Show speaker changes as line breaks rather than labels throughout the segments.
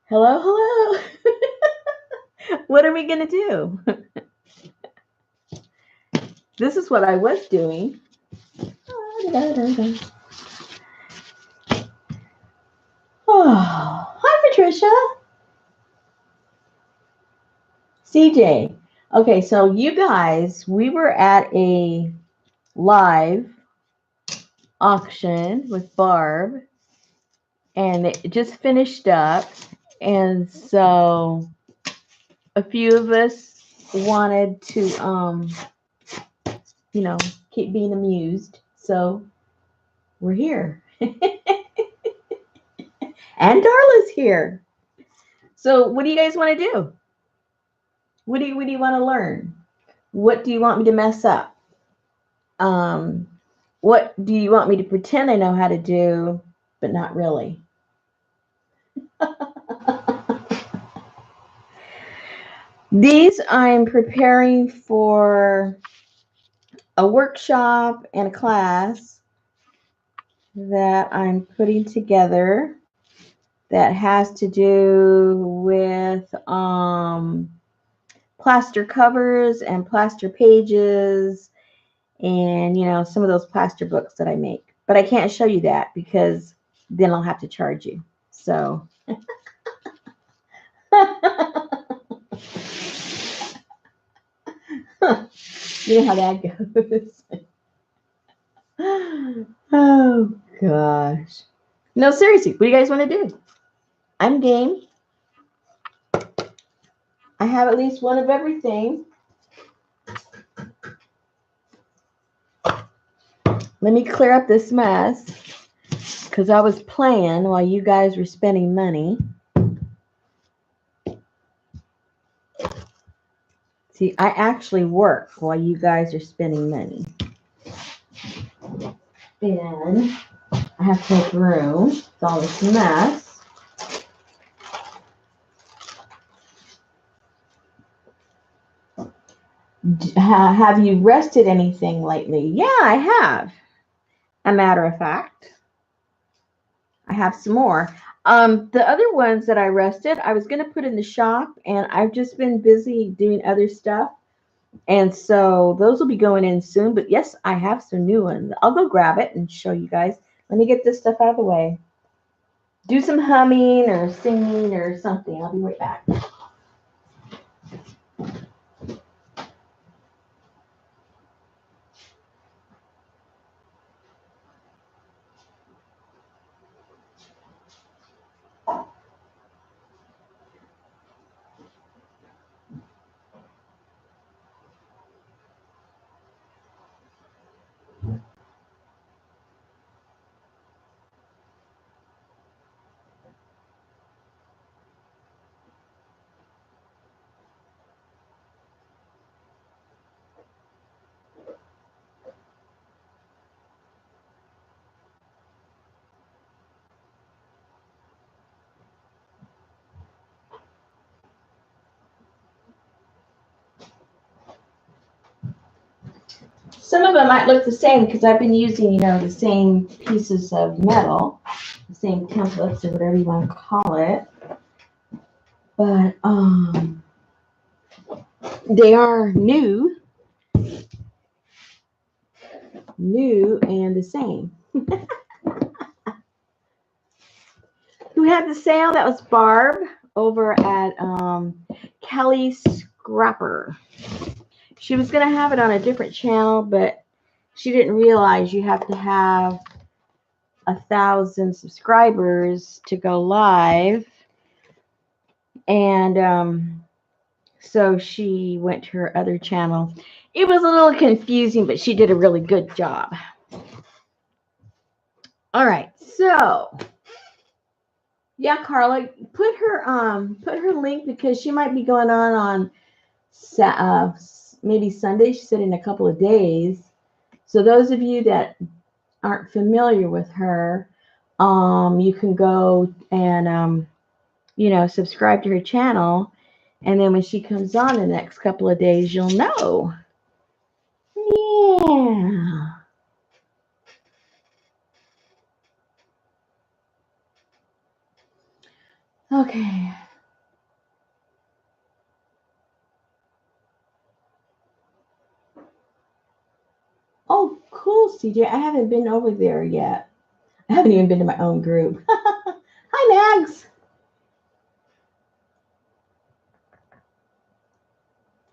Hello, hello. What are we going to do? This is what I was doing. Oh, hi, Patricia. CJ. Okay, so you guys, we were at a live auction with Barb, and it just finished up. And so a few of us wanted to, you know, keep being amused. So we're here. And Darla's here. So what do you guys want to do? What do you want to learn? What do you want me to mess up? What do you want me to pretend I know how to do, but not really? These I'm preparing for a workshop and a class that I'm putting together that has to do with plaster covers and plaster pages and some of those plaster books that I make. But I can't show you that because then I'll have to charge you. So you know how that goes. Oh gosh. No, seriously, what do you guys want to do? I'm game. I have at least one of everything. Let me clear up this mess because I was playing while you guys were spending money. See, I actually work while you guys are spending money. And I have to make room with all this mess. Have you rested anything lately? Yeah, I have. A matter of fact, I have some more. The other ones that I rested, I was going to put in the shop, and I've just been busy doing other stuff. And so those will be going in soon. But yes, I have some new ones. I'll go grab it and show you guys. Let me get this stuff out of the way. Do some humming or singing or something. I'll be right back. Some of them might look the same because I've been using, the same pieces of metal, the same templates or whatever you want to call it. But they are new and the same. Who had the sale? That was Barb over at Kelly Scrapper. She was going to have it on a different channel, but she didn't realize you have to have 1,000 subscribers to go live. And so she went to her other channel. It was a little confusing, but she did a really good job. All right, so yeah, Carla, put her link because she might be going on maybe Sunday. She said in a couple of days. So those of you that aren't familiar with her, you can go and subscribe to her channel, and then when she comes on the next couple of days, you'll know. Yeah. Okay. Oh, cool, CJ. I haven't been over there yet. I haven't even been to my own group. Hi, Mags.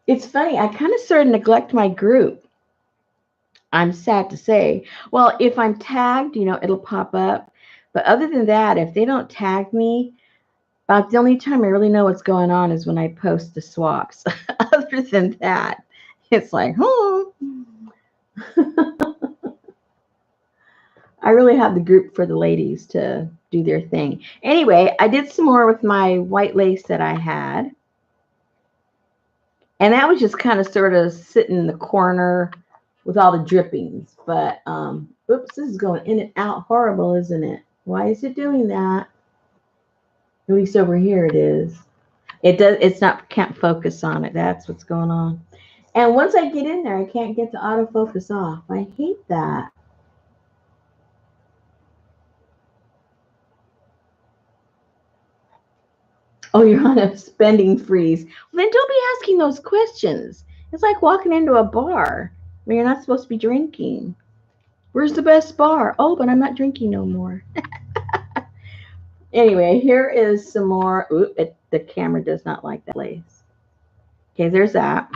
It's funny. I kind of sort of neglect my group. I'm sad to say. Well, if I'm tagged, it'll pop up. But other than that, if they don't tag me, about the only time I really know what's going on is when I post the swaps. Other than that, it's like, oh. I really have the group for the ladies to do their thing. Anyway, I did some more with my white lace that I had. And that was just kind of sort of sitting in the corner with all the drippings. But, oops, this is going in and out horrible, isn't it? Why is it doing that? At least over here it is. It's not, can't focus on it. That's what's going on. And once I get in there, I can't get the autofocus off. I hate that. Oh, you're on a spending freeze. Well, then don't be asking those questions. It's like walking into a bar where you're not supposed to be drinking. Where's the best bar? Oh, but I'm not drinking no more. Anyway, here is some more. Ooh, the camera does not like that lace. Okay, there's that.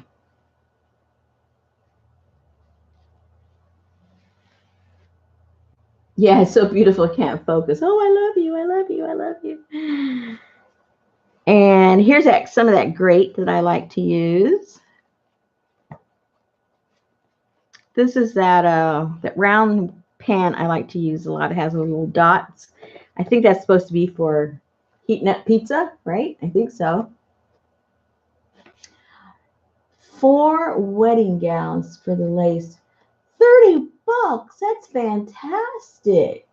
Yeah, it's so beautiful. Can't focus. Oh, I love you. I love you. I love you. And here's some of that grate that I like to use. This is that round pan I like to use a lot. It has little dots. I think that's supposed to be for heating up pizza, right? I think so. 4 wedding gowns for the lace. $30. That's fantastic.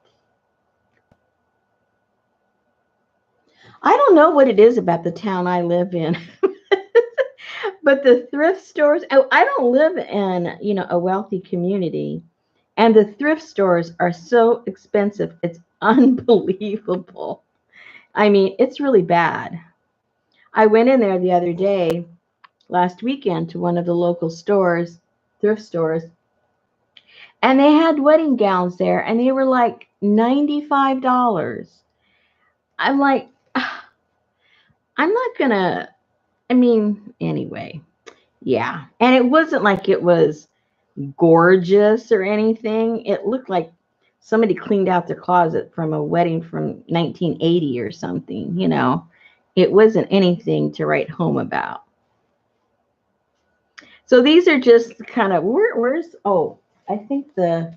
I don't know what it is about the town I live in. But the thrift stores, I don't live in, a wealthy community. And the thrift stores are so expensive. It's unbelievable. I mean, it's really bad. I went in there the other day, last weekend, to one of the local stores, thrift stores, and they had wedding gowns there, and they were like $95. I'm like, I'm not gonna, I mean, anyway, yeah. And it wasn't like it was gorgeous or anything. It looked like somebody cleaned out their closet from a wedding from 1980 or something. It wasn't anything to write home about. So these are just kind of I think the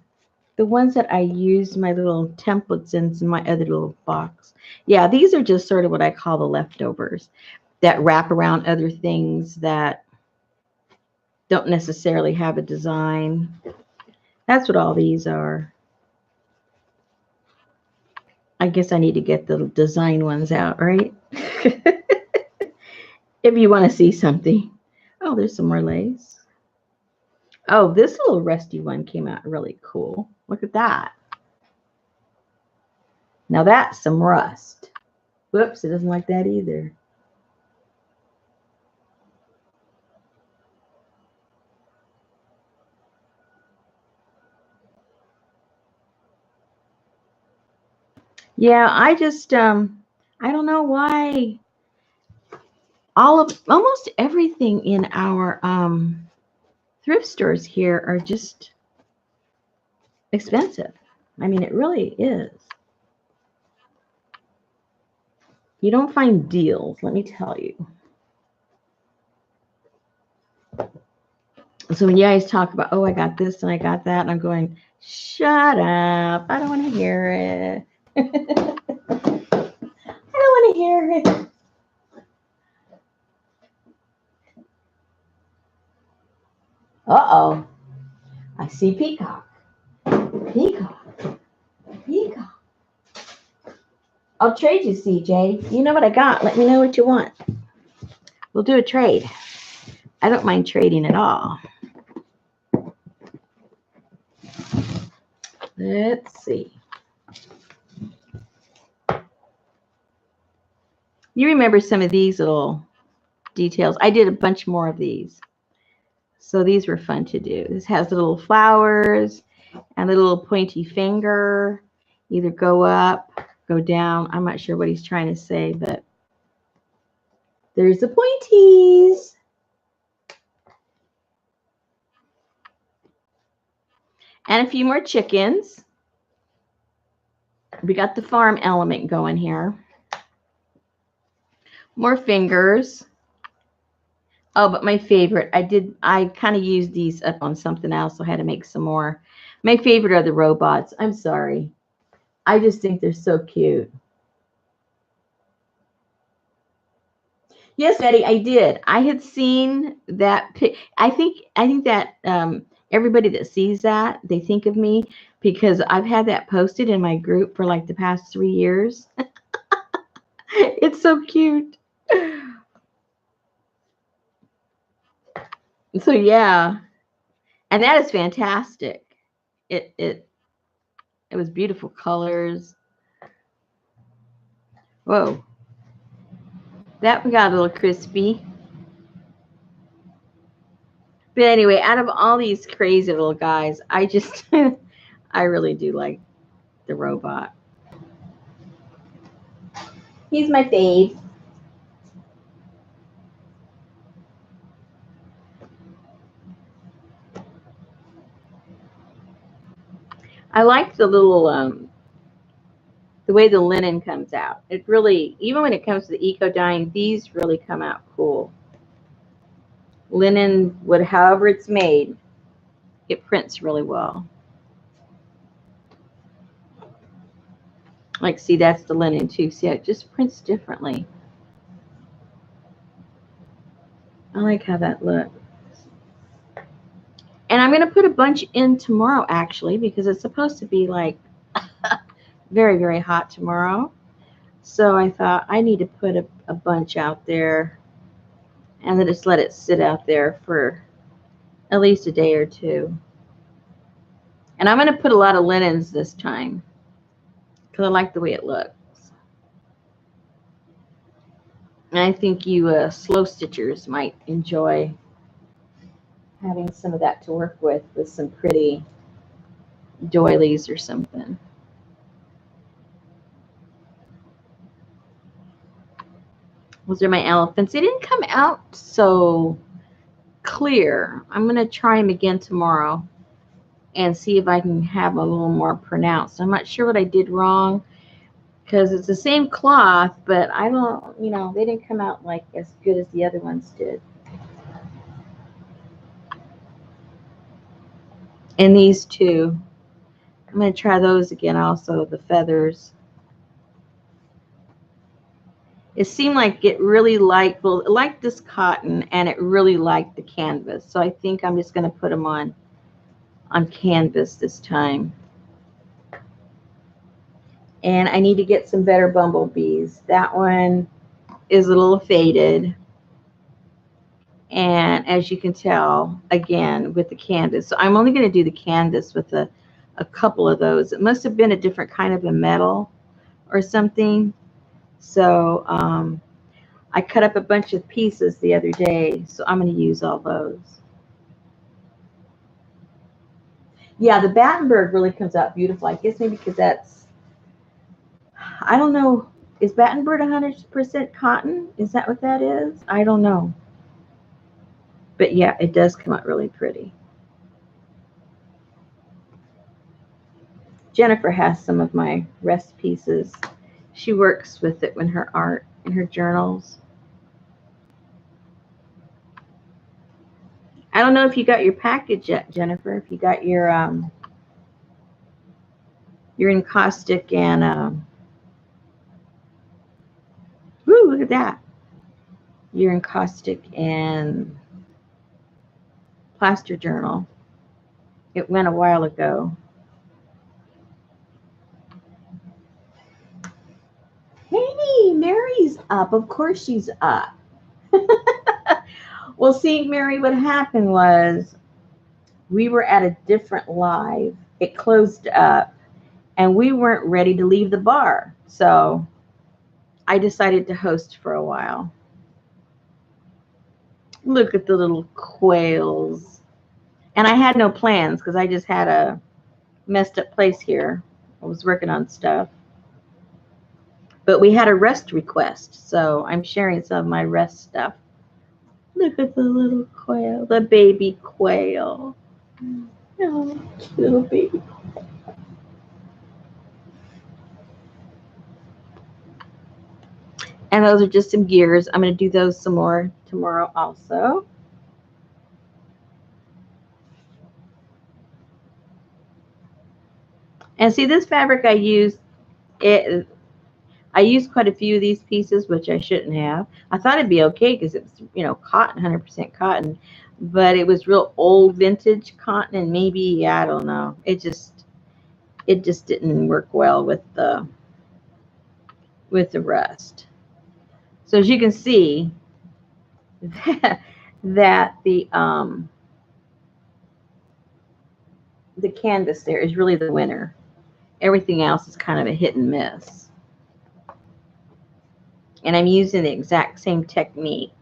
ones that I use my little templates in my other little box. Yeah, these are just sort of what I call the leftovers that wrap around other things that don't necessarily have a design. That's what all these are. I guess I need to get the design ones out, right? If you want to see something. Oh, there's some more lace. Oh, this little rusty one came out really cool. Look at that. Now that's some rust. Whoops, it doesn't like that either. Yeah, I just I don't know why almost everything in our thrift stores here are just expensive. I mean, it really is. You don't find deals, let me tell you. So when you guys talk about, oh, I got this and I got that, and I'm going, shut up. I don't want to hear it. I don't want to hear it. Uh-oh. I see peacock. Peacock. Peacock. I'll trade you, CJ. You know what I got. Let me know what you want. We'll do a trade. I don't mind trading at all. Let's see. You remember some of these little details. I did a bunch more of these. So these were fun to do. This has the little flowers and the little pointy finger. Either go up, go down. I'm not sure what he's trying to say, but there's the pointies. And a few more chickens. We got the farm element going here. More fingers. Oh, but my favorite, I kind of used these up on something else, so I had to make some more. My favorite are the robots. I'm sorry. I just think they're so cute. Yes, Betty, I did. I had seen that. I think that everybody that sees that, they think of me because I've had that posted in my group for like the past 3 years. It's so cute. So yeah, and that is fantastic. It was beautiful colors. Whoa, that one got a little crispy. But anyway, out of all these crazy little guys, I just I really do like the robot. He's my fave. I like the little the way the linen comes out. It really, even when it comes to the eco dyeing, these really come out cool. Linen, however it's made, it prints really well. Like, see, that's the linen too. See, it just prints differently. I like how that looks. And I'm going to put a bunch in tomorrow, actually, because it's supposed to be like very, very hot tomorrow. So I thought I need to put a bunch out there and then just let it sit out there for at least a day or two. And I'm going to put a lot of linens this time because I like the way it looks. And I think you slow stitchers might enjoy having some of that to work with some pretty doilies or something. Those are my elephants. They didn't come out so clear. I'm going to try them again tomorrow and see if I can have them a little more pronounced. I'm not sure what I did wrong because it's the same cloth, but I don't, they didn't come out like as good as the other ones did. And these two, I'm going to try those again also, the feathers. It seemed like it really liked, well, it liked this cotton and it really liked the canvas. So I think I'm just going to put them on canvas this time. And I need to get some better bumblebees. That one is a little faded. And as you can tell, again, with the canvas. So I'm only going to do the canvas with a couple of those. It must have been a different kind of a metal or something. So I cut up a bunch of pieces the other day. So I'm going to use all those. Yeah, the Battenberg really comes out beautiful. I guess maybe because that's, I don't know. Is Battenberg 100% cotton? Is that what that is? I don't know. But yeah, it does come out really pretty. Jennifer has some of my rest pieces. She works with it in her art, in her journals. I don't know if you got your package yet, Jennifer. If you got your encaustic and woo, look at that. Your encaustic and plaster journal. It went a while ago. Hey, Mary's up. Of course she's up. Well, see, Mary, what happened was we were at a different live. It closed up, and we weren't ready to leave the bar. So I decided to host for a while. Look at the little quails. And I had no plans because I just had a messed up place here. I was working on stuff. But we had a rest request, so I'm sharing some of my rest stuff. Look at the little quail, the baby quail. Oh, little baby. And those are just some gears. I'm going to do those some more tomorrow also. And see, this fabric I used, I used quite a few of these pieces, which I shouldn't have. I thought it'd be okay because it was, cotton, 100% cotton. But it was real old vintage cotton, and maybe, I don't know. It just didn't work well with the rust. So as you can see, that the canvas there is really the winner. Everything else is kind of a hit and miss. And I'm using the exact same technique,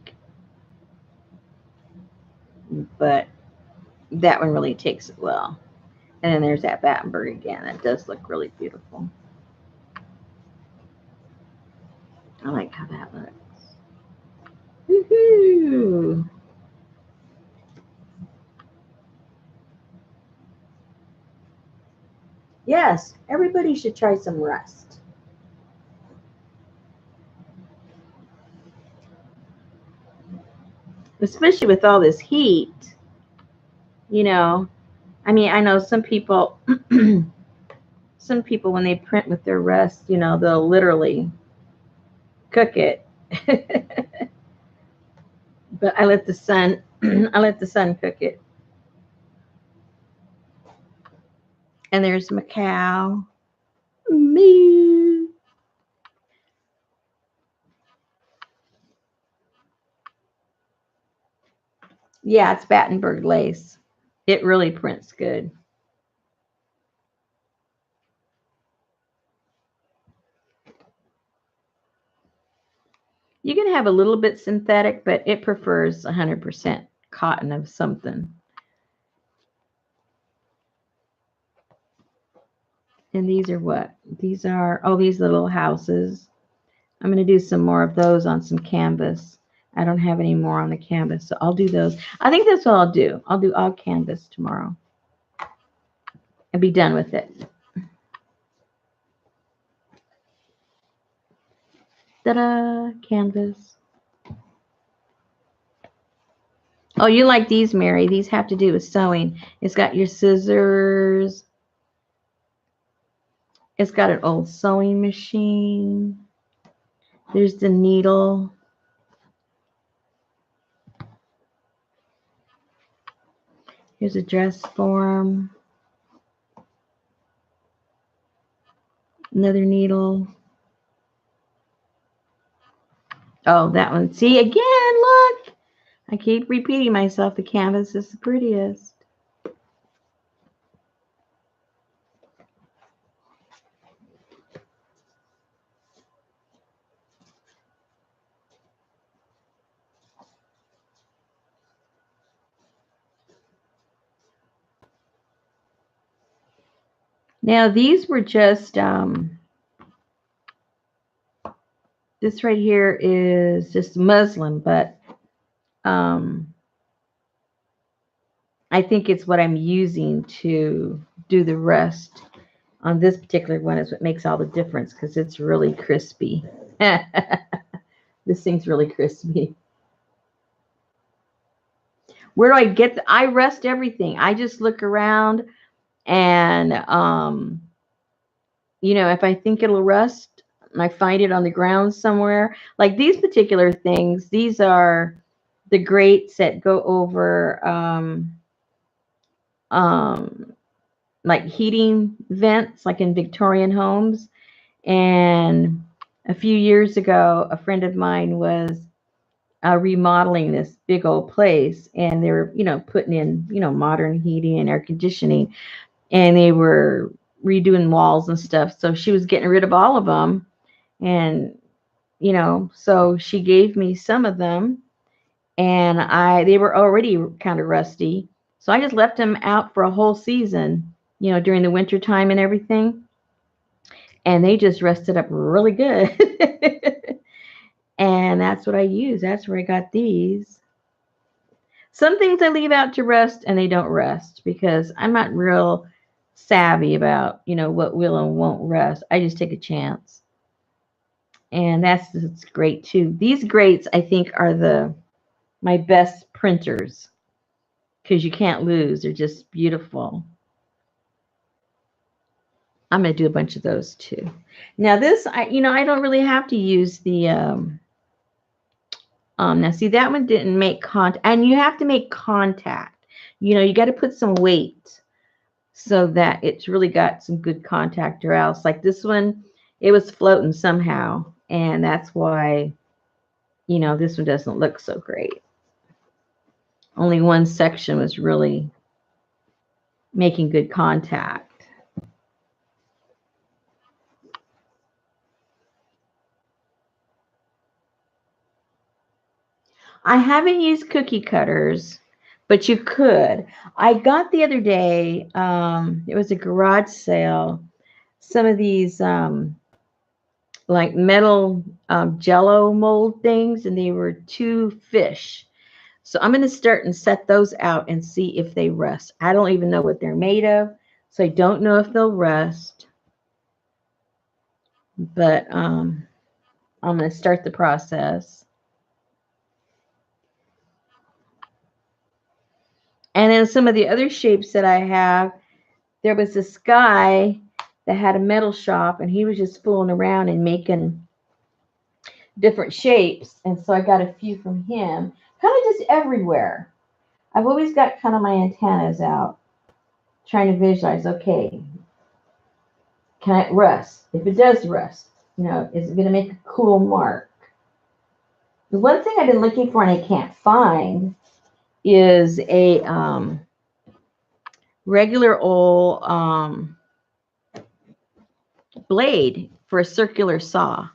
but that one really takes it well. And then there's that Battenberg again. That does look really beautiful. I like how that looks. Woohoo! Yes, everybody should try some rust. Especially with all this heat. I mean, I know some people, when they print with their rust, they'll literally cook it. But I let the sun, cook it. And there's my cow. Me. Yeah, it's Battenberg lace. It really prints good. You can have a little bit synthetic, but it prefers 100% cotton of something. And these are what? These are, these little houses. I'm going to do some more of those on some canvas. I don't have any more on the canvas, so I'll do those. I think that's what I'll do. I'll do all canvas tomorrow and be done with it. Ta-da! Canvas. Oh, you like these, Mary. These have to do with sewing. It's got your scissors. It's got an old sewing machine. There's the needle. Here's a dress form. Another needle. Oh, that one. See, again, look. I keep repeating myself. The canvas is the prettiest. Now, these were just, this right here is just muslin, but I think it's what I'm using to do the rest on this particular one is what makes all the difference because it's really crispy. This thing's really crispy. Where do I get I rest everything. I just look around and, if I think it'll rust, I find it on the ground somewhere. Like these particular things, these are the grates that go over, like heating vents, like in Victorian homes. And a few years ago, a friend of mine was remodeling this big old place, and they were, putting in, modern heating and air conditioning, and they were redoing walls and stuff. So she was getting rid of all of them, and So she gave me some of them, and they were already kind of rusty. So I just left them out for a whole season, during the winter time and everything. And they just rusted up really good. And that's what I use. That's where I got these. Some things I leave out to rust and they don't rust because I'm not real savvy about, what will and won't rust. I just take a chance. And that's great too. These grates, I think, are my best printers because you can't lose. They're just beautiful. I'm going to do a bunch of those too. Now this, I don't really have to use the, now see that one didn't make contact, and you have to make contact. You got to put some weight so that it's really got some good contact, or else like this one, it was floating somehow. And that's why, this one doesn't look so great. Only one section was really making good contact. I haven't used cookie cutters, but you could. I got the other day, it was a garage sale, some of these like metal jello mold things, and they were 2 fish. So I'm going to start and set those out and see if they rust. I don't even know what they're made of, so I don't know if they'll rust. But I'm going to start the process. And then some of the other shapes that I have, there was this guy that had a metal shop, and he was just fooling around and making different shapes. And so I got a few from him, kind of just everywhere. I've always got kind of my antennas out, trying to visualize, okay, can it rust? If it does rust, is it going to make a cool mark? The one thing I've been looking for and I can't find is a regular old blade for a circular saw.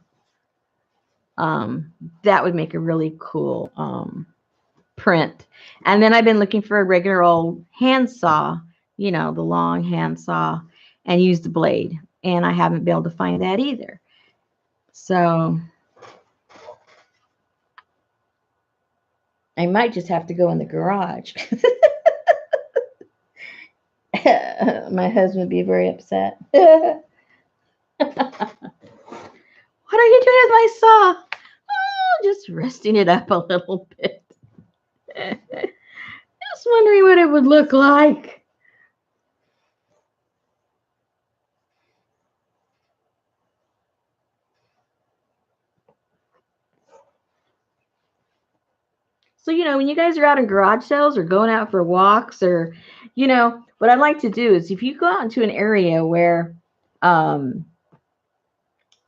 That would make a really cool print. And then I've been looking for a regular old hand saw, the long hand saw, and use the blade. And I haven't been able to find that either. So I might just have to go in the garage. My husband would be very upset. What are you doing with my saw? Oh, just resting it up a little bit. Just wondering what it would look like. So, when you guys are out in garage sales or going out for walks, or, what I'd like to do is if you go out into an area where,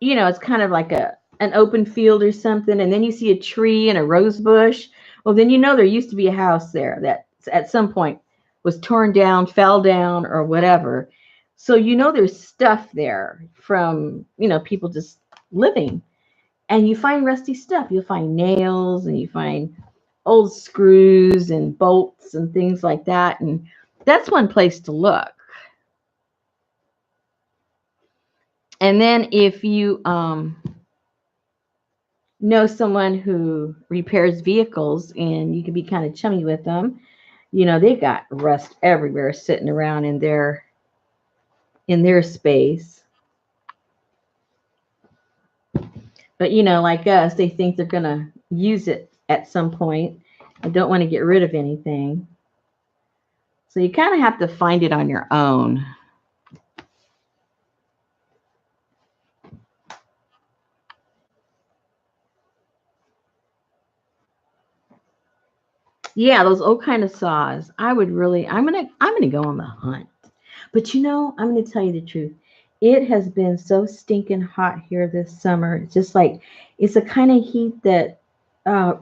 it's kind of like an open field or something, and then you see a tree and a rose bush, well, then there used to be a house there that at some point was torn down, fell down, or whatever. So, there's stuff there from, people just living. And you find rusty stuff. You'll find nails, and you find old screws and bolts and things like that. And that's one place to look. And then if you know someone who repairs vehicles and you can be kind of chummy with them, they got rust everywhere sitting around in their space. But like us, they think they're gonna use it at some point. I don't want to get rid of anything. So you kind of have to find it on your own. Yeah, those old kind of saws. I'm gonna go on the hunt. But I'm gonna tell you the truth. It has been so stinking hot here this summer. It's just like it's a kind of heat that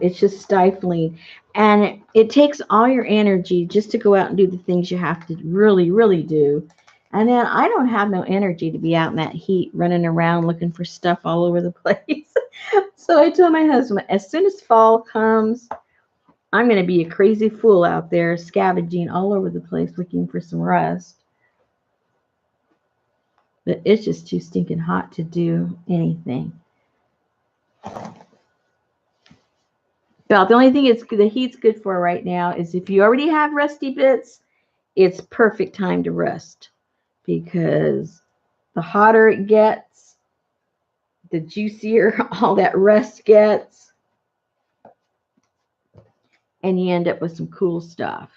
it's just stifling. And it takes all your energy just to go out and do the things you have to really, really do. And then I don't have no energy to be out in that heat running around looking for stuff all over the place. So I told my husband, as soon as fall comes, I'm going to be a crazy fool out there scavenging all over the place looking for some rust. But it's just too stinking hot to do anything. Well, the only thing the heat's good for right now is if you already have rusty bits, it's perfect time to rust, because the hotter it gets, the juicier all that rust gets, and you end up with some cool stuff.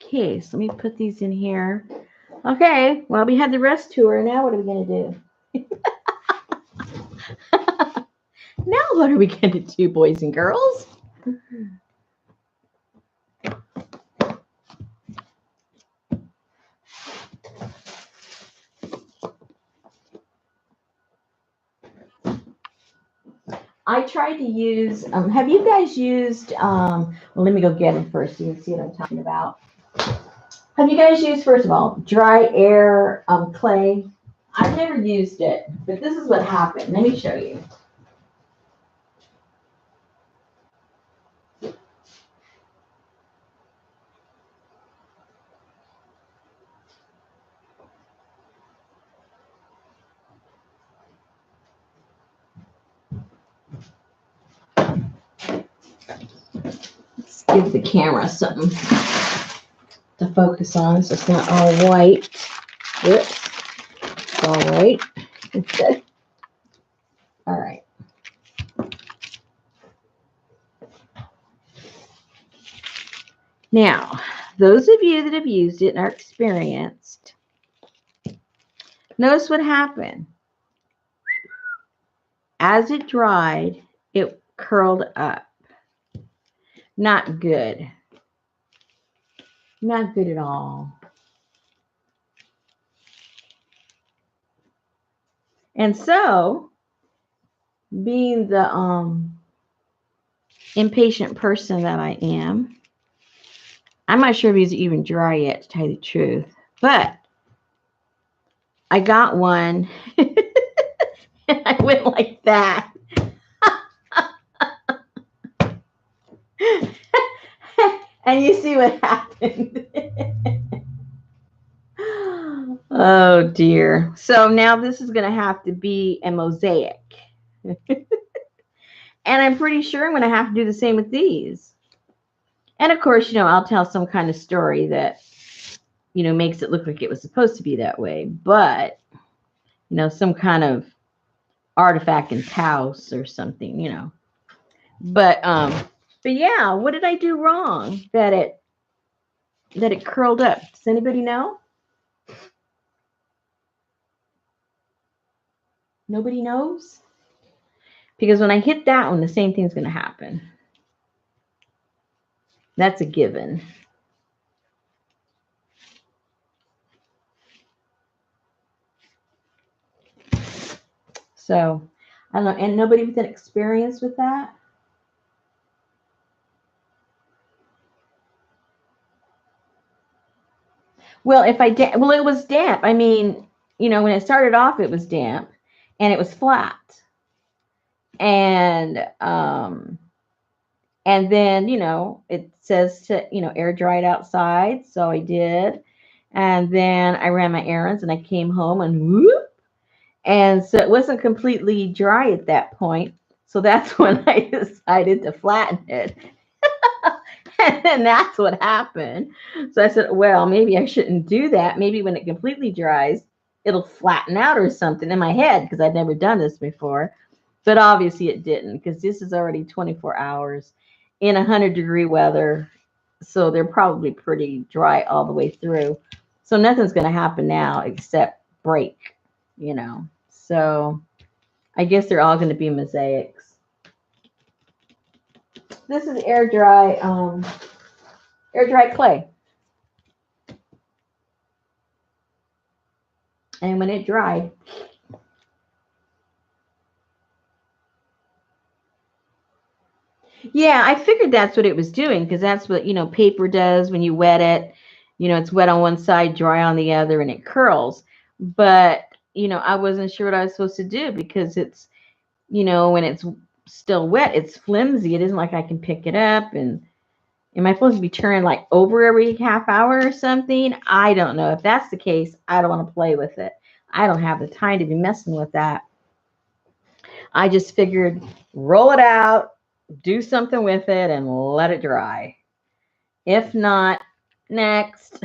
Okay, so let me put these in here. Okay, well, we had the rest tour. Now what are we going to do? Now what are we going to do, boys and girls? I tried to use, have you guys used, well, let me go get them first so you can see what I'm talking about. Have you guys used, first of all, dry air clay? I've never used it, but this is what happened. Let me show you. Let's give the camera something to focus on so it's not all white. Whoops. It's all right. All right. Now, those of you that have used it and are experienced, notice what happened. As it dried, it curled up. Not good. Not good at all. And so, being the impatient person that I am, I'm not sure if it's even dry yet, to tell you the truth. But I got one, and I went like that. And you see what happened. Oh, dear. So now this is going to have to be a mosaic. And I'm pretty sure I'm going to have to do the same with these. And of course, I'll tell some kind of story that, makes it look like it was supposed to be that way. But, some kind of artifact in house or something, But yeah, what did I do wrong that it curled up? Does anybody know? Nobody knows? Because when I hit that one, the same thing's going to happen. That's a given. So, I don't know. And nobody with an experience with that? Well, it was damp. I mean, when it started off, it was damp and it was flat. And then, it says to, air dry it outside. So I did. And then I ran my errands and I came home and whoop. And so it wasn't completely dry at that point. So that's when I decided to flatten it. And then that's what happened. So I said, well, maybe I shouldn't do that. Maybe when it completely dries, it'll flatten out or something in my head, because I'd never done this before. But obviously it didn't, because this is already 24 hours in 100-degree weather. So they're probably pretty dry all the way through. So nothing's going to happen now except break, So I guess they're all going to be mosaics. This is air dry clay. And when it dried, Yeah, I figured that's what it was doing because that's what, paper does when you wet it. It's wet on one side, dry on the other, and it curls. But, I wasn't sure what I was supposed to do because it's, when it's still wet, it's flimsy. It isn't like I can pick it up. And am I supposed to be turning like over every half hour or something? I don't know. If that's the case, I don't want to play with it. I don't have the time to be messing with that. I just figured roll it out, do something with it, and let it dry. If not, next.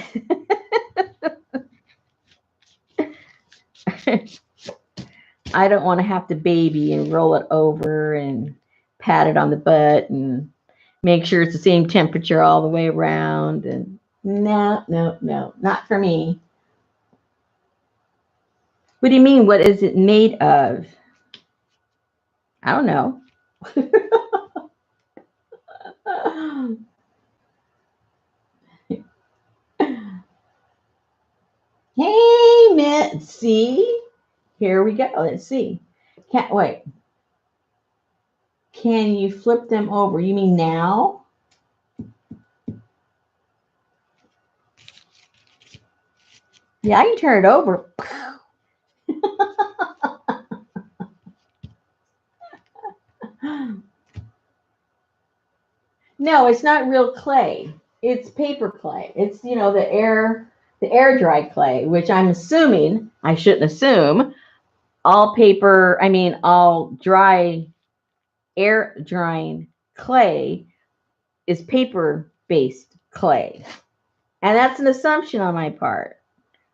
I don't want to have to baby and roll it over and pat it on the butt and make sure it's the same temperature all the way around. And no, no, no, not for me. What do you mean? What is it made of? I don't know. Hey, let's see. Here we go. Let's see. Can't wait. Can you flip them over? You mean now? Yeah, I can turn it over. No, it's not real clay. It's paper clay. It's, the air dry clay, which I'm assuming, I shouldn't assume, all dry air drying clay is paper based clay. And that's an assumption on my part.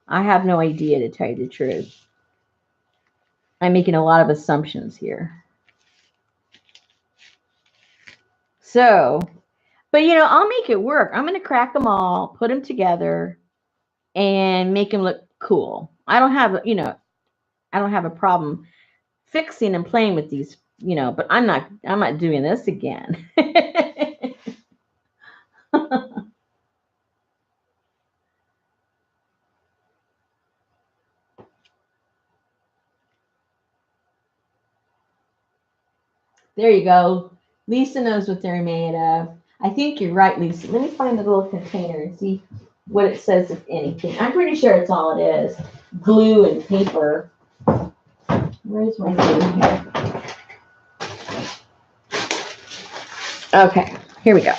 I have no idea, to tell you the truth. I'm making a lot of assumptions here. So, but I'll make it work. I'm going to crack them all, put them together, and make them look cool. I don't have a problem fixing and playing with these, but I'm not doing this again. There you go. Lisa knows what they're made of. I think you're right, Lisa. Let me find the little container and see what it says, if anything. I'm pretty sure it's all it is. Glue and paper. Where's my glue here? Okay, here we go.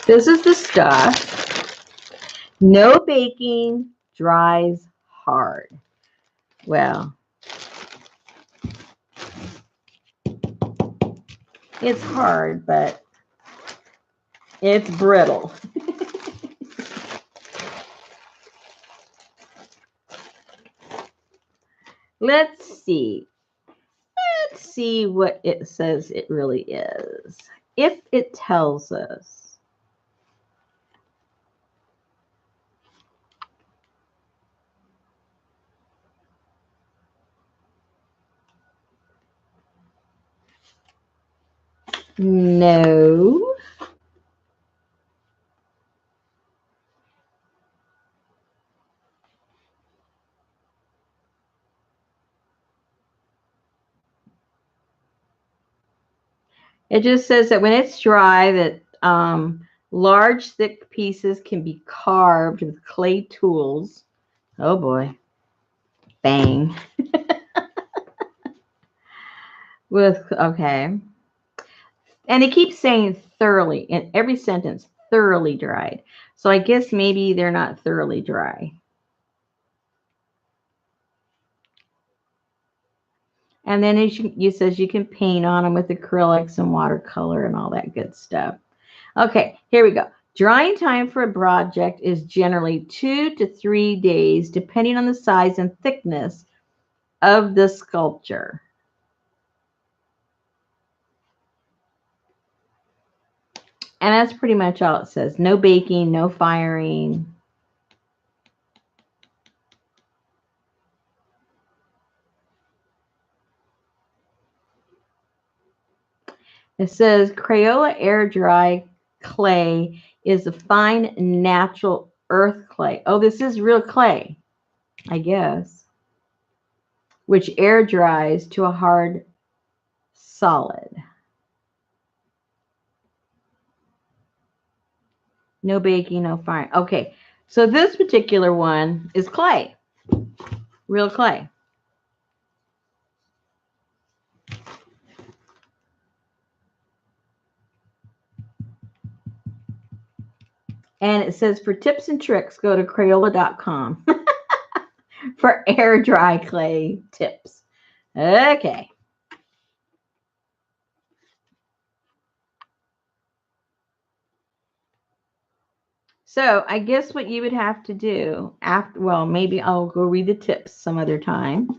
This is the stuff. No baking, dries hard. Well, it's hard, but it's brittle. Let's see. Let's see what it says it really is. If it tells us. No. It just says that when it's dry, that large, thick pieces can be carved with clay tools. Oh boy. Bang. Okay. And it keeps saying thoroughly in every sentence, thoroughly dried. So I guess maybe they're not thoroughly dry. And then it says you can paint on them with acrylics and watercolor and all that good stuff. Okay, here we go. Drying time for a project is generally 2 to 3 days, depending on the size and thickness of the sculpture. And that's pretty much all it says. No baking, no firing. It says Crayola air dry clay is a fine natural earth clay. Oh, this is real clay, I guess, which air dries to a hard solid. No baking, no fine. Okay, so this particular one is clay, real clay. And it says, for tips and tricks, go to Crayola.com for air dry clay tips. Okay. So I guess what you would have to do after, well, maybe I'll go read the tips some other time.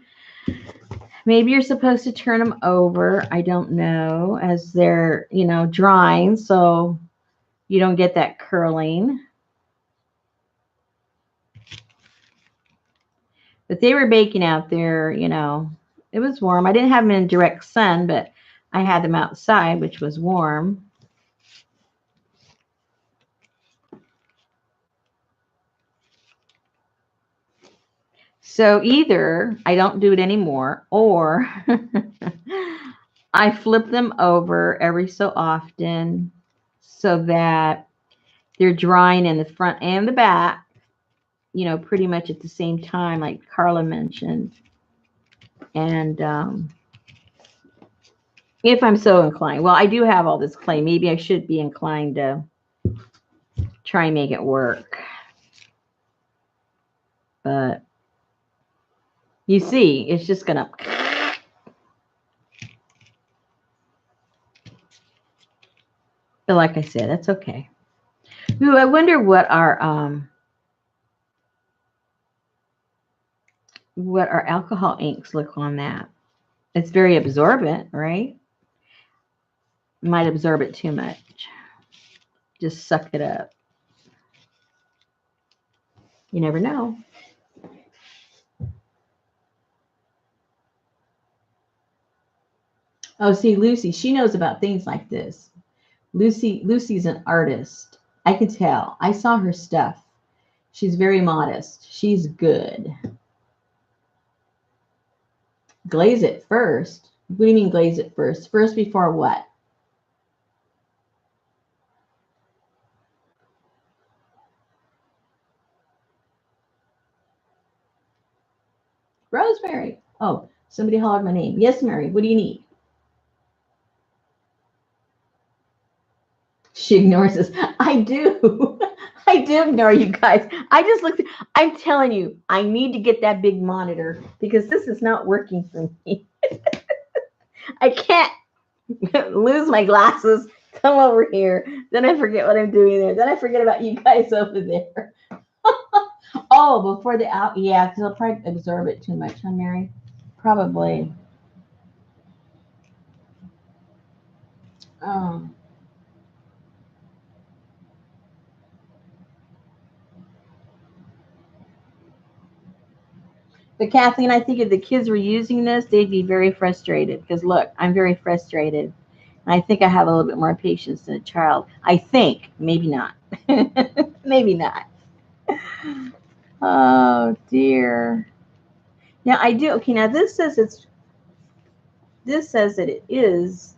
Maybe you're supposed to turn them over. I don't know, as they're, drying, so you don't get that curling. But they were baking out there, it was warm. I didn't have them in direct sun, but I had them outside, which was warm. So either I don't do it anymore, or I flip them over every so often so that they're drying in the front and the back, pretty much at the same time, like Carla mentioned. And if I'm so inclined, well, I do have all this clay. Maybe I should be inclined to try and make it work. But you see, it's just going to. But like I said, that's okay. Ooh, I wonder what our alcohol inks look on that. It's very absorbent, right? Might absorb it too much. Just suck it up. You never know. Oh, see, Lucy, she knows about things like this. Lucy's an artist. I can tell. I saw her stuff. She's very modest. She's good. Glaze it first. What do you mean glaze it first? First before what? Rosemary. Oh, somebody hollered my name. Yes, Mary. What do you need? She ignores us. I do. I do ignore you guys. I just looked. I'm telling you, I need to get that big monitor because this is not working for me. I can't lose my glasses, come over here. Then I forget what I'm doing there. Then I forget about you guys over there. Oh, before the out. Yeah, because I'll probably absorb it too much, huh, Mary? Probably. Um, but Kathleen, I think if the kids were using this, they'd be very frustrated. Because look, I'm very frustrated. And I think I have a little bit more patience than a child. I think. Maybe not. Maybe not. Oh, dear. Now, I do. Okay, now this says that it is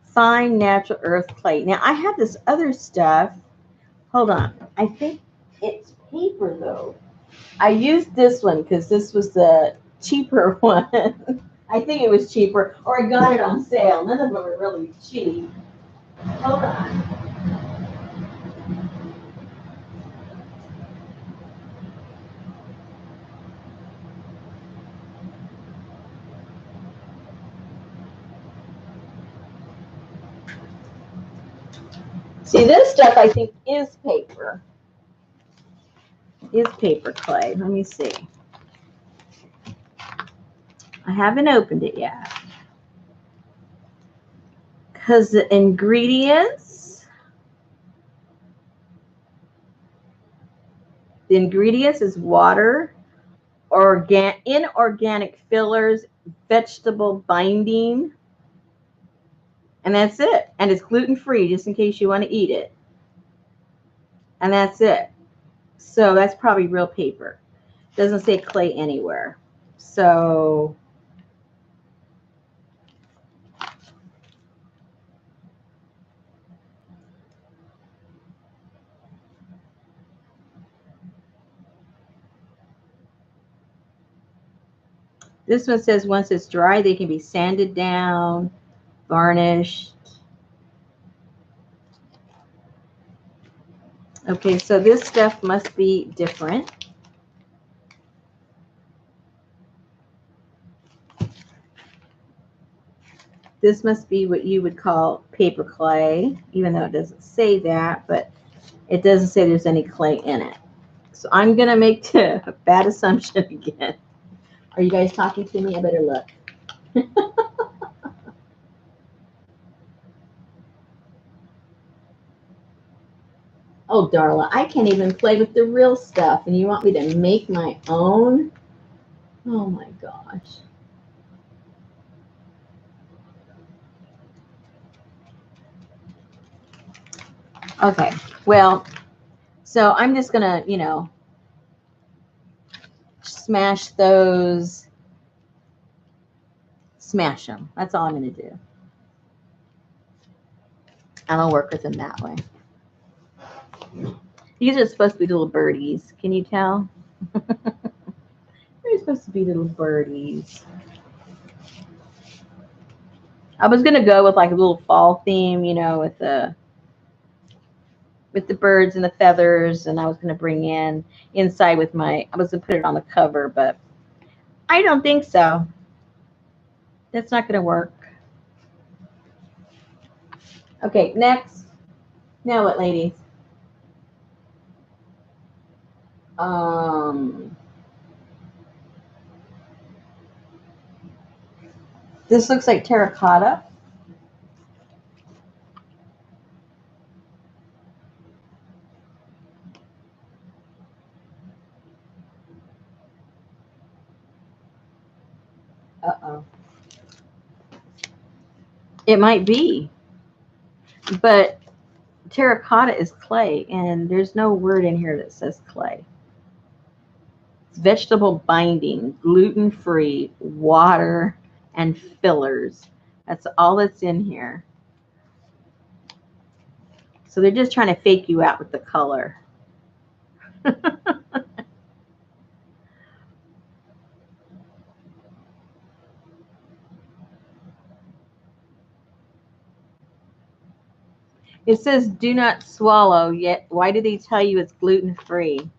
fine natural earth clay. Now, I have this other stuff. Hold on. I think it's paper, though. I used this one because this was the cheaper one. I think it was cheaper, or I got it on sale. None of them are really cheap. Hold on. See, this stuff I think is paper. Is paper clay. Let me see. I haven't opened it yet. Because the ingredients is water, inorganic fillers, vegetable binding, and that's it. And it's gluten-free, just in case you want to eat it. And that's it. So that's probably real paper. Doesn't say clay anywhere. So This one says once it's dry, they can be sanded down, varnished. Okay, so this stuff must be different. This must be what you would call paper clay, even though it doesn't say that, but it doesn't say there's any clay in it. So I'm going to make a bad assumption again. Are you guys talking to me? I better look. Oh, Darla, I can't even play with the real stuff, and you want me to make my own? Oh, my gosh. Okay, well, so I'm just going to, you know, smash those, smash them. That's all I'm going to do. And I'll work with them that way. These are supposed to be little birdies. Can you tell? They're supposed to be little birdies. I was going to go with like a little fall theme, you know, with the birds and the feathers, and I was going to bring in inside with I was going to put it on the cover, but I don't think so. That's not going to work. Okay, next. Now what, ladies? This looks like terracotta. Uh-oh. It might be, but terracotta is clay, and there's no word in here that says clay. It's vegetable binding, gluten-free, water, and fillers. That's all that's in here. So they're just trying to fake you out with the color. It says do not swallow, yet why do they tell you it's gluten-free?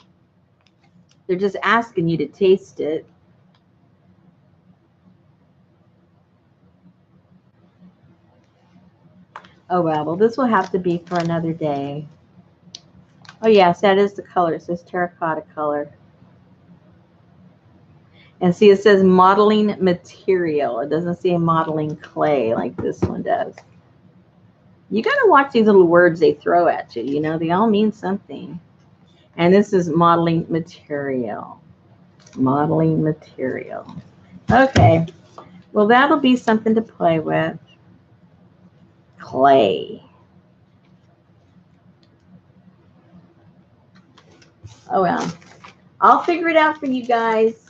They're just asking you to taste it. Oh, well, this will have to be for another day. Oh, yes, that is the color. It says terracotta color. And see, it says modeling material. It doesn't say modeling clay like this one does. You got to watch these little words they throw at you. You know, they all mean something. And this is modeling material. Modeling material. Okay. Well, that'll be something to play with. Clay. Oh, well. I'll figure it out for you guys.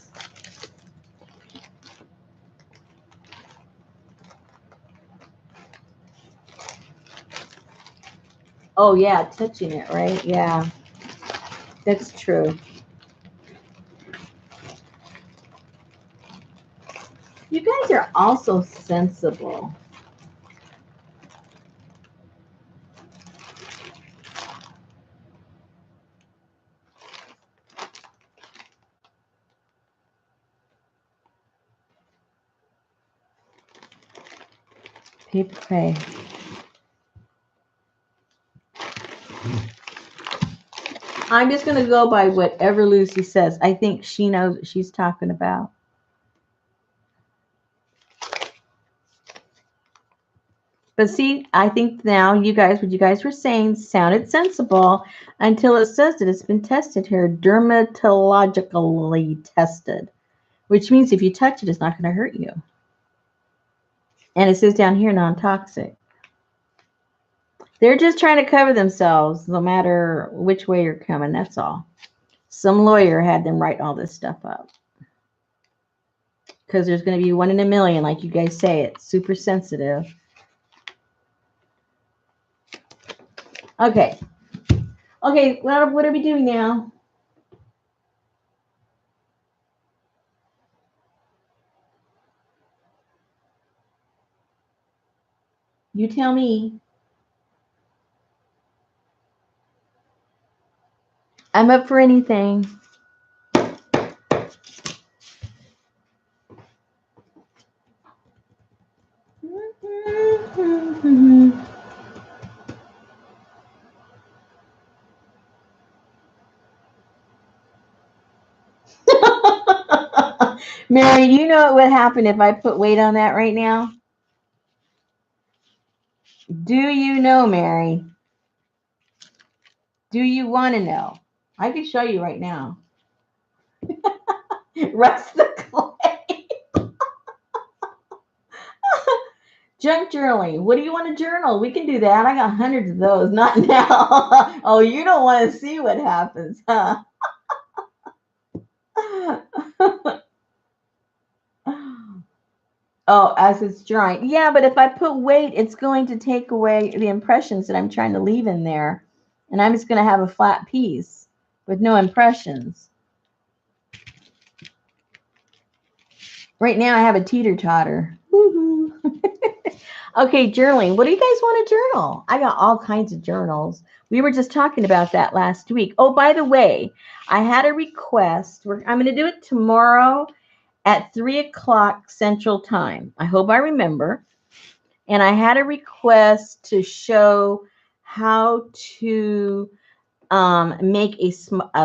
Oh, yeah, touching it, right? Yeah, that's true. You guys are also sensible. Paper clay. I'm just going to go by whatever Lucy says. I think she knows what she's talking about. But see, I think now you guys, what you guys were saying sounded sensible until it says that it's been tested here, dermatologically tested, which means if you touch it, it's not going to hurt you. And it says down here, non-toxic. They're just trying to cover themselves no matter which way you're coming. That's all. Some lawyer had them write all this stuff up. Because there's going to be 1 in a million, like you guys say. It's super sensitive. Okay. Okay, well, what are we doing now? You tell me. I'm up for anything. Mary, you know what would happen if I put weight on that right now? Do you know, Mary? Do you want to know? I can show you right now. Rest the clay. Junk journaling. What do you want to journal? We can do that. I got hundreds of those. Not now. Oh, you don't want to see what happens, huh? Oh, as it's drying. Yeah, but if I put weight, it's going to take away the impressions that I'm trying to leave in there. And I'm just going to have a flat piece with no impressions. Right now, I have a teeter-totter. Woohoo. Okay, journaling. What do you guys want to journal? I got all kinds of journals. We were just talking about that last week. Oh, by the way, I had a request. I'm going to do it tomorrow at 3 o'clock Central Time. I hope I remember. And I had a request to show how to make a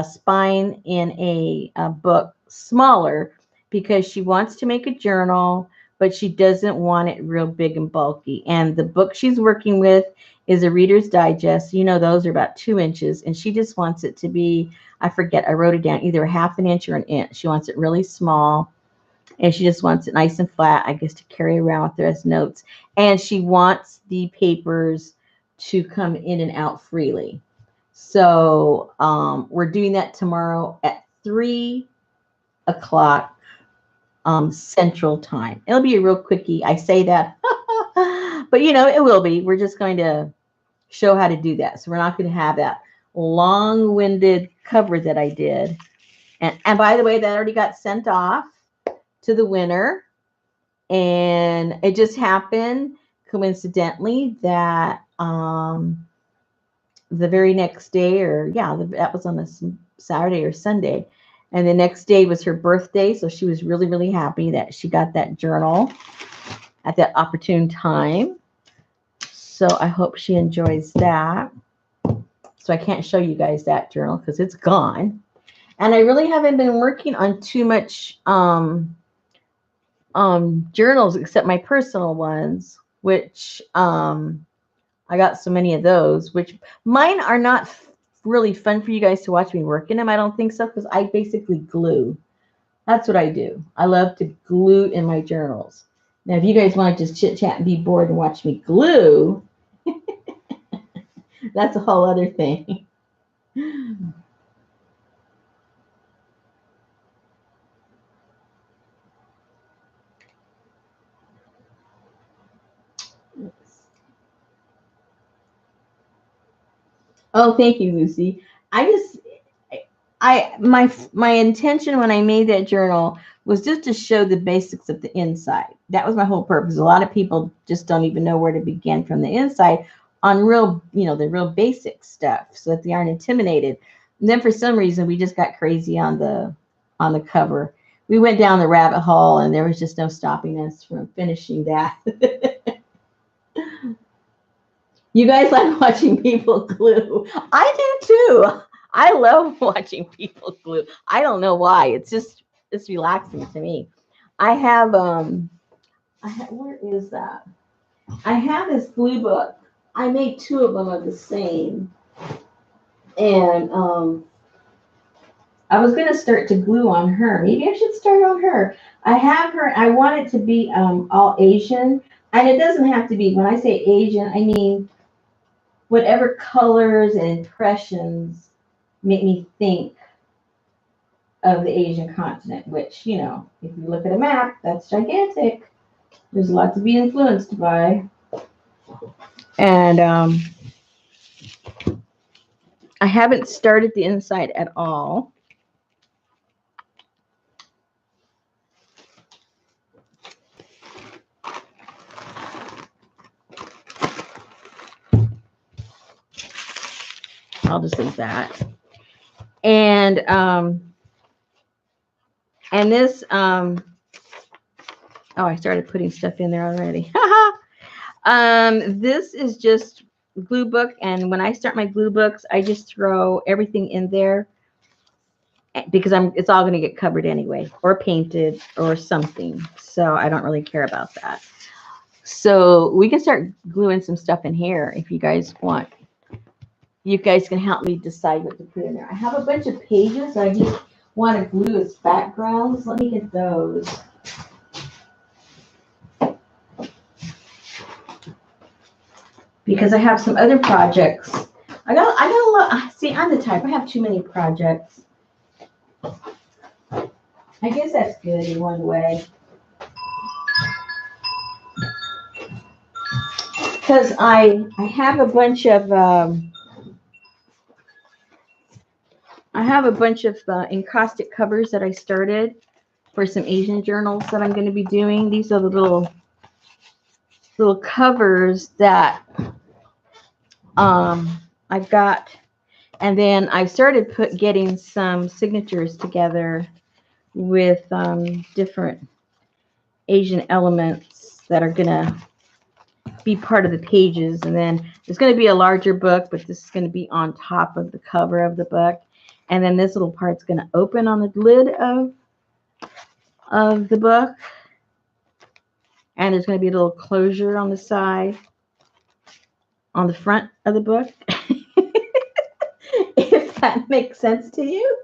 spine in a book smaller because she wants to make a journal, but she doesn't want it real big and bulky. And the book she's working with is a Reader's Digest. You know, those are about 2 inches. And she just wants it to be, I forget, I wrote it down, either a half an inch or an inch. She wants it really small. And she just wants it nice and flat, I guess, to carry around with her as notes. And she wants the papers to come in and out freely. So we're doing that tomorrow at 3 o'clock Central Time. It'll be a real quickie. I say that, but you know, it will be. We're just going to show how to do that. So we're not going to have that long-winded cover that I did. And by the way, that already got sent off to the winner. And it just happened coincidentally that the very next day, or that was on a Saturday or Sunday, and the next day was her birthday, so she was really, really happy that she got that journal at that opportune time. So I hope she enjoys that. So I can't show you guys that journal because it's gone, and I really haven't been working on too much journals except my personal ones, which I got so many of those, which mine are not really fun for you guys to watch me work in them. I don't think so, because I basically glue. That's what I do. I love to glue in my journals. Now, if you guys want to just chit chat and be bored and watch me glue, that's a whole other thing. Oh, thank you, Lucy. My intention when I made that journal was just to show the basics of the inside. That was my whole purpose. A lot of people just don't even know where to begin from the inside on real, the real basic stuff, so that they aren't intimidated. And then for some reason we just got crazy on the cover. We went down the rabbit hole and there was just no stopping us from finishing that. You guys like watching people glue. I do too. I love watching people glue. I don't know why. It's relaxing to me. I have where is that? I have this glue book. I made 2 of them of the same. And I was gonna start to glue on her. Maybe I should start on her. I have her, I want it to be all Asian. And it doesn't have to be, when I say Asian, I mean whatever colors and impressions make me think of the Asian continent, which, if you look at a map, that's gigantic. There's a lot to be influenced by. And I haven't started the inside at all. I'll just leave that. And this, oh, I started putting stuff in there already. This is just glue book, and when I start my glue books, I just throw everything in there because it's all going to get covered anyway, or painted or something. So I don't really care about that. So we can start gluing some stuff in here if you guys want. You guys can help me decide what to put in there. I have a bunch of pages I just want to glue as backgrounds. Let me get those. Because I have some other projects. I got a lot. See, I'm the type, I have too many projects. I guess that's good in one way. Because I have a bunch of encaustic covers that I started for some Asian journals that I'm going to be doing. These are the little covers that I've got, and then I started getting some signatures together with different Asian elements that are going to be part of the pages. And then there's going to be a larger book, but this is going to be on top of the cover of the book. And then this little part's going to open on the lid of the book. And there's going to be a little closure on the side, on the front of the book. If that makes sense to you.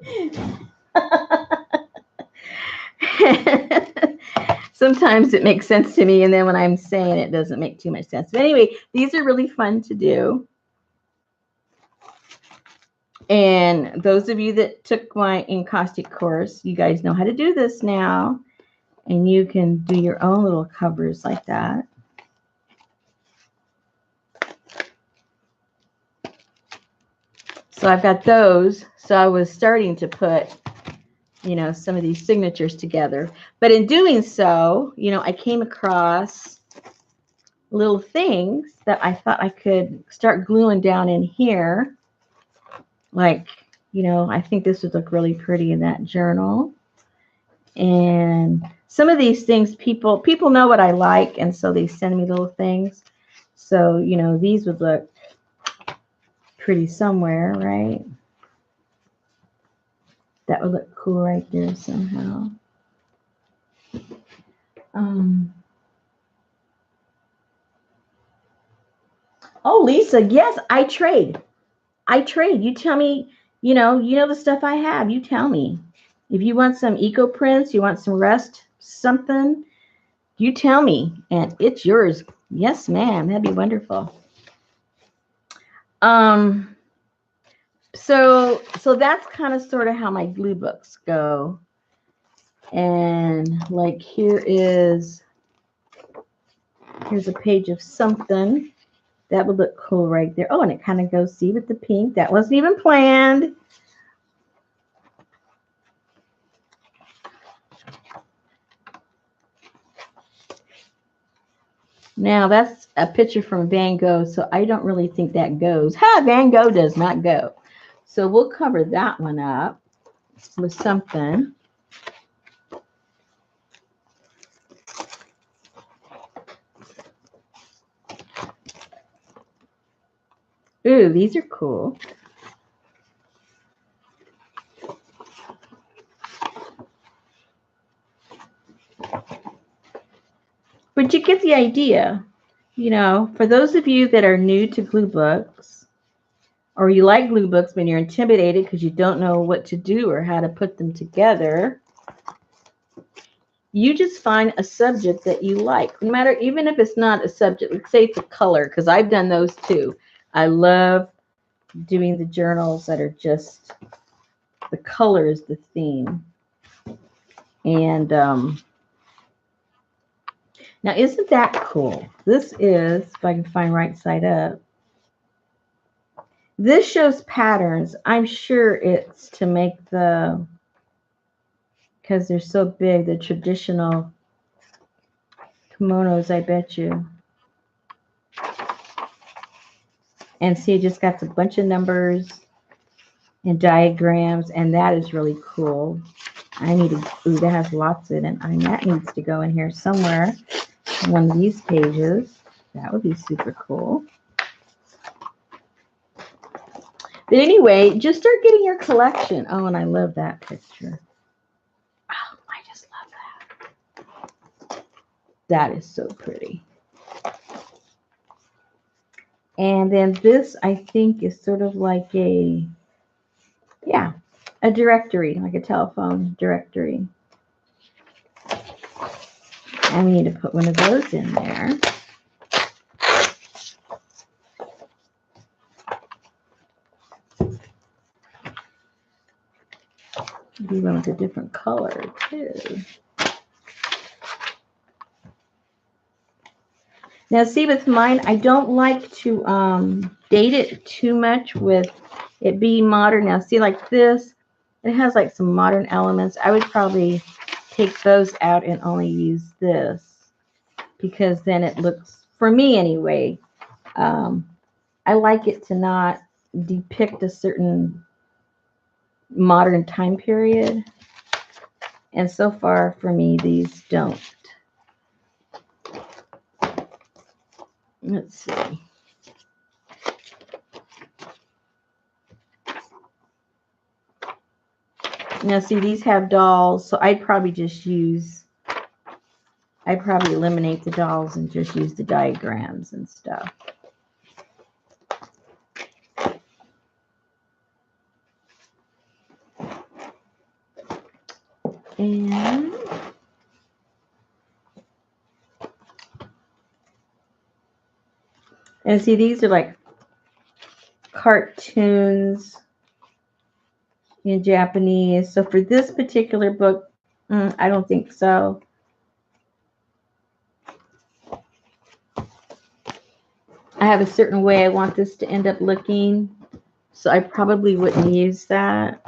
Sometimes it makes sense to me, and then when I'm saying it doesn't make too much sense. But anyway, these are really fun to do. And those of you that took my encaustic course, you guys know how to do this now. And you can do your own little covers like that. So I've got those. So I was starting to put, you know, some of these signatures together. But in doing so, you know, I came across little things that I thought I could start gluing down in here. Like, you know, I think this would look really pretty in that journal. And some of these things, people know what I like, and so they send me little things. So, you know, these would look pretty somewhere, right? That would look cool right there somehow. Oh, Lisa, yes, I trade. You tell me, you know the stuff I have. You tell me. If you want some eco prints, you want some rust something, you tell me, and it's yours. Yes, ma'am. That'd be wonderful. So that's kind of sort of how my glue books go. And like here's a page of something that would look cool right there. Oh, and it kind of goes, see, with the pink. That wasn't even planned. Now that's a picture from Van Gogh, so I don't really think that goes. Ha! Van Gogh does not go. So we'll cover that one up with something. Ooh, these are cool. But you get the idea. You know, for those of you that are new to glue books, or you like glue books but you're intimidated because you don't know what to do or how to put them together, you just find a subject that you like. No matter, even if it's not a subject, like say it's a color, because I've done those too. I love doing the journals that are just the color is the theme. And now isn't that cool? This is, if I can find right side up, this shows patterns. I'm sure it's to make the, because they're so big, the traditional kimonos, I bet you. And see, it just got a bunch of numbers. and diagrams, and that is really cool. I need to, ooh, that has lots in it. I mean, that needs to go in here somewhere. One of these pages. That would be super cool. But anyway, just start getting your collection. Oh, and I love that picture. Oh, I just love that. That is so pretty. And then this, I think, is sort of like a, yeah, a directory, like a telephone directory. And we need to put one of those in there. Maybe one with a different color, too. Now, see, with mine, I don't like to date it too much with it being modern. Now, see, like this, it has like some modern elements. I would probably take those out and only use this, because then it looks, for me anyway, I like it to not depict a certain modern time period. And so far, for me, these don't. Let's see. Now, see, these have dolls, so I'd probably just use, I'd probably eliminate the dolls and just use the diagrams and stuff. And see, these are like cartoons in Japanese. So for this particular book, I don't think so. I have a certain way I want this to end up looking, so I probably wouldn't use that.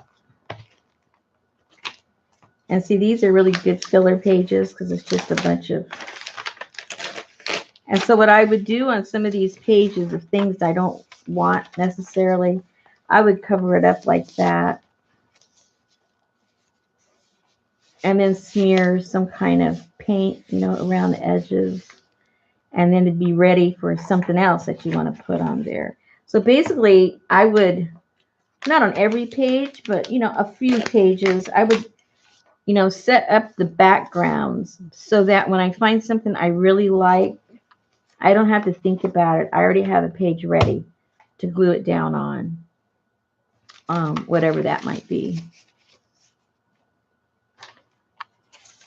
And see, these are really good filler pages because it's just a bunch of... And so what I would do on some of these pages of things I don't want necessarily, I would cover it up like that. And then smear some kind of paint, you know, around the edges. And then it'd be ready for something else that you want to put on there. So basically, I would, not on every page, but, you know, a few pages, I would, you know, set up the backgrounds so that when I find something I really like, I don't have to think about it. I already have a page ready to glue it down on, whatever that might be.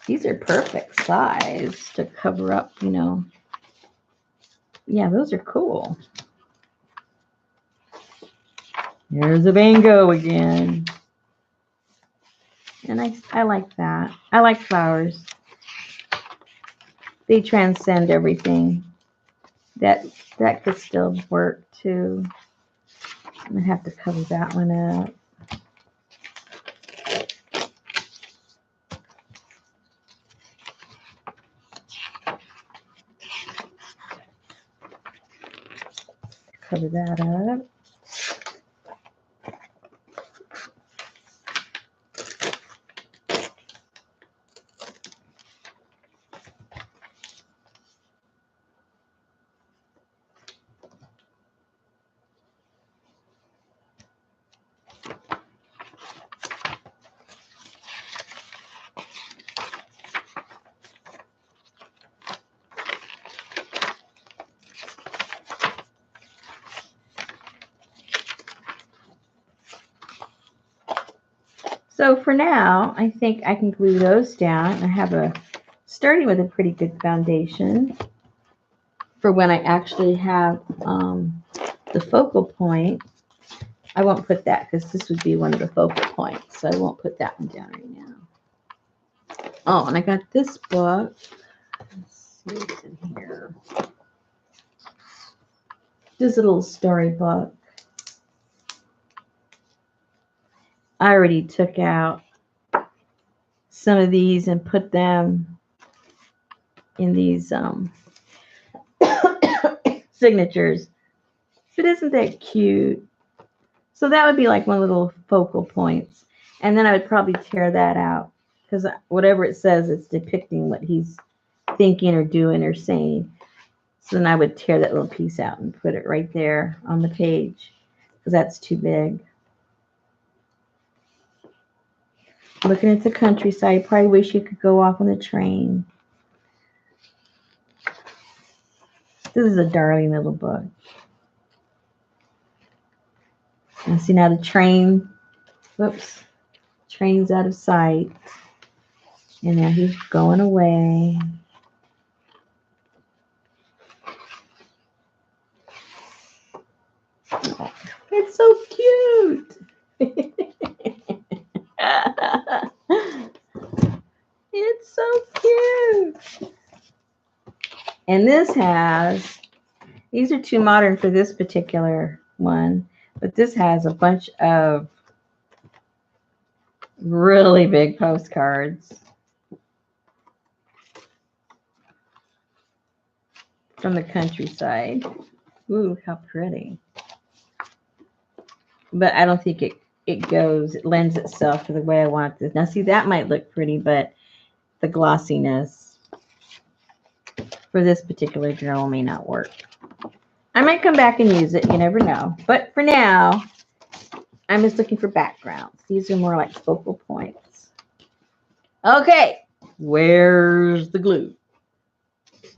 These are perfect size to cover up, you know. Yeah, those are cool. There's a bingo again. And I like that. I like flowers. They transcend everything. That could still work too. I'm gonna have to cover that one up. Cover that up. So for now, I think I can glue those down. I have starting with a pretty good foundation for when I actually have the focal point. I won't put that because this would be one of the focal points, so I won't put that one down right now. Oh, and I got this book. Let's see what's in here. This is a little storybook. I already took out some of these and put them in these signatures. But isn't that cute? So that would be like one of the little focal points. And then I would probably tear that out because whatever it says, it's depicting what he's thinking or doing or saying. So then I would tear that little piece out and put it right there on the page because that's too big. Looking at the countryside, probably wish you could go off on a train. This is a darling little book. And see now the train, whoops, train's out of sight. And now he's going away. Oh, it's so cute. It's so cute. And this has, these are too modern for this particular one, but this has a bunch of really big postcards from the countryside. Ooh, how pretty. But I don't think it lends itself to the way I want this. Now see, that might look pretty, but the glossiness for this particular journal may not work. I might come back and use it, you never know. But for now, I'm just looking for backgrounds. These are more like focal points. Okay, where's the glue?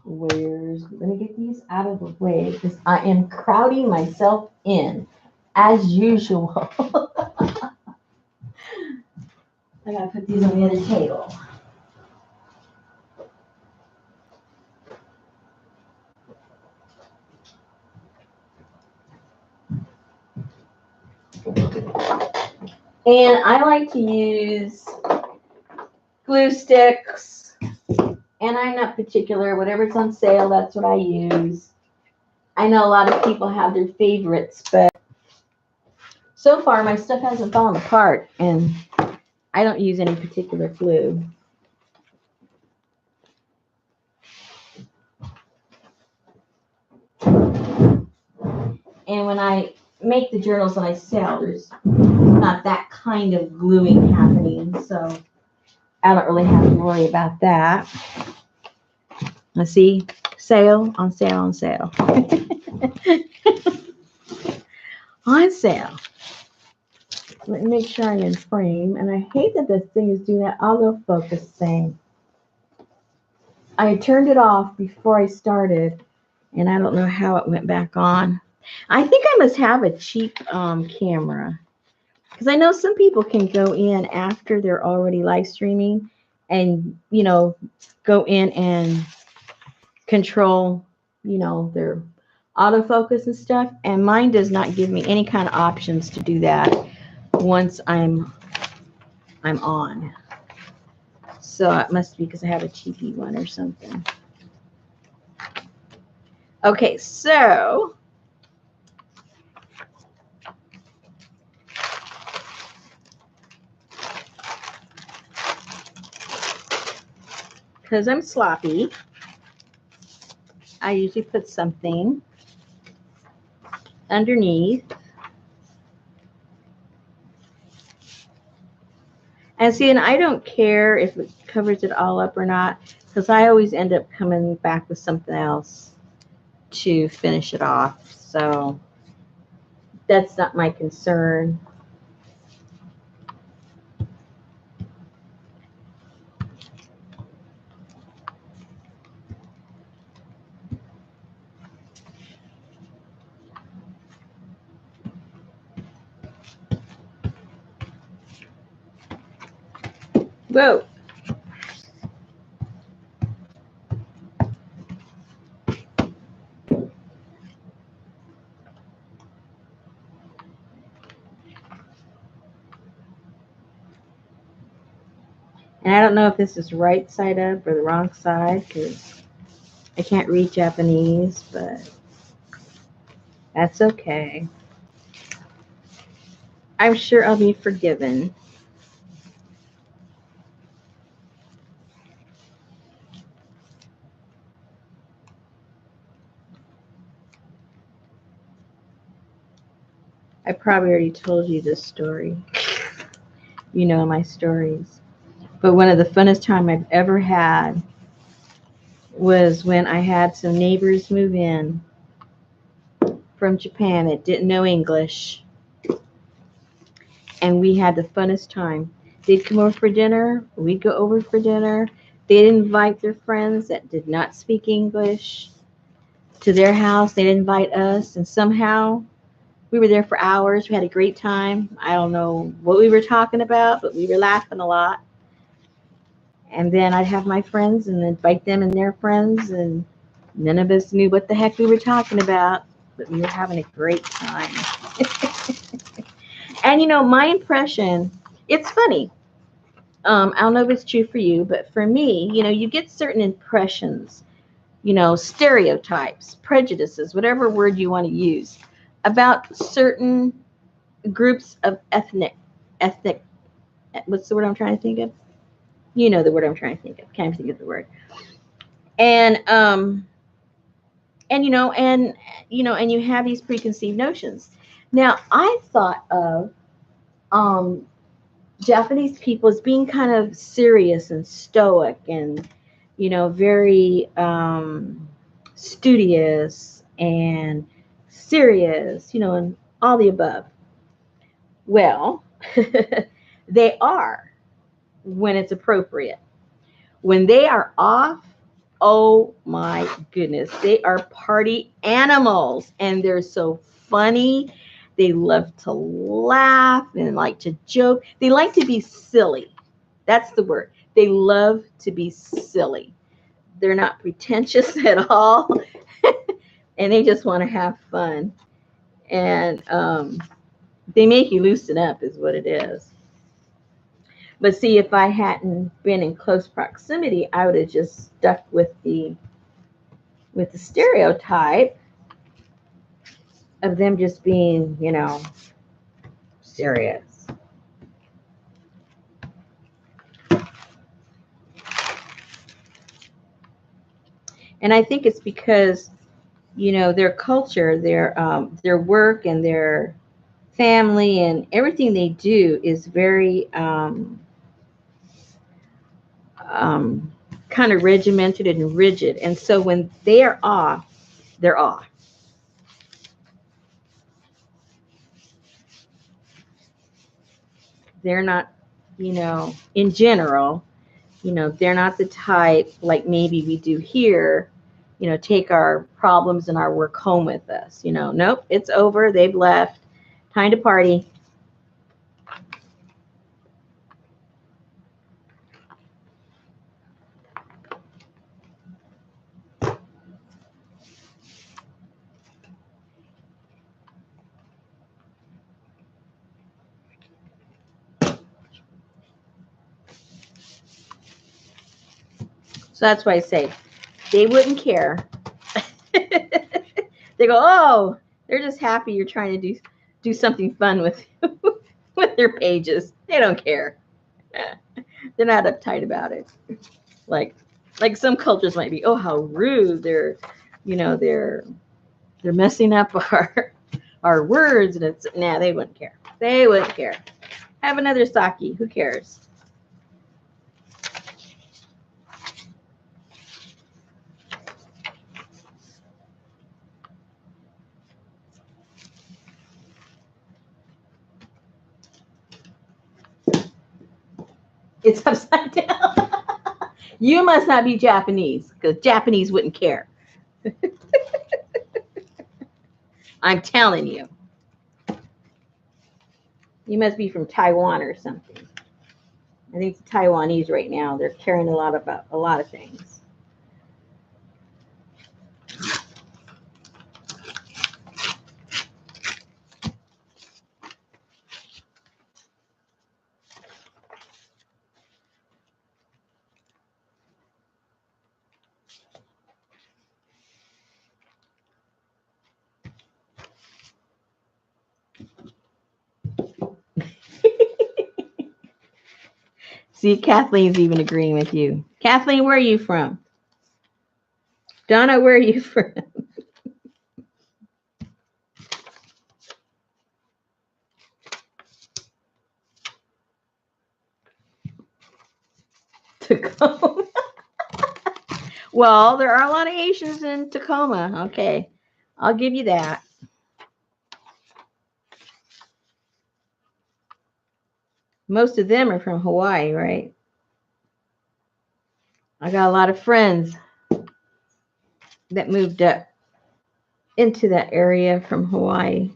Let me get these out of the way because I am crowding myself in as usual. I gotta put these on the other table. And I like to use glue sticks, and I'm not particular. Whatever's on sale, that's what I use. I know a lot of people have their favorites, but so far my stuff hasn't fallen apart, and I don't use any particular glue. And when I make the journals and I sell, there's not that kind of gluing happening, so I don't really have to worry about that. Let's see, sale, on sale, on sale. On sale. Let me make sure I'm in frame. And I hate that this thing is doing that autofocus thing. I turned it off before I started, and I don't know how it went back on. I think I must have a cheap camera, because I know some people can go in after they're already live streaming and, you know, go in and control, you know, their autofocus and stuff. And mine does not give me any kind of options to do that once I'm on. So it must be because I have a cheapy one or something. Okay, so because I'm sloppy, I usually put something underneath. And see, and I don't care if it covers it all up or not, because I always end up coming back with something else to finish it off. So that's not my concern. Whoa. And I don't know if this is right side up or the wrong side, because I can't read Japanese, but that's okay. I'm sure I'll be forgiven. I probably already told you this story. You know my stories. But one of the funnest time I've ever had was when I had some neighbors move in from Japan that didn't know English. And we had the funnest time. They'd come over for dinner. We'd go over for dinner. They'd invite their friends that did not speak English to their house. They'd invite us. And somehow we were there for hours. We had a great time. I don't know what we were talking about, but we were laughing a lot. And then I'd have my friends and invite them and their friends. And none of us knew what the heck we were talking about, but we were having a great time. And, my impression, it's funny. I don't know if it's true for you, but for me, you get certain impressions, stereotypes, prejudices, whatever word you want to use, about certain groups of ethnic, what's the word I'm trying to think of? You know the word I'm trying to think of. Can't think of the word. And and you have these preconceived notions. Now, I thought of Japanese people as being kind of serious and stoic and, very studious and serious, and all the above. Well, they are when it's appropriate. When they are off, oh my goodness, they are party animals and they're so funny. They love to laugh and like to joke. They like to be silly. That's the word. They love to be silly. They're not pretentious at all. And they just want to have fun. And they make you loosen up is what it is. But see, if I hadn't been in close proximity, I would have just stuck with the stereotype of them just being, serious. And I think it's because, their culture, their work and their family and everything they do is very kind of regimented and rigid. And so when they are off, they're off. They're not, in general, they're not the type like maybe we do here, take our problems and our work home with us. Nope, it's over. They've left. Time to party. So that's why I say they wouldn't care. They go, oh, they're just happy you're trying to do something fun with with their pages. They don't care. They're not uptight about it. Like some cultures might be, oh, how rude. They're messing up our words, and it's they wouldn't care. They wouldn't care. Have another sake. Who cares? It's upside down. You must not be Japanese, because Japanese wouldn't care. I'm telling you. You must be from Taiwan or something. I think the Taiwanese right now, they're caring a lot about a lot of things. See, Kathleen's even agreeing with you. Kathleen, where are you from? Donna, where are you from? So, well, there are a lot of Asians in Tacoma. Okay, I'll give you that. Most of them are from Hawaii, right? I got a lot of friends that moved up into that area from Hawaii.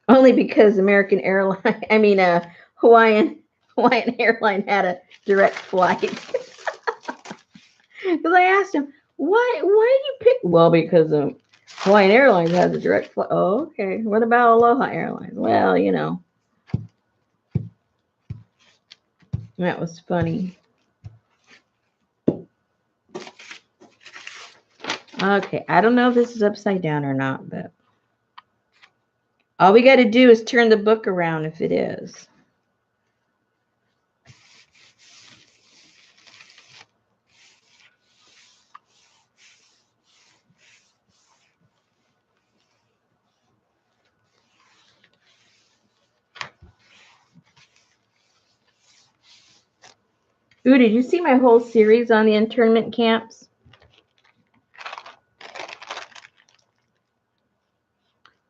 Only because American Airline, Hawaiian Airline had a direct flight. Because I asked him, why do you pick? Well, because Hawaiian Airlines has a direct flight. Oh, okay. What about Aloha Airlines? Well, that was funny. Okay, I don't know if this is upside down or not, but all we got to do is turn the book around if it is. Ooh, did you see my whole series on the internment camps?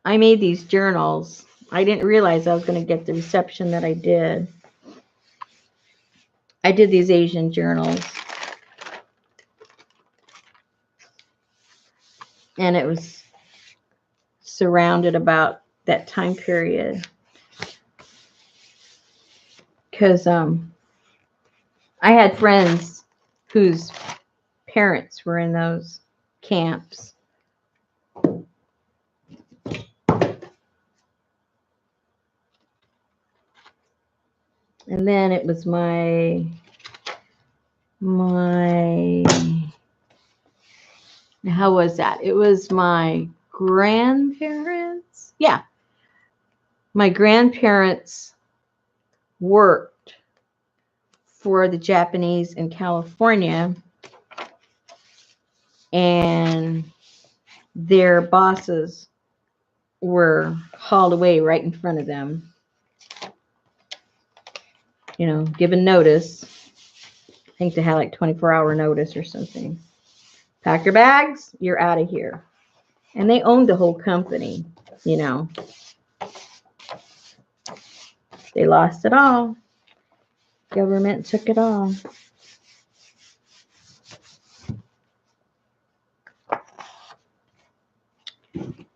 I made these journals. I didn't realize I was going to get the reception that I did. I did these Asian journals. And it was surrounded about that time period. Because I had friends whose parents were in those camps. And then it was how was that? It was my grandparents. Yeah. My grandparents worked for the Japanese in California, and their bosses were hauled away right in front of them. Given notice. I think they had like 24-hour notice or something. Pack your bags, you're out of here. And they owned the whole company, They lost it all. Government took it all.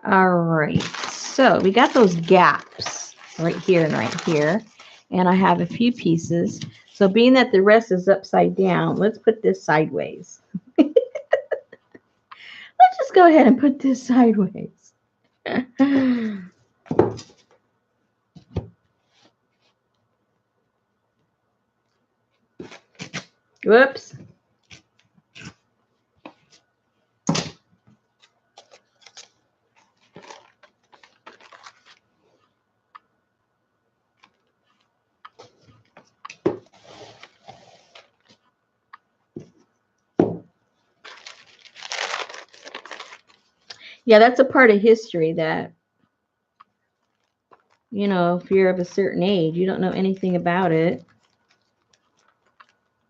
All right, so we got those gaps right here and right here. And I have a few pieces. So being that the rest is upside down, let's put this sideways. Let's just go ahead and put this sideways. Whoops. Yeah, that's a part of history that, if you're of a certain age, you don't know anything about it.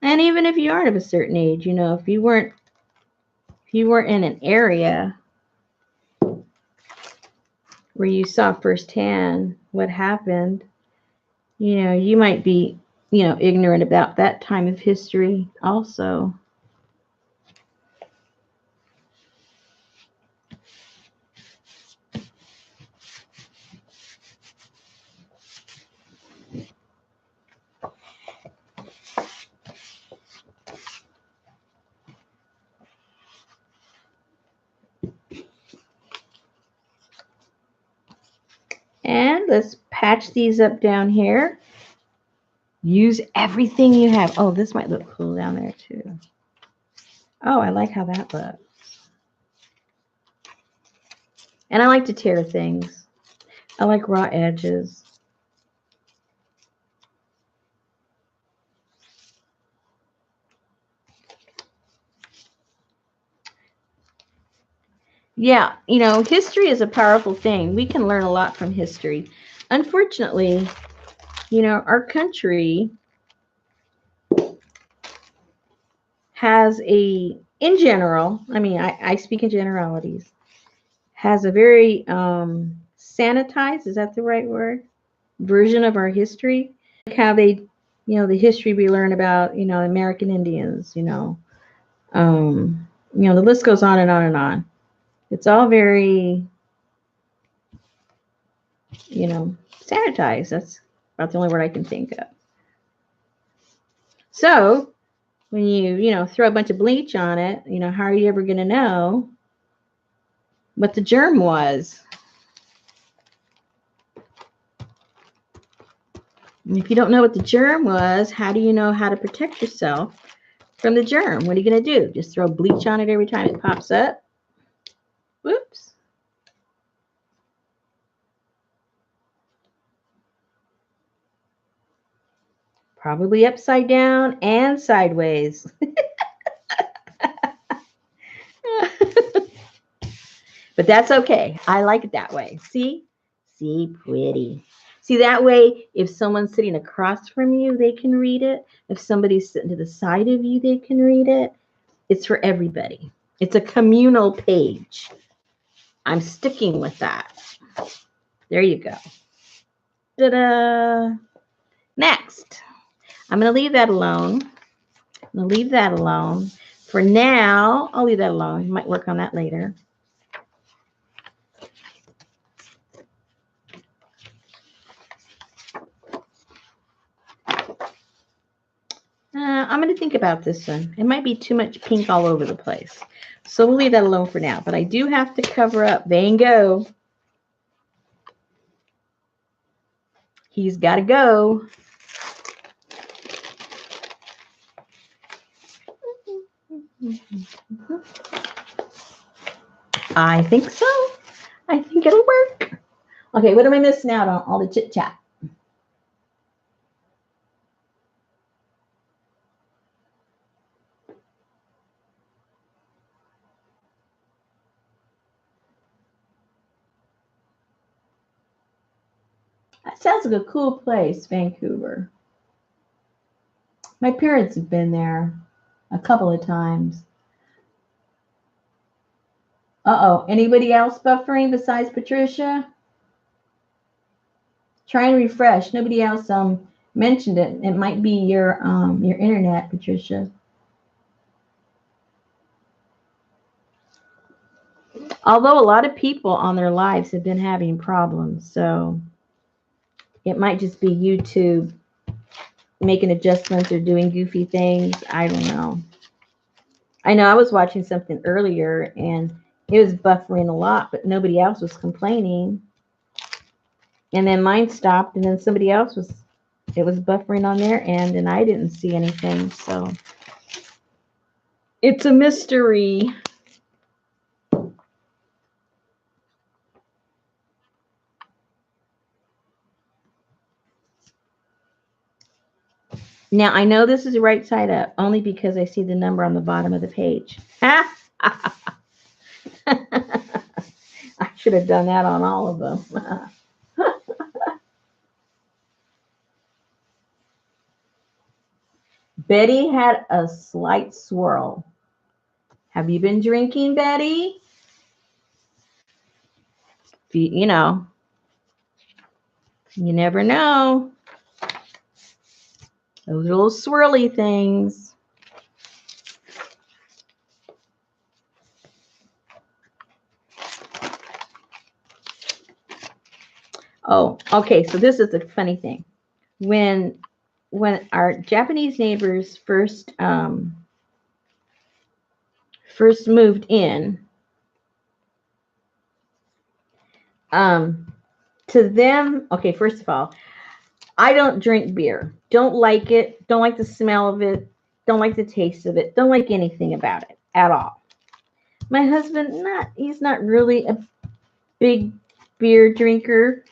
And even if you aren't of a certain age, if you weren't in an area where you saw firsthand what happened, you might be, ignorant about that time of history also. And let's patch these up down here. Use everything you have. Oh, this might look cool down there too. Oh, I like how that looks. And I like to tear things. I like raw edges. Yeah, history is a powerful thing. We can learn a lot from history. Unfortunately, our country has in general, I mean, I speak in generalities, has a very sanitized, is that the right word? Version of our history. Like how they, the history we learn about, American Indians, the list goes on and on and on. It's all very, sanitized. That's about the only word I can think of. So when you throw a bunch of bleach on it, how are you ever going to know what the germ was? And if you don't know what the germ was, how do you know how to protect yourself from the germ? What are you going to do? Just throw bleach on it every time it pops up? Whoops. Probably upside down and sideways. But that's okay. I like it that way. See, pretty. See, that way, if someone's sitting across from you, they can read it. If somebody's sitting to the side of you, they can read it. It's for everybody. It's a communal page. I'm sticking with that. There you go. Ta-da! Next. I'm going to leave that alone. I'm going to leave that alone. For now, I'll leave that alone. You might work on that later. I'm going to think about this one. It might be too much pink all over the place. So we'll leave that alone for now. But I do have to cover up. Van Gogh. He's got to go. I think so. I think it'll work. Okay, what am I missing out on? All the chit chat. That sounds like a cool place, Vancouver. My parents have been there a couple of times. Uh-oh. Anybody else buffering besides Patricia? Try and refresh. Nobody else mentioned it. It might be your internet, Patricia. Although a lot of people on their lives have been having problems, so it might just be YouTube making adjustments or doing goofy things. I don't know. I know I was watching something earlier and it was buffering a lot, but nobody else was complaining. And then mine stopped, and then somebody else was buffering on their end, and I didn't see anything. So it's a mystery. Now, I know this is right side up only because I see the number on the bottom of the page. I should have done that on all of them. Betty had a slight swirl. Have you been drinking, Betty? You know, you never know. Those little swirly things. Oh, okay. So this is a funny thing. When our Japanese neighbors first moved in, to them, okay, first of all, I don't drink beer. Don't like it. Don't like the smell of it. Don't like the taste of it. Don't like anything about it at all. My husband, he's not really a big beer drinker,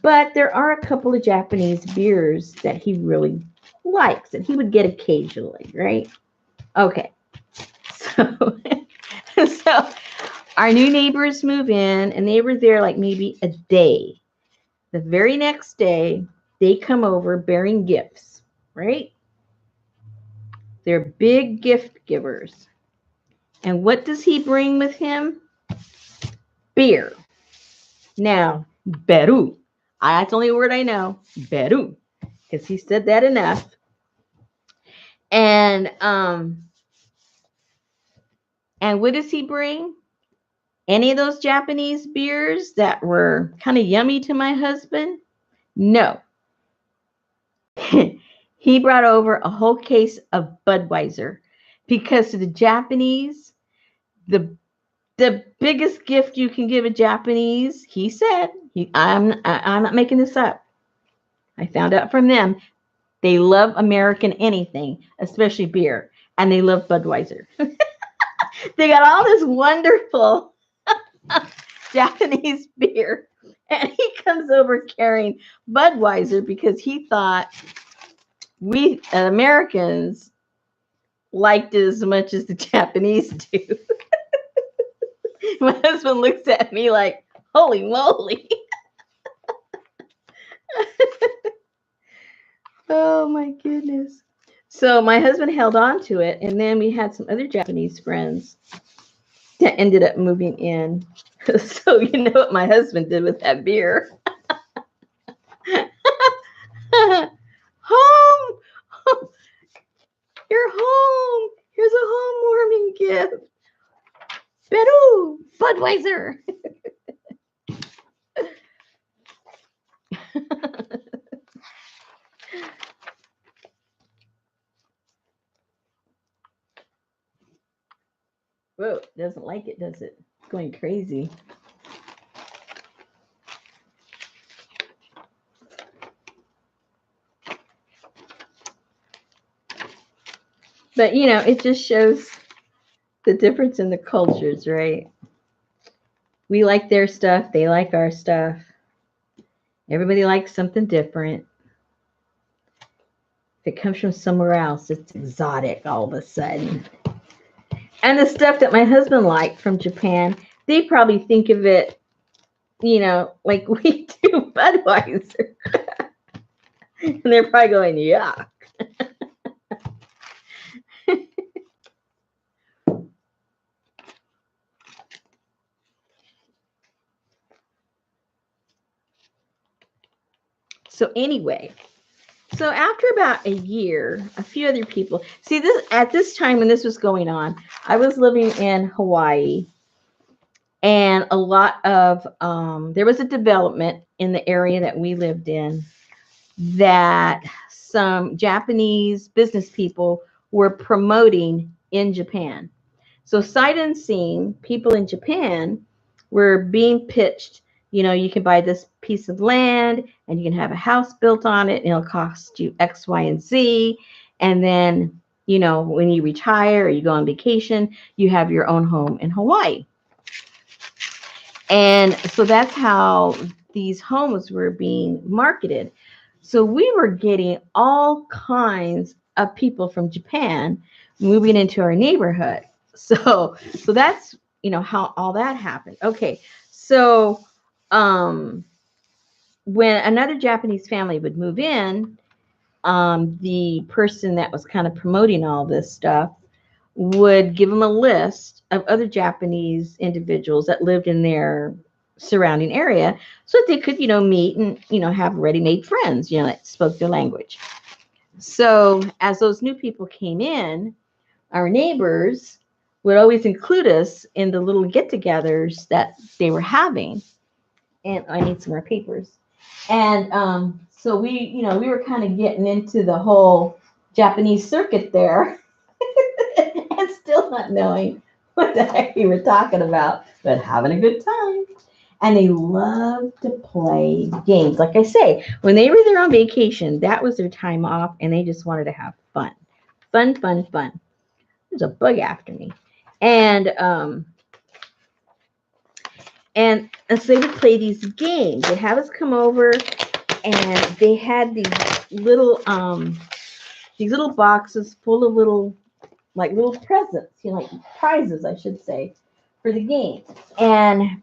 but there are a couple of Japanese beers that he really likes and he would get occasionally, right? Okay. So, so our new neighbors move in and they were there like maybe a day. The very next day, they come over bearing gifts, right? They're big gift givers. And what does he bring with him? Beer. Now, Peru. That's the only word I know. Peru. Because he said that enough. And what does he bring? Any of those Japanese beers that were kind of yummy to my husband? No. He brought over a whole case of Budweiser because to the Japanese, the biggest gift you can give a Japanese, he said, I'm not making this up. I found out from them. They love American anything, especially beer, and they love Budweiser. They got all this wonderful Japanese beer, and he comes over carrying Budweiser because he thought we Americans liked it as much as the Japanese do. My husband looks at me like, holy moly. Oh my goodness. So my husband held on to it, and then we had some other Japanese friends that ended up moving in. So you know what my husband did with that beer? Home! You're home! Here's a home warming gift. Peru! Budweiser! Whoa, doesn't like it, does it? It's going crazy. But, you know, it just shows the difference in the cultures, right? We like their stuff. They like our stuff. Everybody likes something different. If it comes from somewhere else, it's exotic all of a sudden. And the stuff that my husband liked from Japan, they probably think of it, you know, like we do Budweiser. And they're probably going, yuck. So anyway, so after about a year, a few other people, see this at this time when this was going on, I was living in Hawaii, and a lot of, there was a development in the area that we lived in that some Japanese business people were promoting in Japan. So sight unseen, people in Japan were being pitched, you know, you can buy this piece of land and you can have a house built on it and it'll cost you X, Y, and Z. And then, you know, when you retire or you go on vacation, you have your own home in Hawaii. And so that's how these homes were being marketed. So we were getting all kinds of people from Japan moving into our neighborhood. So that's, you know, how all that happened. Okay. So when another Japanese family would move in, the person that was kind of promoting all this stuff would give them a list of other Japanese individuals that lived in their surrounding area so that they could, you know, meet and, you know, have ready-made friends, you know, that spoke their language. So as those new people came in, our neighbors would always include us in the little get-togethers that they were having. And I need some more papers. And so we, you know, we were kind of getting into the whole Japanese circuit there and still not knowing what the heck we were talking about, but having a good time. And they love to play games. Like I say, when they were there on vacation, that was their time off, and they just wanted to have fun. Fun, fun, fun. There's a bug after me. And so they would play these games. They'd have us come over, and they had these little boxes full of little presents, you know, like prizes, I should say, for the game. And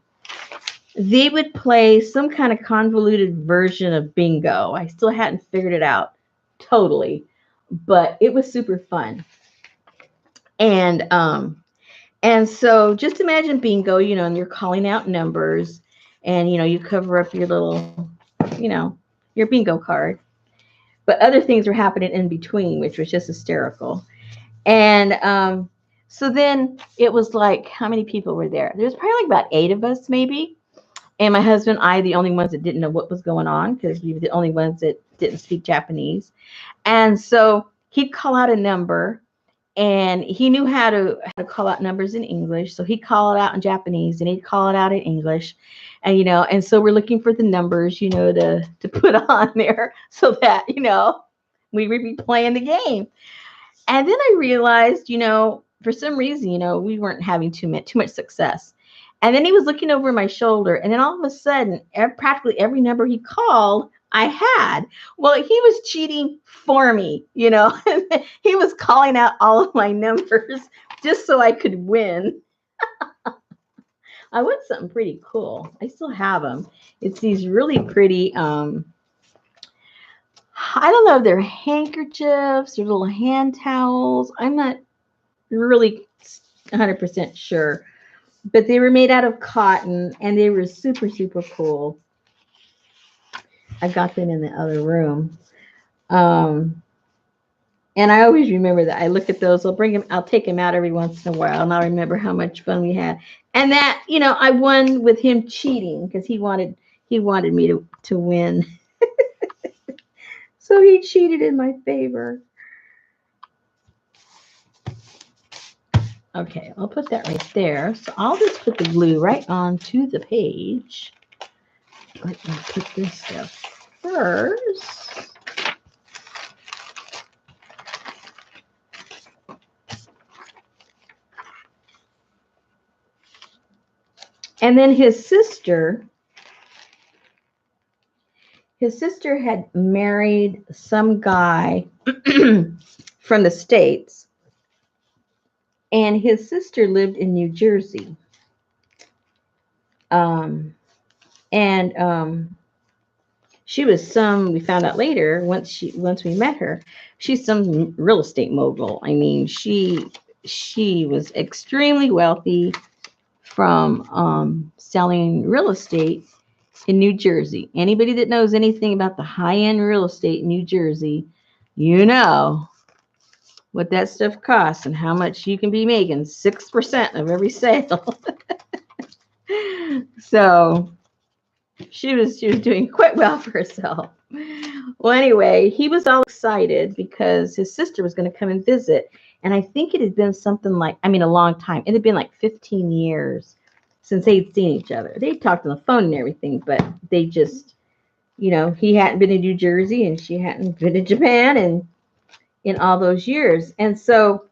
they would play some kind of convoluted version of bingo. I still hadn't figured it out totally, but it was super fun. And so just imagine bingo, and you're calling out numbers, and you cover up your little, you know, your bingo card. But other things were happening in between, which was just hysterical. And so then it was like, how many people were there? There was probably like about 8 of us, maybe. And my husband and I, the only ones that didn't know what was going on, because we were the only ones that didn't speak Japanese. And so he'd call out a number, and he knew how to call out numbers in English. So he'd call it out in Japanese, and he'd call it out in English. And so we're looking for the numbers, to put on there so that, we would be playing the game. And then I realized, for some reason, we weren't having too much success. And then he was looking over my shoulder, and then all of a sudden, practically every number he called, I had. Well, he was cheating for me, He was calling out all of my numbers just so I could win. I won something pretty cool. I still have them. It's these really pretty, I don't know if they're handkerchiefs or little hand towels. I'm not really 100% sure. But they were made out of cotton, and they were super, super cool. I got them in the other room. And I always remember that. I look at those. I'll take them out every once in a while, and I'll remember how much fun we had. And that, I won with him cheating because he wanted me to win. So he cheated in my favor. Okay, I'll put that right there. So I'll just put the glue right onto the page. Let me put this stuff first. And then his sister had married some guy from the States, and his sister lived in New Jersey. She was we found out later, once we met her, she's some real estate mogul. I mean, she was extremely wealthy from selling real estate in New Jersey. Anybody that knows anything about the high-end real estate in New Jersey, you know what that stuff costs and how much you can be making, 6% of every sale. So she was doing quite well for herself. Well, anyway, he was all excited because his sister was going to come and visit. And I think it had been something like, a long time. It had been like 15 years since they'd seen each other. They talked on the phone and everything, but they just, he hadn't been in New Jersey and she hadn't been in Japan and in all those years. And so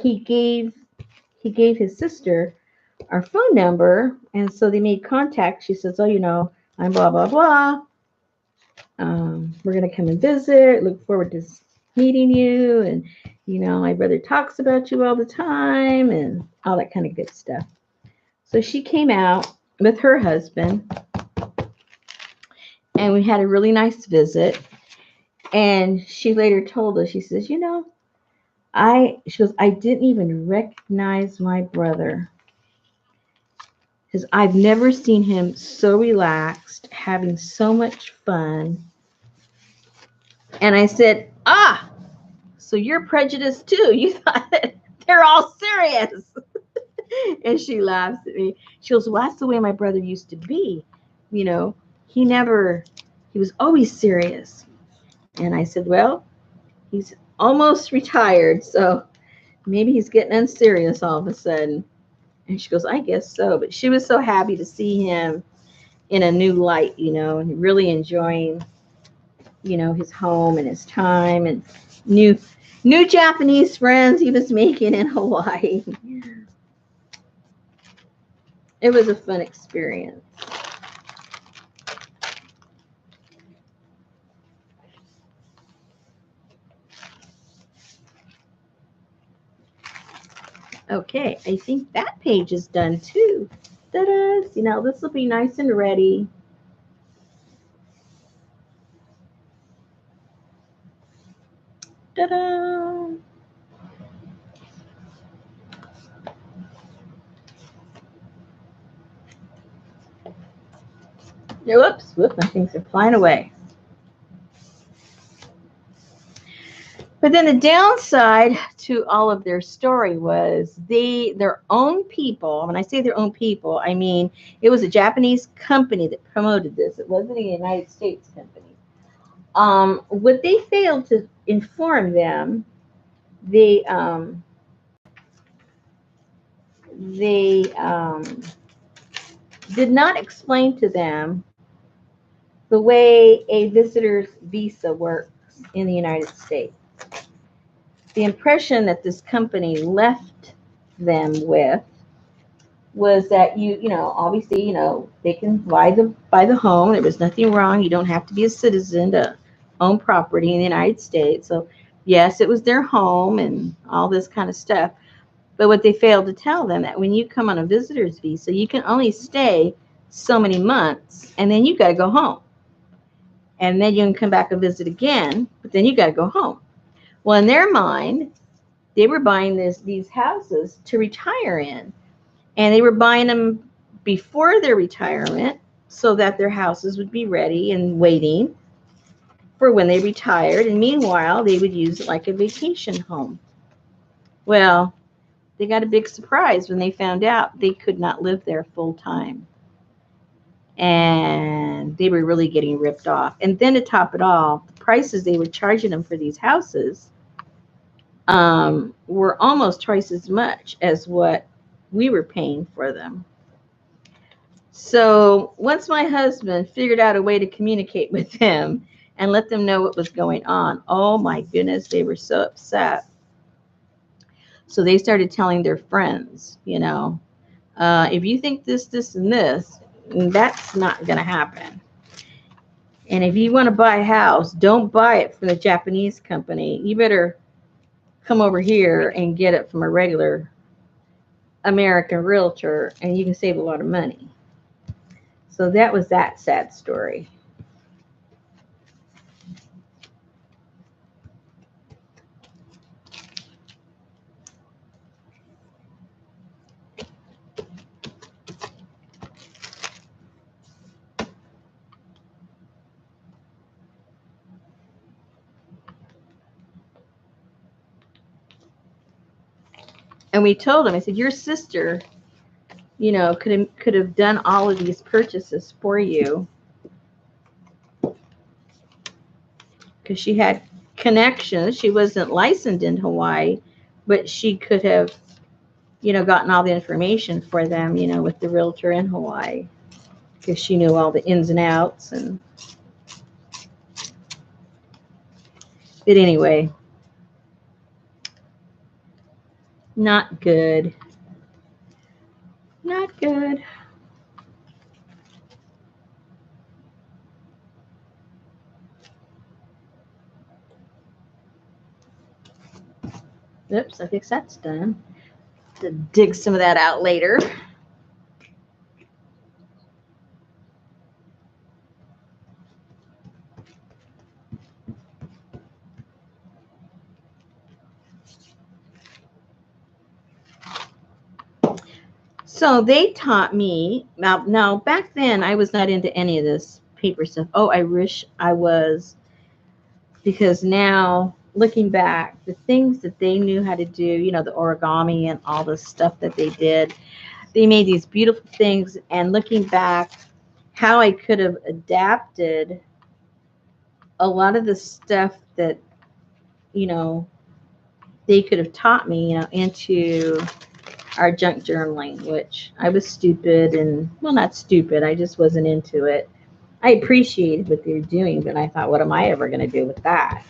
he gave his sister our phone number, and so they made contact. She says, "Oh, I'm blah blah blah. We're gonna come and visit. Look forward to meeting you, and my brother talks about you all the time, and all that kind of good stuff." So she came out with her husband, and we had a really nice visit. And she later told us, she says, I didn't even recognize my brother. Because I've never seen him so relaxed, having so much fun. And I said, so you're prejudiced too. You thought that they're all serious. And she laughs at me. She goes, well, that's the way my brother used to be. He was always serious. And I said, well, he's almost retired, so maybe he's getting unserious all of a sudden. And she goes, I guess so. But she was so happy to see him in a new light, and really enjoying, his home and his time and new Japanese friends he was making in Hawaii. It was a fun experience. Okay, I think that page is done too. Ta-da! This will be nice and ready. Ta-da! Whoops, my things are flying away. But then the downside to all of their story was their own people. When I say their own people, I mean it was a Japanese company that promoted this. It wasn't a United States company. What they failed to inform them, they did not explain to them the way a visitor's visa works in the United States. The impression that this company left them with was that obviously, they can buy the home. There was nothing wrong. You don't have to be a citizen to own property in the United States. So yes, it was their home and all this kind of stuff. But what they failed to tell them that when you come on a visitor's visa, you can only stay so many months and then you got to go home. And then you can come back and visit again, but then you got to go home. Well, in their mind, they were buying these houses to retire in. And they were buying them before their retirement so that their houses would be ready and waiting for when they retired. And meanwhile, they would use it like a vacation home. Well, they got a big surprise when they found out they could not live there full time. And they were really getting ripped off. And then to top it all, the prices they were charging them for these houses were almost twice as much as what we were paying for them. So once my husband figured out a way to communicate with them and let them know what was going on, oh my goodness, they were so upset. So they started telling their friends, if you think this, and this, that's not going to happen. And if you want to buy a house, don't buy it from the Japanese company. You better come over here and get it from a regular American realtor, and you can save a lot of money. So that was that sad story. And we told him, I said, your sister, could have done all of these purchases for you because she had connections. She wasn't licensed in Hawaii, but she could have, gotten all the information for them, with the realtor in Hawaii because she knew all the ins and outs. But anyway, not good. Not good. Oops, I think that's done. To dig some of that out later. So they taught me, now back then I was not into any of this paper stuff. Oh, I wish I was, because now looking back, the things that they knew how to do, the origami and all the stuff that they did, they made these beautiful things. And looking back, how I could have adapted a lot of the stuff that, they could have taught me, into our junk journaling, which I was stupid and, well, not stupid, I just wasn't into it. I appreciated what they were doing, but I thought, what am I ever going to do with that,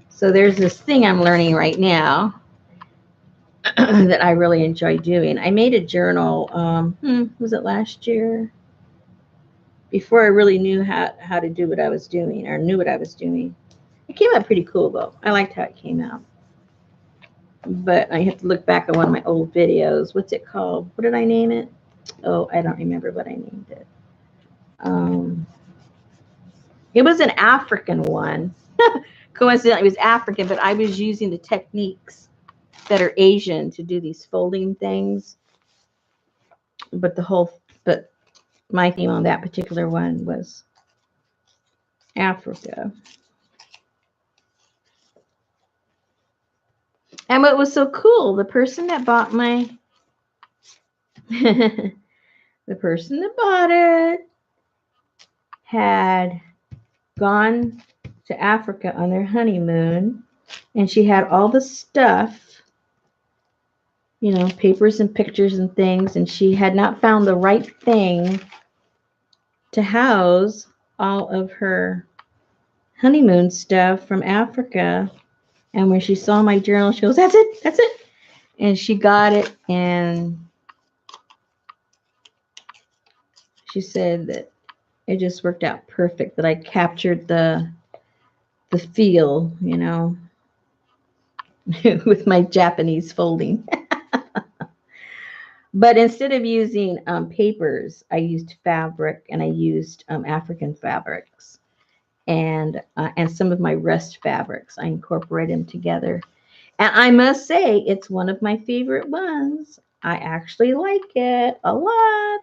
So there's this thing I'm learning right now that I really enjoy doing. I made a journal, was it last year? Before I really knew how to do what I was doing, or knew what I was doing. It came out pretty cool, though. I liked how it came out. But I have to look back at one of my old videos. What's it called? What did I name it? Oh, I don't remember what I named it. It was an African one. Coincidentally, it was African, but I was using the techniques that are Asian to do these folding things. but my theme on that particular one was Africa. And what was so cool, the person that bought my the person that bought it had gone to Africa on their honeymoon, and she had all the stuff, papers and pictures and things, and she had not found the right thing to house all of her honeymoon stuff from Africa. And when she saw my journal, she goes, "That's it, that's it." And she got it, and she said that it just worked out perfect, that I captured the feel, with my Japanese folding. But instead of using papers, I used fabric, and I used African fabrics, and some of my rust fabrics. I incorporated them together. And I must say, it's one of my favorite ones. I actually like it a lot.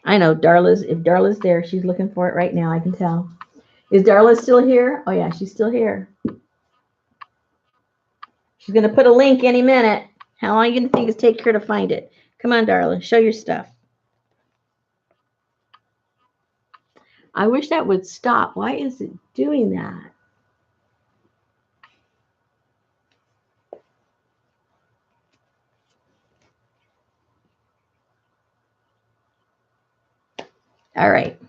I know if Darla's there, she's looking for it right now. I can tell. Is Darla still here? Oh, yeah, she's still here. She's going to put a link any minute. How long are you going to think it take her to find it? Come on, Darla, show your stuff. I wish that would stop. Why is it doing that? All right.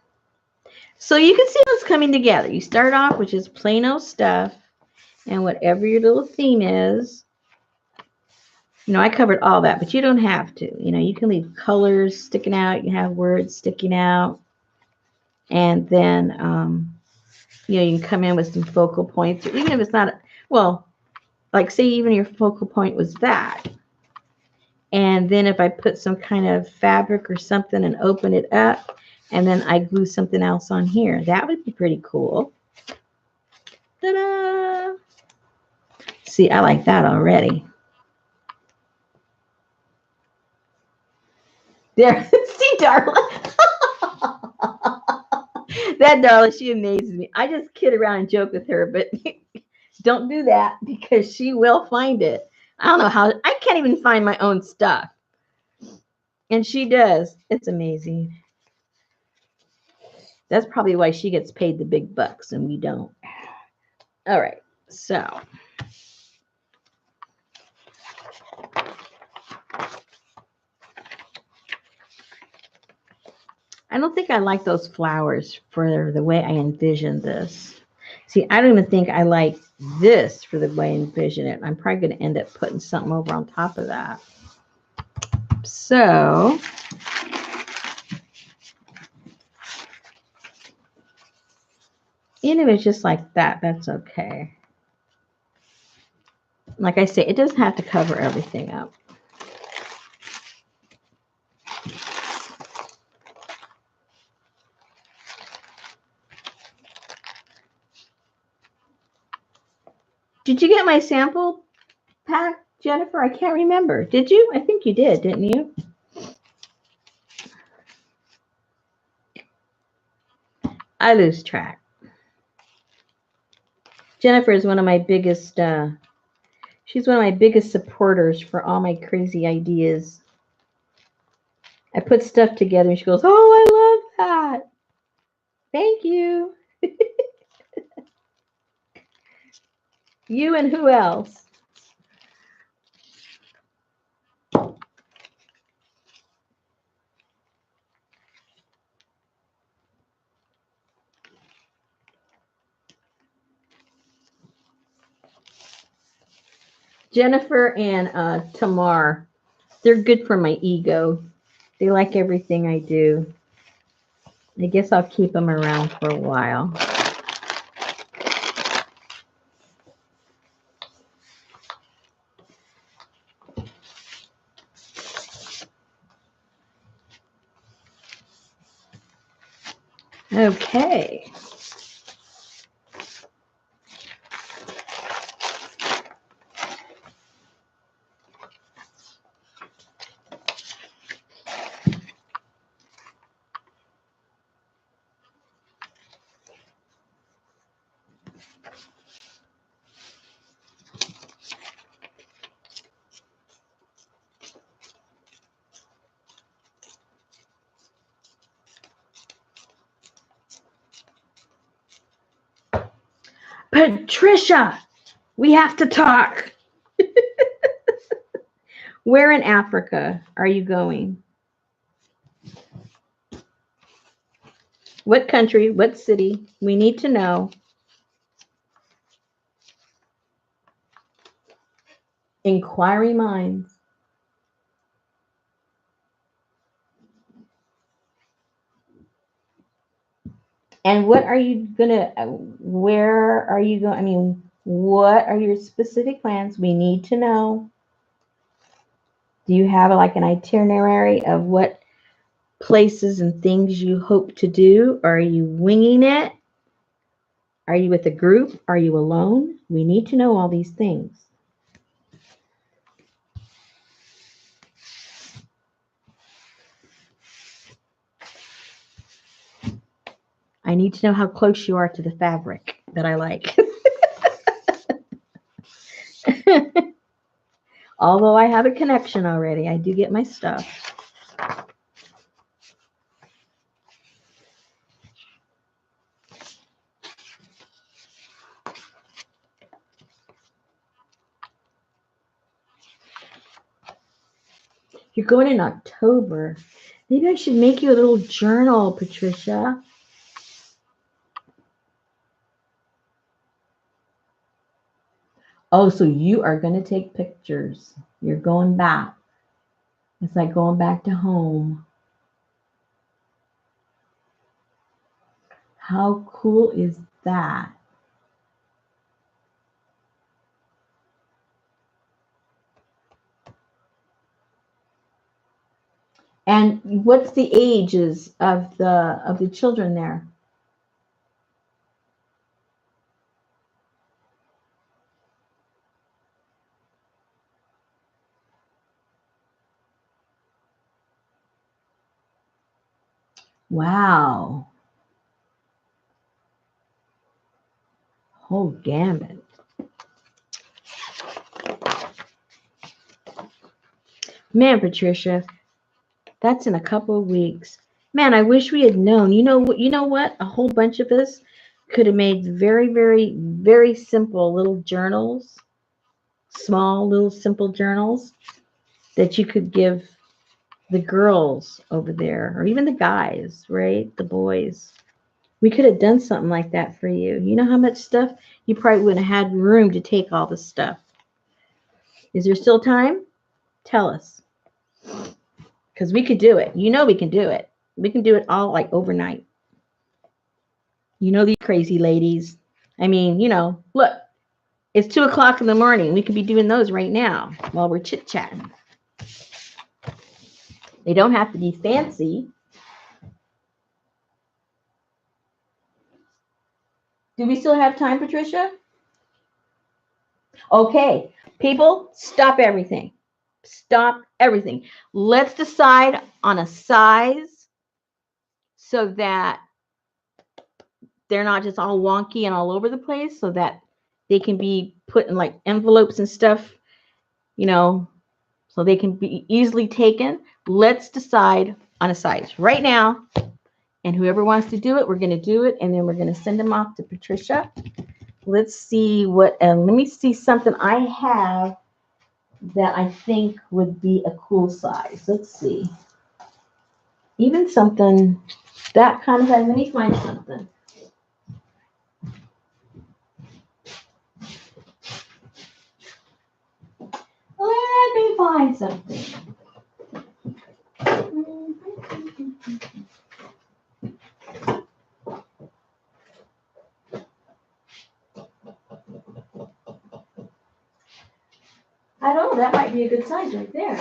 So you can see what's coming together. You start off with just plain old stuff, and whatever your little theme is. I covered all that, but you don't have to. You can leave colors sticking out. You can have words sticking out. And then, you can come in with some focal points. Or even if it's not, well, like say even your focal point was that. And then if I put some kind of fabric or something and open it up, and then I glue something else on here, that would be pretty cool. Ta-da! See, I like that already. There, see, Darla. That Darla, she amazes me. I just kid around and joke with her, but don't do that because she will find it. I don't know how. I can't even find my own stuff. And she does. It's amazing. That's probably why she gets paid the big bucks and we don't. All right. So. I don't think I like those flowers for the way I envisioned this. See, I don't even think I like this for the way I envision it. I'm probably going to end up putting something over on top of that. So, even if it's just like that, that's okay. Like I say, it doesn't have to cover everything up. Did you get my sample pack, Jennifer? I can't remember. Did you? I think you did, didn't you? I lose track. Jennifer is one of my biggest, she's one of my biggest supporters for all my crazy ideas. I put stuff together and she goes, "Oh, I love that. Thank you." You and who else? Jennifer and Tamar. They're good for my ego. They like everything I do. I guess I'll keep them around for a while. Okay. Patricia, we have to talk. Where in Africa are you going? What country? What city? We need to know. Inquiry minds. And what are you gonna, where are you going? I mean, what are your specific plans? We need to know. Do you have like an itinerary of what places and things you hope to do? Or are you winging it? Are you with a group? Are you alone? We need to know all these things. I need to know how close you are to the fabric that I like. Although I have a connection already, I do get my stuff. You're going in October. Maybe I should make you a little journal, Patricia. Oh, so you are going to take pictures. You're going back. It's like going back to home. How cool is that? And what's the ages of the children there? Wow. Whole gamut. Man, Patricia, that's in a couple of weeks. Man, I wish we had known. You know what? A whole bunch of us could have made very, very, very simple little journals, small little simple journals that you could give the girls over there, or even the guys, right? The boys. We could have done something like that for you. You know how much stuff? You probably wouldn't have had room to take all the stuff. Is there still time? Tell us. Because we could do it. You know we can do it. We can do it all like overnight. You know these crazy ladies. I mean, look, it's 2 o'clock in the morning. We could be doing those right now while we're chit-chatting. They don't have to be fancy. Do we still have time, Patricia? Okay, people, stop everything. Stop everything. Let's decide on a size so that they're not just all wonky and all over the place, so that they can be put in like envelopes and stuff, so they can be easily taken. Let's decide on a size right now. And whoever wants to do it, we're going to do it. And then we're going to send them off to Patricia. Let's see let me see something I have that I think would be a cool size. Let's see. Even something that kind of size. Let me find something. Let me find something. I don't know, that might be a good size right there.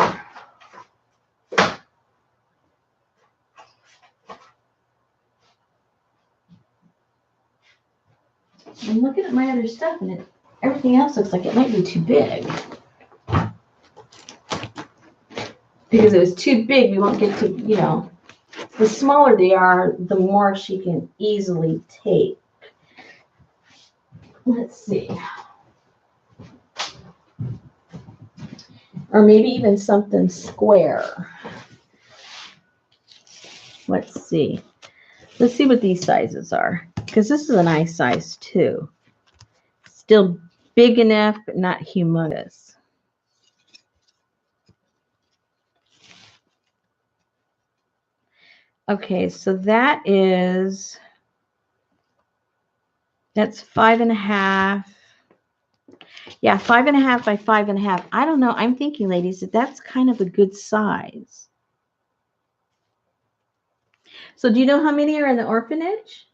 I'm looking at my other stuff and everything else looks like it might be too big. Because if it was too big, we won't get to, the smaller they are, the more she can easily take. Let's see. Or maybe even something square. Let's see. Let's see what these sizes are. Because this is a nice size too. Still big enough, but not humongous. Okay, so that's 5.5. Yeah, 5.5 by 5.5. I don't know. I'm thinking, ladies, that's kind of a good size. So do you know how many are in the orphanage?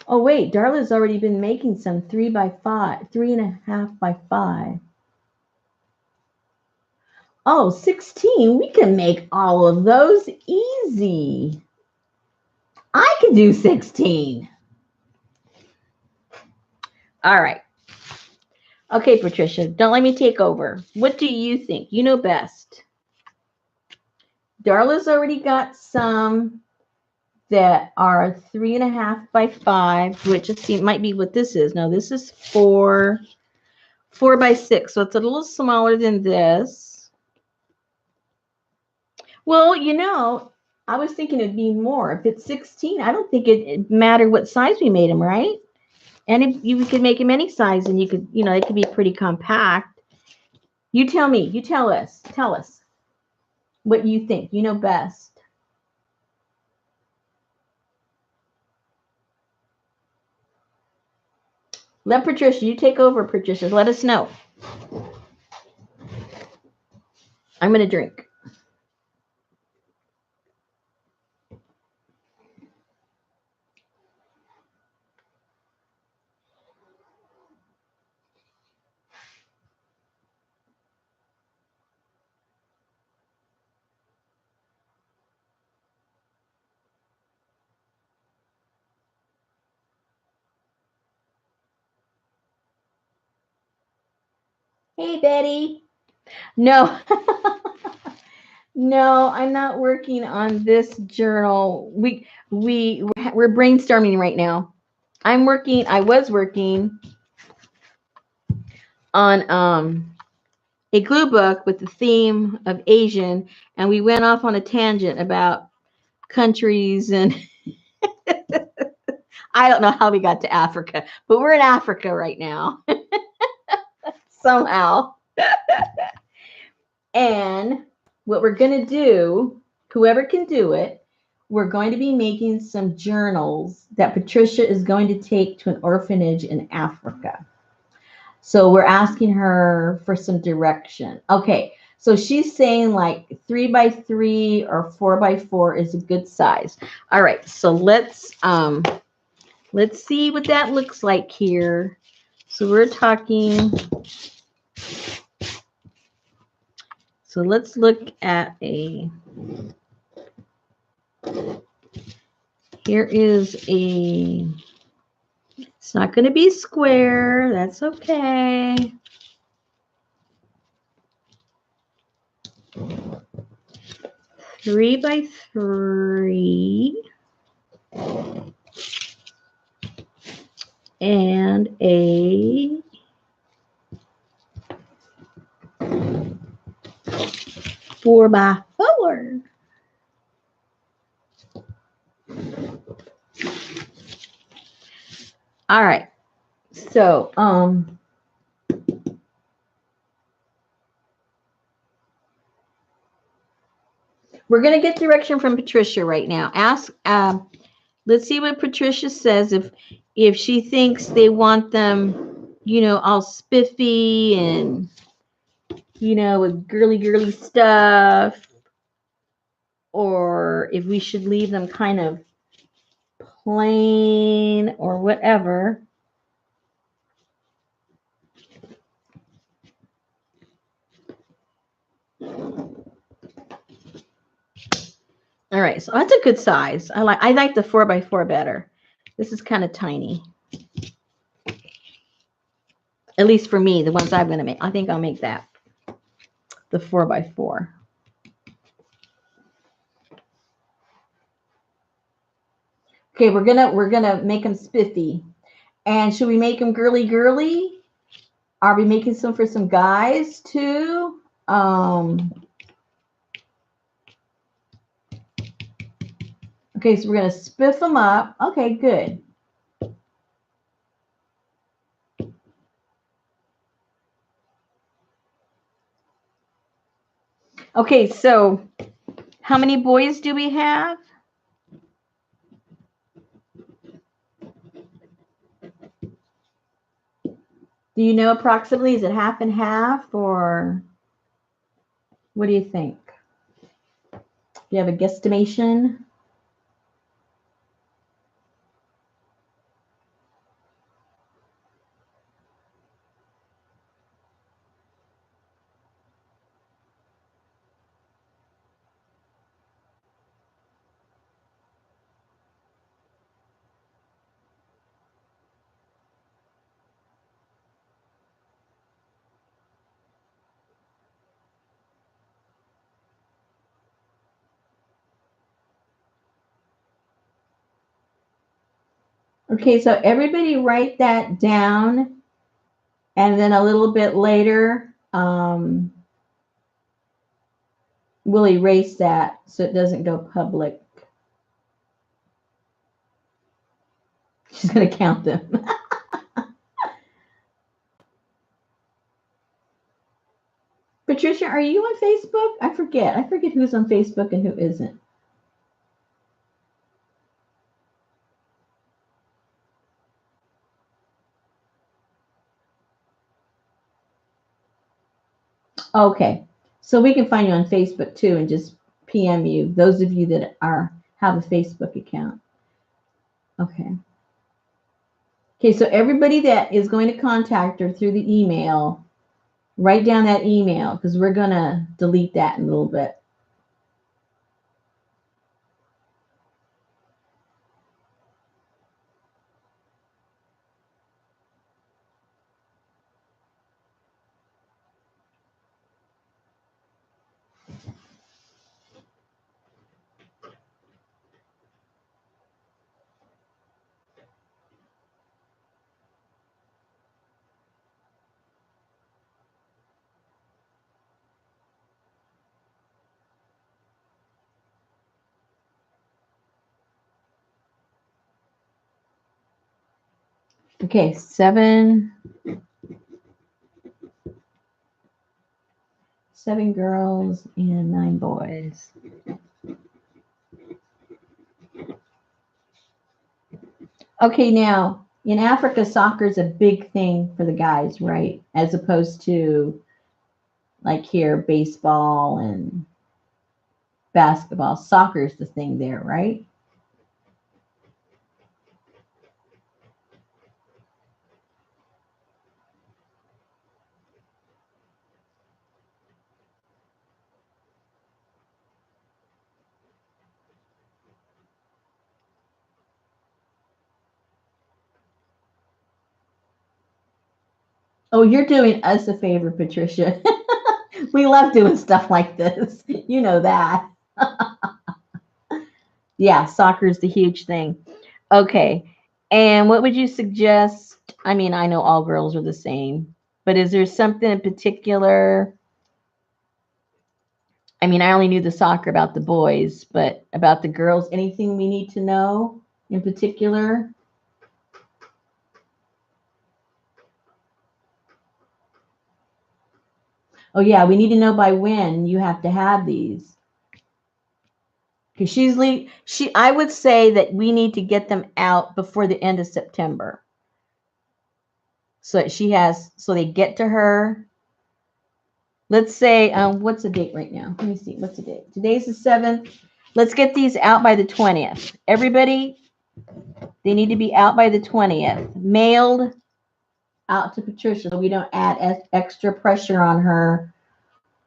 Oh, wait, Darla's already been making some 3 by 5, 3.5 by 5. Oh, 16. We can make all of those easy. I can do 16. All right. Okay, Patricia, don't let me take over. What do you think? You know best. Darla's already got some that are 3.5 by 5, which might be what this is. No, this is 4 by 6. So it's a little smaller than this. Well, you know, I was thinking it'd be more. If it's 16, I don't think it'd matter what size we made them, right? And if you could make them any size, and you could, you know, it could be pretty compact. You tell me. You tell us. Tell us what you think. You know best. Let Patricia, you take over, Patricia. Let us know. I'm going to drink. Hey, Betty. No. No, I'm not working on this journal. We're brainstorming right now. I was working on a glue book with the theme of Asian, and we went off on a tangent about countries, and I don't know how we got to Africa, but we're in Africa right now. Somehow. And what we're going to do, whoever can do it, we're going to be making some journals that Patricia is going to take to an orphanage in Africa. So we're asking her for some direction. Okay, so she's saying like 3 by 3 or 4 by 4 is a good size. All right, so let's see what that looks like here. So we're talking. So let's look at here is it's not going to be square. That's okay. Three by 3. And a 4 by 4. All right. So, we're going to get direction from Patricia right now. Let's see what Patricia says. If she thinks they want them, you know, all spiffy and, you know, with girly stuff, or if we should leave them kind of plain or whatever. All right, so that's a good size. I like the 4 by 4 better. This is kind of tiny. At least for me, the ones I'm going to make. I think I'll make that. The 4 by 4. Okay, we're gonna make them spiffy. And should we make them girly? Are we making some for some guys too? Okay, so we're going to spiff them up. Okay, good. Okay, so how many boys do we have? Do you know approximately? Is it half and half, or what do you think? Do you have a guesstimation? Okay, so everybody write that down, and then a little bit later, we'll erase that so it doesn't go public. She's going to count them. Patricia, are you on Facebook? I forget. I forget who's on Facebook and who isn't. Okay, so we can find you on Facebook too, and just PM you. Those of you that have a Facebook account. Okay. Okay, so everybody that is going to contact her through the email, write down that email because we're going to delete that in a little bit. Okay, 7 girls and 9 boys. Okay, now in Africa, soccer is a big thing for the guys, right? As opposed to like here, baseball and basketball. Soccer is the thing there, right? Oh, you're doing us a favor, Patricia. We love doing stuff like this. You know that. Yeah, soccer is the huge thing. Okay. And what would you suggest? I mean, I know all girls are the same, but is there something in particular? I mean, I only knew the soccer about the boys, but about the girls, anything we need to know in particular? Oh, yeah, we need to know by when you have to have these. Because I would say that we need to get them out before the end of September. So so they get to her. Let's say, what's the date right now? Let me see. What's the date? Today's the 7th. Let's get these out by the 20th. Everybody, they need to be out by the 20th. Mailed out to Patricia so we don't add extra pressure on her.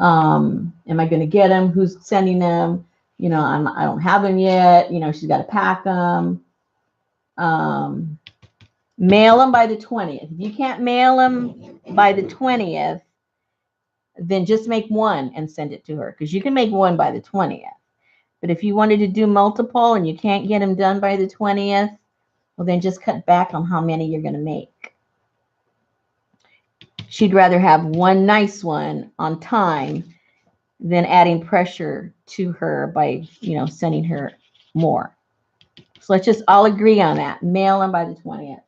Am I going to get them? Who's sending them? You know, I don't have them yet. You know, she's got to pack them. Mail them by the 20th. If you can't mail them by the 20th, then just make one and send it to her because you can make one by the 20th. But if you wanted to do multiple and you can't get them done by the 20th, well, then just cut back on how many you're going to make. She'd rather have one nice one on time than adding pressure to her by, you know, sending her more. So let's just all agree on that. Mail them by the 20th.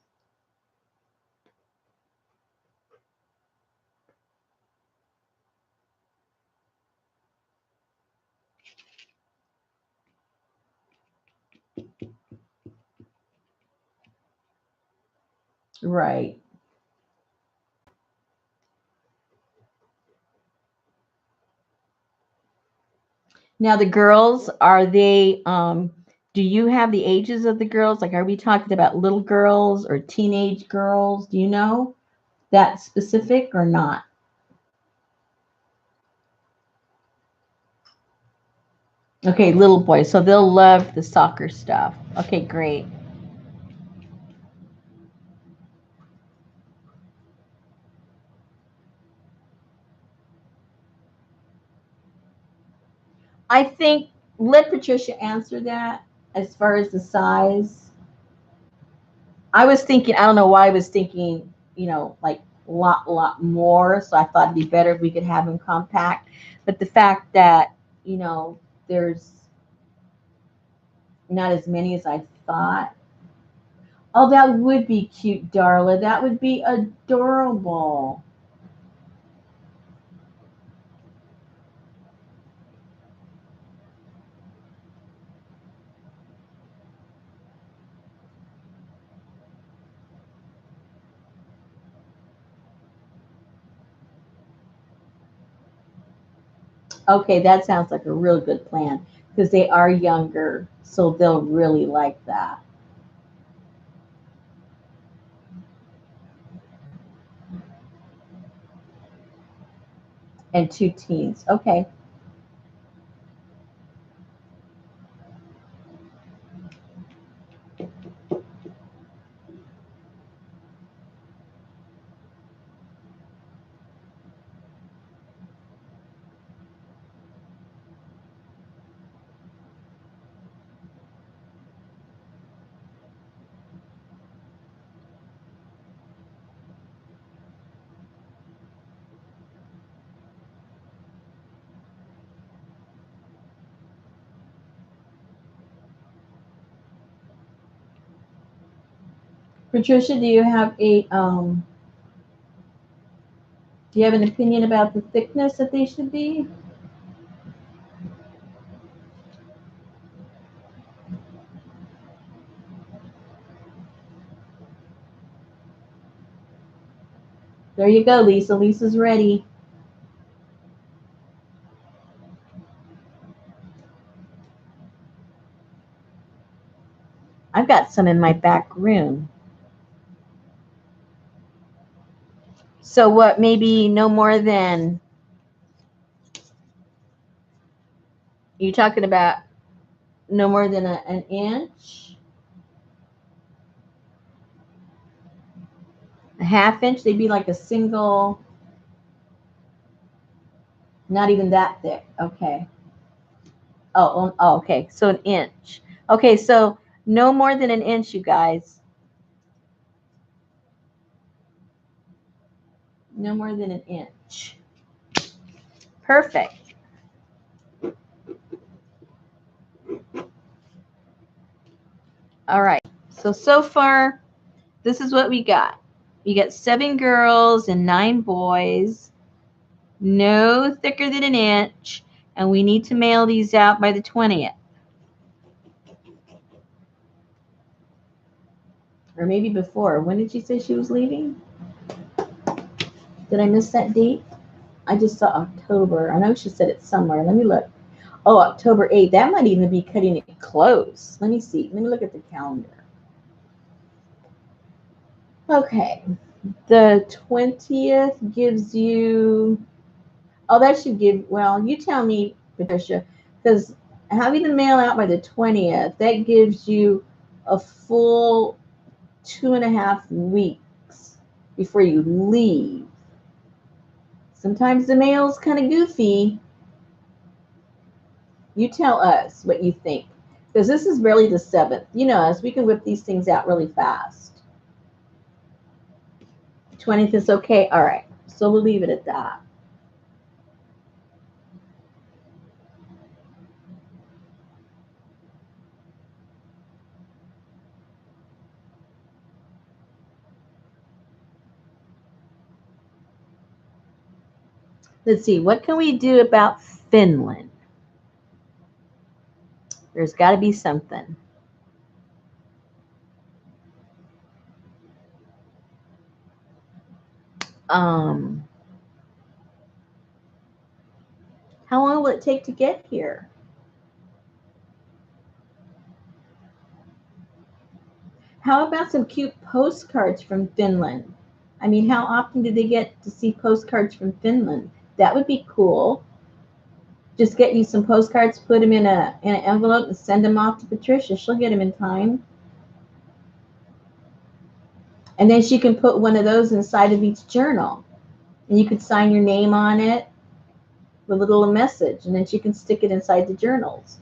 Right. Now the girls, are they do you have the ages of the girls? Like, are we talking about little girls or teenage girls? Do you know that specific or not? Okay, little boys. So they'll love the soccer stuff. Okay, great. I think let Patricia answer that as far as the size. I was thinking, I don't know why I was thinking, like lot more. So I thought it'd be better if we could have them compact. But the fact that, there's not as many as I thought. Oh, that would be cute, Darla. That would be adorable. Okay, that sounds like a real good plan because they are younger, so they'll really like that. And two teens. Okay. Patricia, do you have an opinion about the thickness that they should be? There you go, Lisa. Lisa's ready. I've got some in my back room. So what, maybe no more than, you talking about no more than an inch? A half inch? They'd be like a single, not even that thick. Okay. Oh, okay. So an inch. Okay, so no more than an inch, you guys. No more than an inch. Perfect. All right. So far, this is what we got. We got 7 girls and 9 boys. No thicker than an inch. And we need to mail these out by the 20th. Or maybe before. When did she say she was leaving? Did I miss that date? I just saw October. I know she said it somewhere. Let me look. Oh, October 8th. That might even be cutting it close. Let me see. Let me look at the calendar. Okay. The 20th gives you, oh, that should give, well, you tell me, Patricia, because having the mail out by the 20th, that gives you a full 2.5 weeks before you leave. Sometimes the mail's kind of goofy. You tell us what you think, because this is barely the 7th. You know us, we can whip these things out really fast. 20th is okay? All right. So we'll leave it at that. Let's see, what can we do about Finland? There's got to be something. How long will it take to get here? How about some cute postcards from Finland? I mean, how often do they get to see postcards from Finland? That would be cool. Just get you some postcards, put them in an envelope, and send them off to Patricia. She'll get them in time. And then she can put one of those inside of each journal. And you could sign your name on it with a little message. And then she can stick it inside the journals.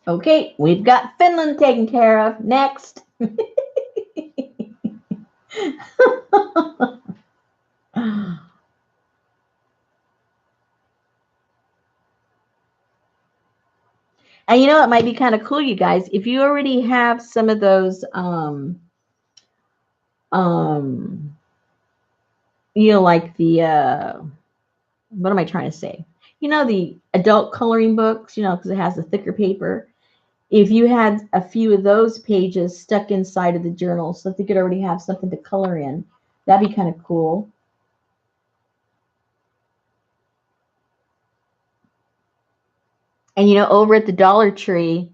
Okay, we've got Finland taken care of. Next. And you know, it might be kind of cool, you guys, if you already have some of those, you know, like the, what am I trying to say? You know, the adult coloring books, you know, because it has the thicker paper. If you had a few of those pages stuck inside of the journal so that they could already have something to color in, that'd be kind of cool. And, you know, over at the Dollar Tree,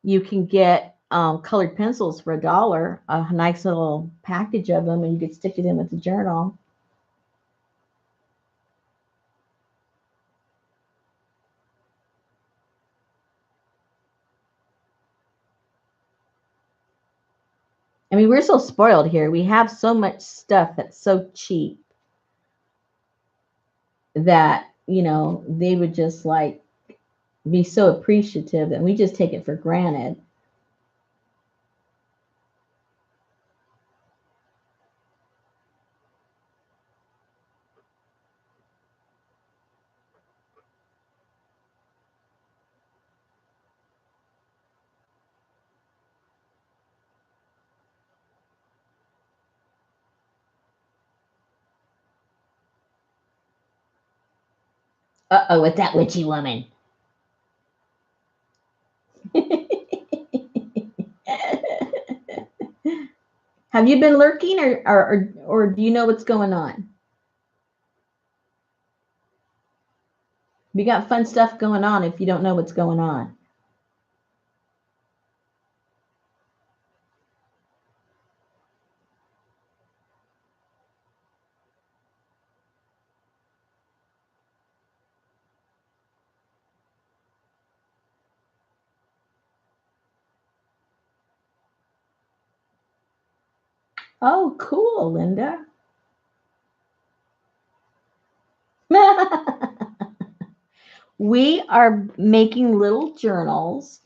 you can get colored pencils for $1, a nice little package of them, and you could stick it in with the journal. I mean, we're so spoiled here. We have so much stuff that's so cheap that, you know, they would just like be so appreciative, and we just take it for granted. Uh-oh, with that witchy woman. Have you been lurking, or do you know what's going on? We got fun stuff going on if you don't know what's going on. Oh, cool, Linda. We are making little journals,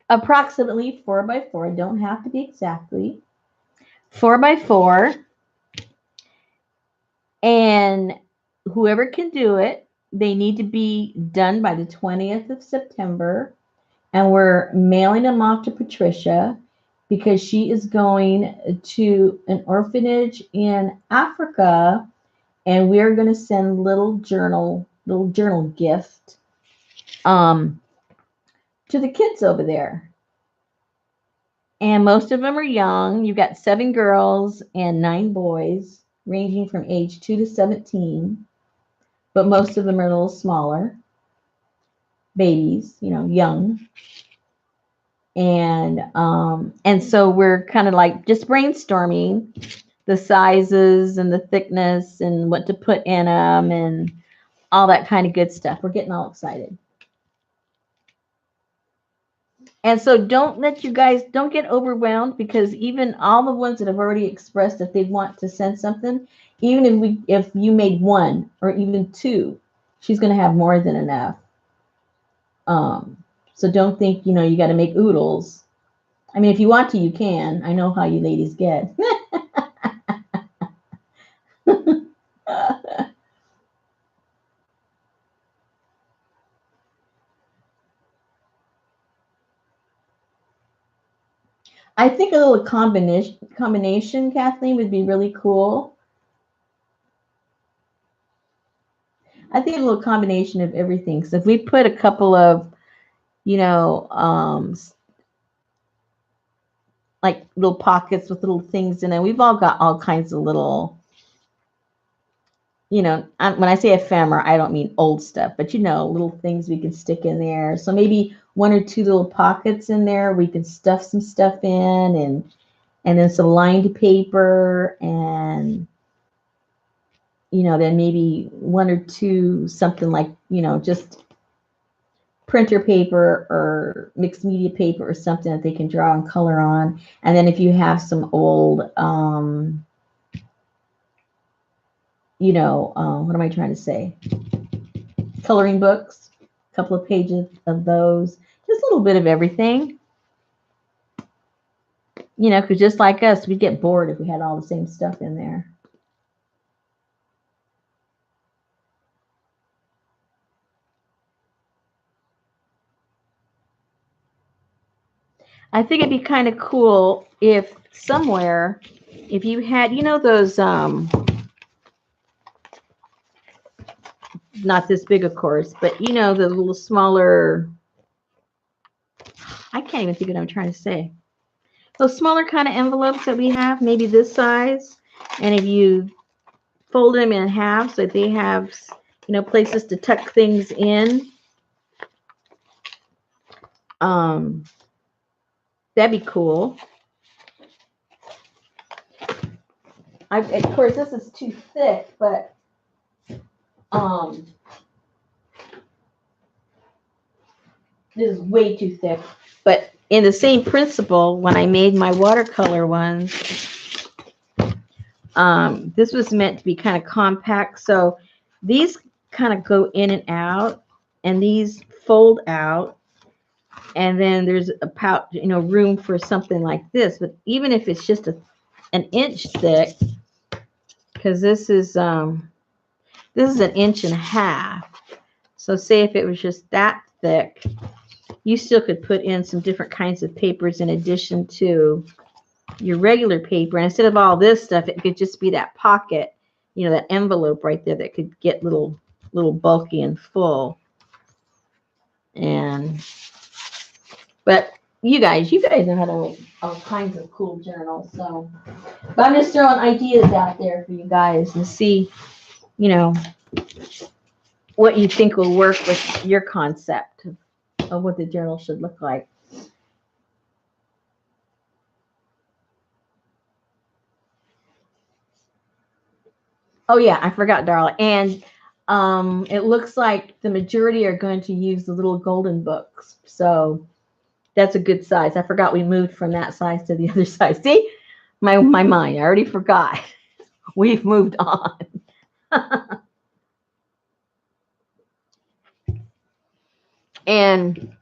approximately 4x4. Don't have to be exactly 4x4. And whoever can do it, they need to be done by the 20th of September. And we're mailing them off to Patricia because she is going to an orphanage in Africa, and we're going to send little journal gift to the kids over there. And most of them are young. You've got 7 girls and 9 boys, ranging from age 2 to 17. But most of them are a little smaller, babies, you know, young. And so we're kind of like just brainstorming the sizes and the thickness and what to put in them and all that kind of good stuff. We're getting all excited. And so don't let you guys, don't get overwhelmed, because even all the ones that have already expressed that they want to send something, even if you made one or even two, she's going to have more than enough. So don't think, you got to make oodles. I mean, if you want to, you can. I know how you ladies get. I think a little combination, Kathleen, would be really cool. I think a little combination of everything. So if we put a couple of, you know, like little pockets with little things in it. We've all got all kinds of little, when I say ephemera, I don't mean old stuff, but little things we can stick in there. So maybe one or two little pockets in there we can stuff some stuff in, and then some lined paper, and then maybe one or two something like, just printer paper or mixed media paper or something that they can draw and color on. And then if you have some old, what am I trying to say? Coloring books, a couple of pages of those, just a little bit of everything. Because just like us, we'd get bored if we had all the same stuff in there. I think it'd be kind of cool if somewhere, if you had, those, not this big, of course, but the little smaller, I can't even think of what I'm trying to say. Those smaller kind of envelopes that we have, maybe this size, and if you fold them in half so that they have, places to tuck things in, that'd be cool. Of course, this is too thick, but this is way too thick. But in the same principle, when I made my watercolor ones, this was meant to be kind of compact. So these kind of go in and out, and these fold out. And then there's a pouch, room for something like this. But even if it's just an inch thick, because this is an inch and a half. So say if it was just that thick, you still could put in some different kinds of papers in addition to your regular paper. And instead of all this stuff, it could just be that pocket, that envelope right there that could get little bulky and full. But you guys know how to make all kinds of cool journals. So, but I'm just throwing ideas out there for you guys and see, what you think will work with your concept of what the journal should look like. Oh yeah, I forgot, Darla. And it looks like the majority are going to use the little golden books. So that's a good size. I forgot we moved from that size to the other size. See, my mind, I already forgot. We've moved on. And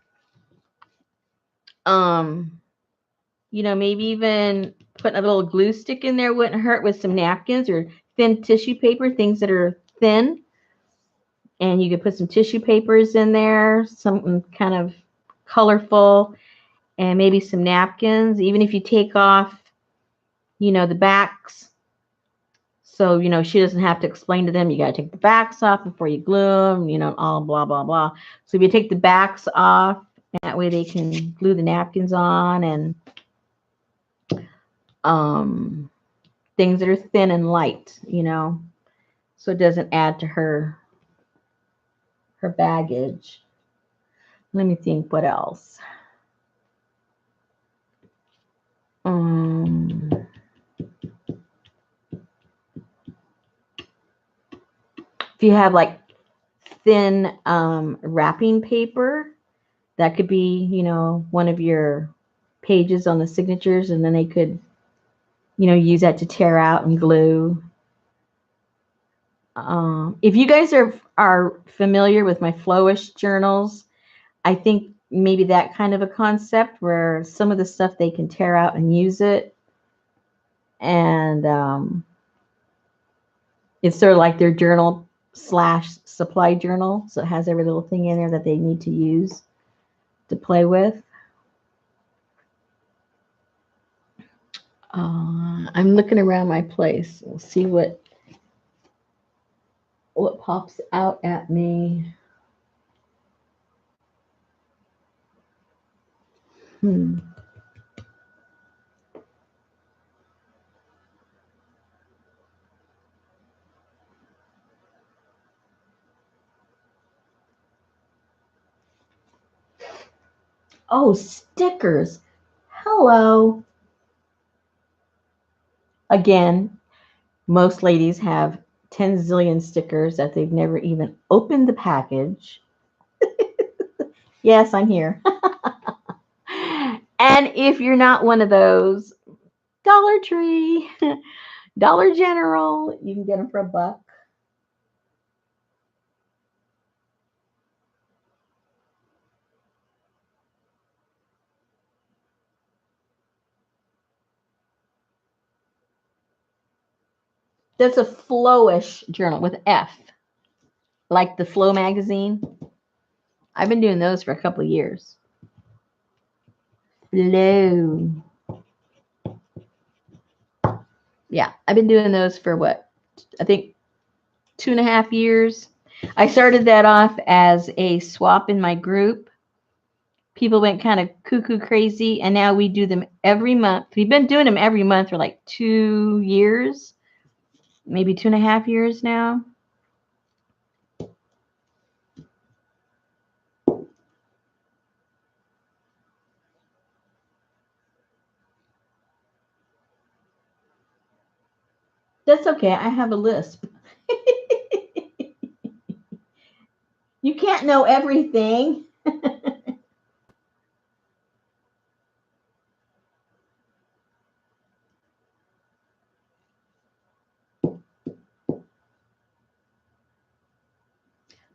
maybe even putting a little glue stick in there wouldn't hurt, with some napkins or thin tissue paper, things that are thin. And you could put some tissue papers in there, something kind of colorful, and maybe some napkins. Even if you take off, the backs, so, she doesn't have to explain to them, you got to take the backs off before you glue them, all blah, blah, blah. So if you take the backs off, that way they can glue the napkins on, and things that are thin and light, so it doesn't add to her baggage. Let me think, what else? If you have like thin wrapping paper, That could be, you know, one of your pages on the signatures, and then they could, you know, use that to tear out and glue. If you guys are familiar with my flowish journals, I think maybe that kind of a concept where some of the stuff they can tear out and use it. And it's sort of like their journal slash supply journal. So it has every little thing in there that they need to use to play with. I'm looking around my place. We'll see what pops out at me. Oh, stickers. Hello. Again, most ladies have 10 zillion stickers that they've never even opened the package. Yes, I'm here. And if you're not one of those, Dollar Tree, Dollar General, you can get them for $1. That's a flowish journal with F, like the Flow magazine. I've been doing those for a couple of years. Flow. Yeah, I've been doing those for what? I think 2.5 years. I started that off as a swap in my group. People went kind of cuckoo crazy, and now we do them every month. We've been doing them every month for like 2 years, maybe 2.5 years now. That's okay. I have a lisp. You can't know everything.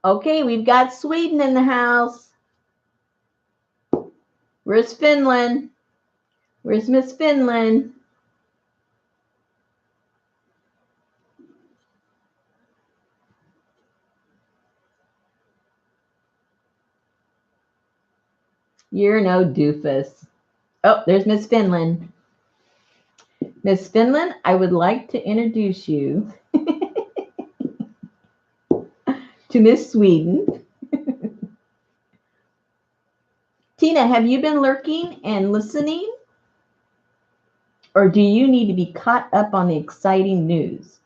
Okay, we've got Sweden in the house. Where's Finland? Where's Miss Finland? You're no doofus. Oh, there's Miss Finland. Miss Finland, I would like to introduce you to Miss Sweden. Tina, have you been lurking and listening? Or do you need to be caught up on the exciting news?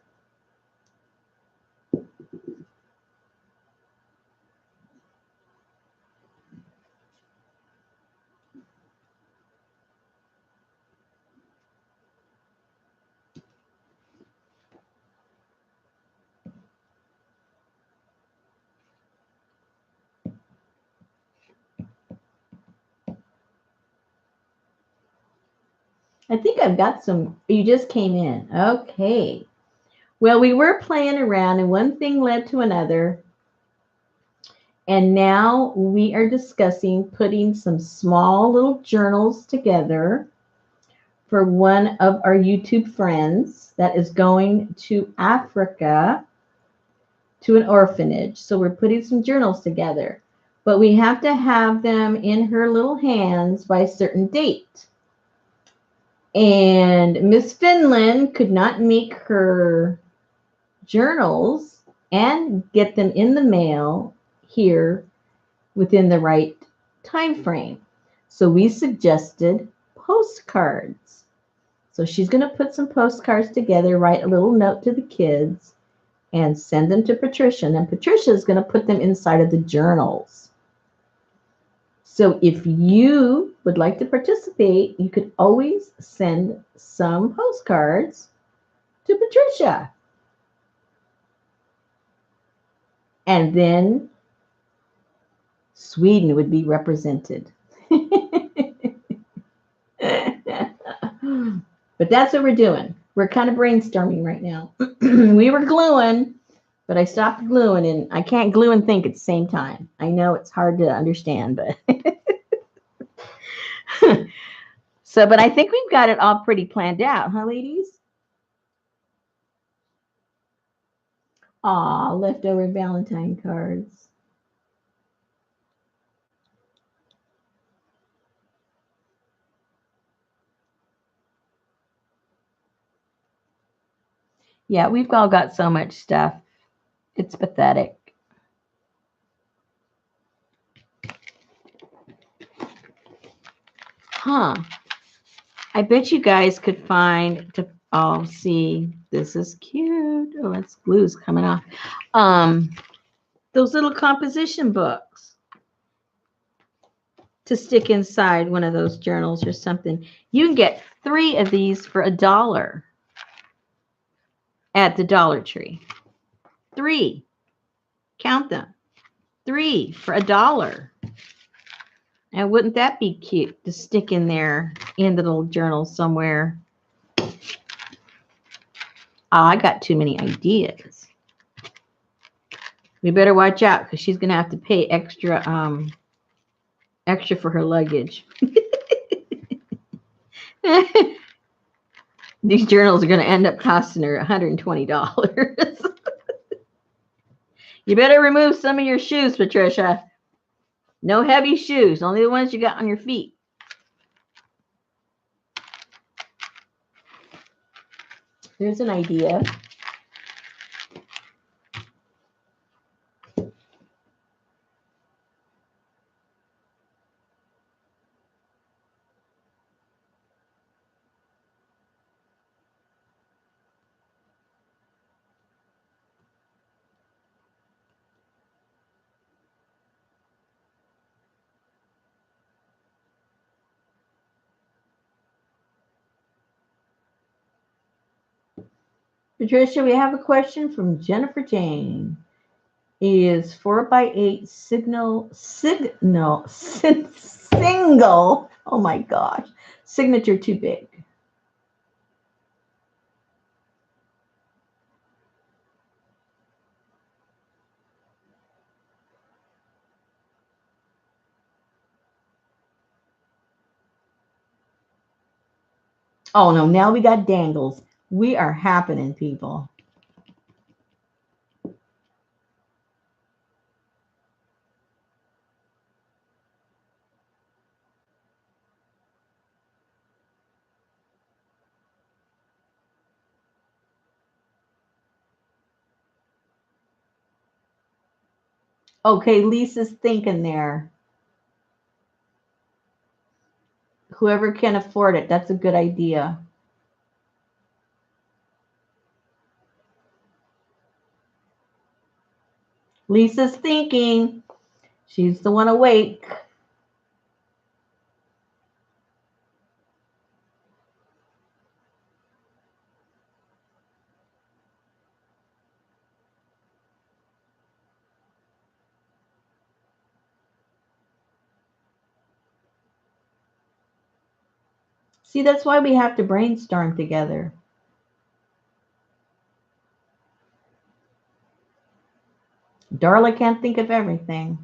I think I've got some. You just came in. Okay. Well, we were playing around and one thing led to another. And now we are discussing putting some small little journals together for one of our YouTube friends that is going to Africa to an orphanage. So we're putting some journals together, but we have to have them in her little hands by a certain date. And Miss Finland could not make her journals and get them in the mail here within the right time frame. So we suggested postcards. So she's going to put some postcards together, write a little note to the kids, and send them to Patricia. And then Patricia is going to put them inside of the journals. So if you would like to participate, you could always send some postcards to Patricia. And then Sweden would be represented. But that's what we're doing. We're kind of brainstorming right now. We were gluing, but I stopped gluing, and I can't glue and think at the same time. I know it's hard to understand, but but I think we've got it all pretty planned out, huh, ladies? Aw, leftover Valentine cards. Yeah, we've all got so much stuff. It's pathetic. Huh. I bet you guys could find to see, this is cute. Oh, that's glue's coming off. Those little composition books to stick inside one of those journals or something. You can get 3 of these for $1 at the Dollar Tree. 3. Count them. 3 for $1. And wouldn't that be cute to stick in there in the little journal somewhere? Oh, I got too many ideas. We better watch out because she's going to have to pay extra for her luggage. These journals are going to end up costing her $120. You better remove some of your shoes, Patricia. No heavy shoes, only the ones you got on your feet. There's an idea. Patricia, we have a question from Jennifer Jane. Is 4x8 single? Oh my gosh, signature too big? Oh no, now we got dangles. We are happening, people. Okay, Lisa's thinking there. Whoever can afford it, that's a good idea. Lisa's thinking. She's the one awake. See, that's why we have to brainstorm together. Darla can't think of everything.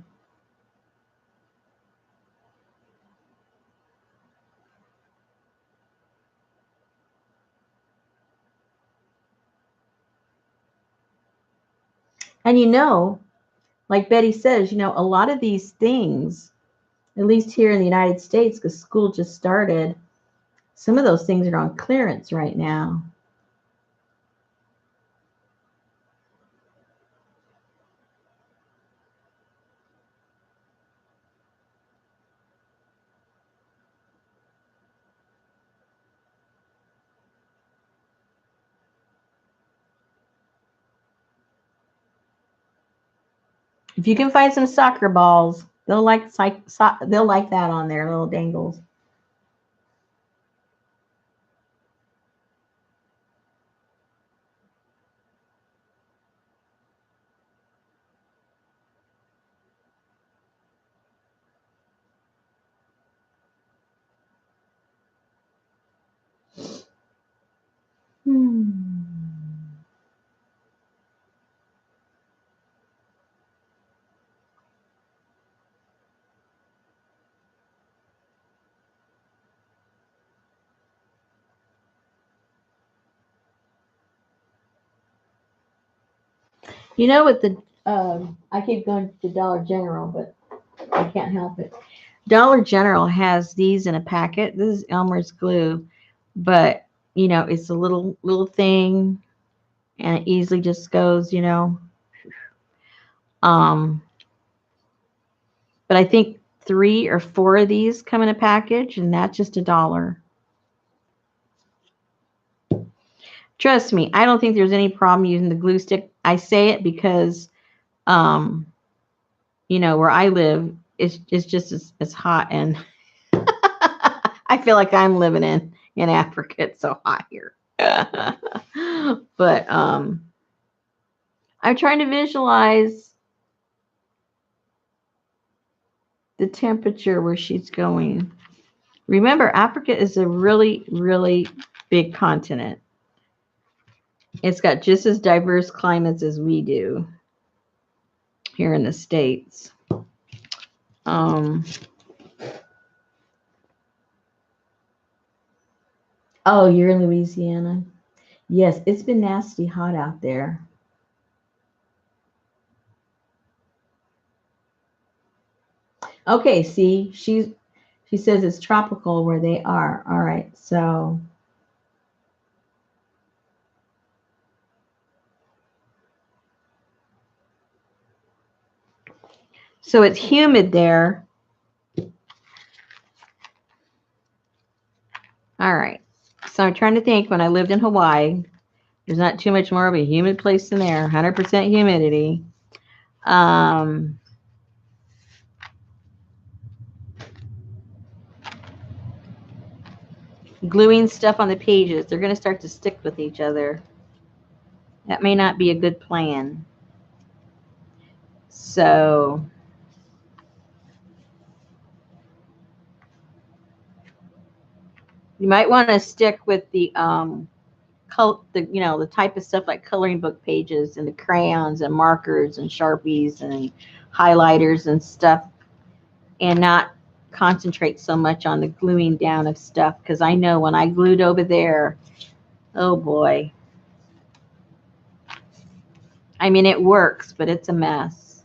And like Betty says, a lot of these things, at least here in the United States, because school just started, some of those things are on clearance right now. If you can find some soccer balls, they'll like that on there, little dangles. You know what the I keep going to Dollar General, but I can't help it. Dollar General has these in a packet. This is Elmer's glue, but you know it's a little thing, and it easily just goes. Um, but I think 3 or 4 of these come in a package, and that's just $1. Trust me, I don't think there's any problem using the glue stick. I say it because, um, where I live, it's just as hot, and I feel like I'm living in Africa. It's so hot here. But I'm trying to visualize the temperature where she's going. Remember, Africa is a really, really big continent. It's got just as diverse climates as we do here in the States. Um, oh, you're in Louisiana? Yes, it's been nasty hot out there. Okay, see, she says it's tropical where they are. All right, so it's humid there. All right. So I'm trying to think when I lived in Hawaii, there's not too much more of a humid place than there, 100% humidity. Um, Gluing stuff on the pages, they're going to start to stick with each other. That may not be a good plan. So you might want to stick with the the type of stuff like coloring book pages and the crayons and markers and Sharpies and highlighters and stuff, and not concentrate so much on the gluing down of stuff, because I know when I glued over there, oh boy. I mean, it works, but it's a mess.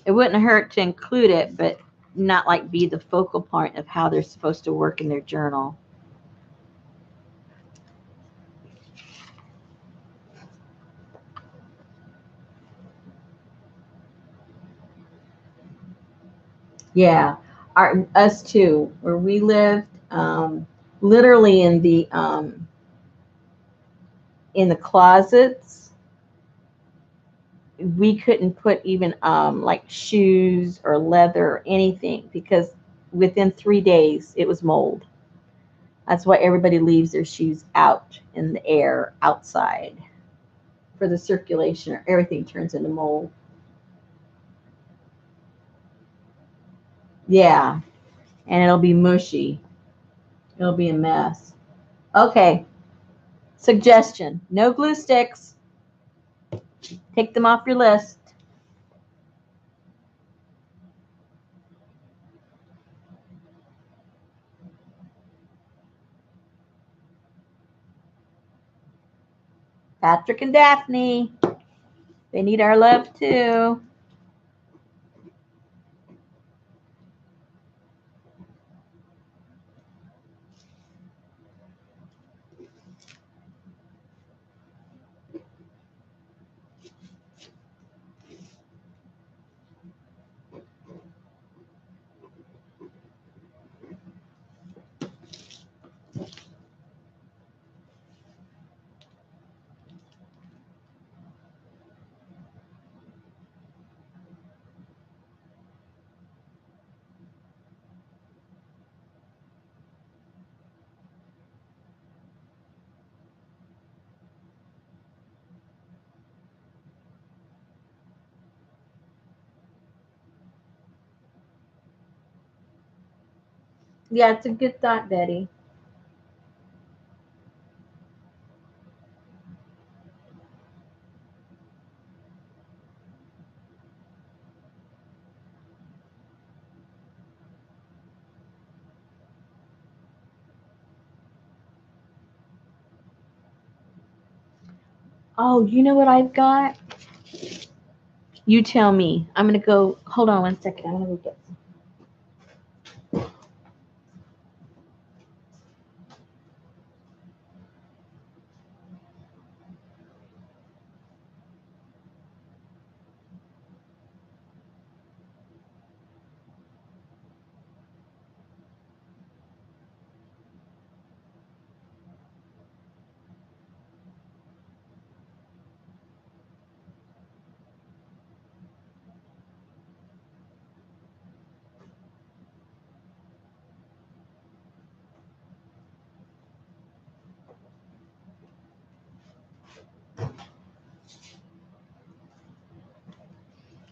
It wouldn't hurt to include it, but not like be the focal point of how they're supposed to work in their journal. Yeah, us too. Where we lived, literally in the closets, we couldn't put even like shoes or leather or anything, because within 3 days it was mold. That's why everybody leaves their shoes out in the air outside for the circulation, or everything turns into mold. Yeah, and it'll be mushy. It'll be a mess. Okay, suggestion: no glue sticks. Take them off your list. Patrick and Daphne, they need our love too. Yeah, it's a good thought, Betty. Oh, you know what I've got? You tell me. I'm gonna go. Hold on 1 second. I'm gonna go get some.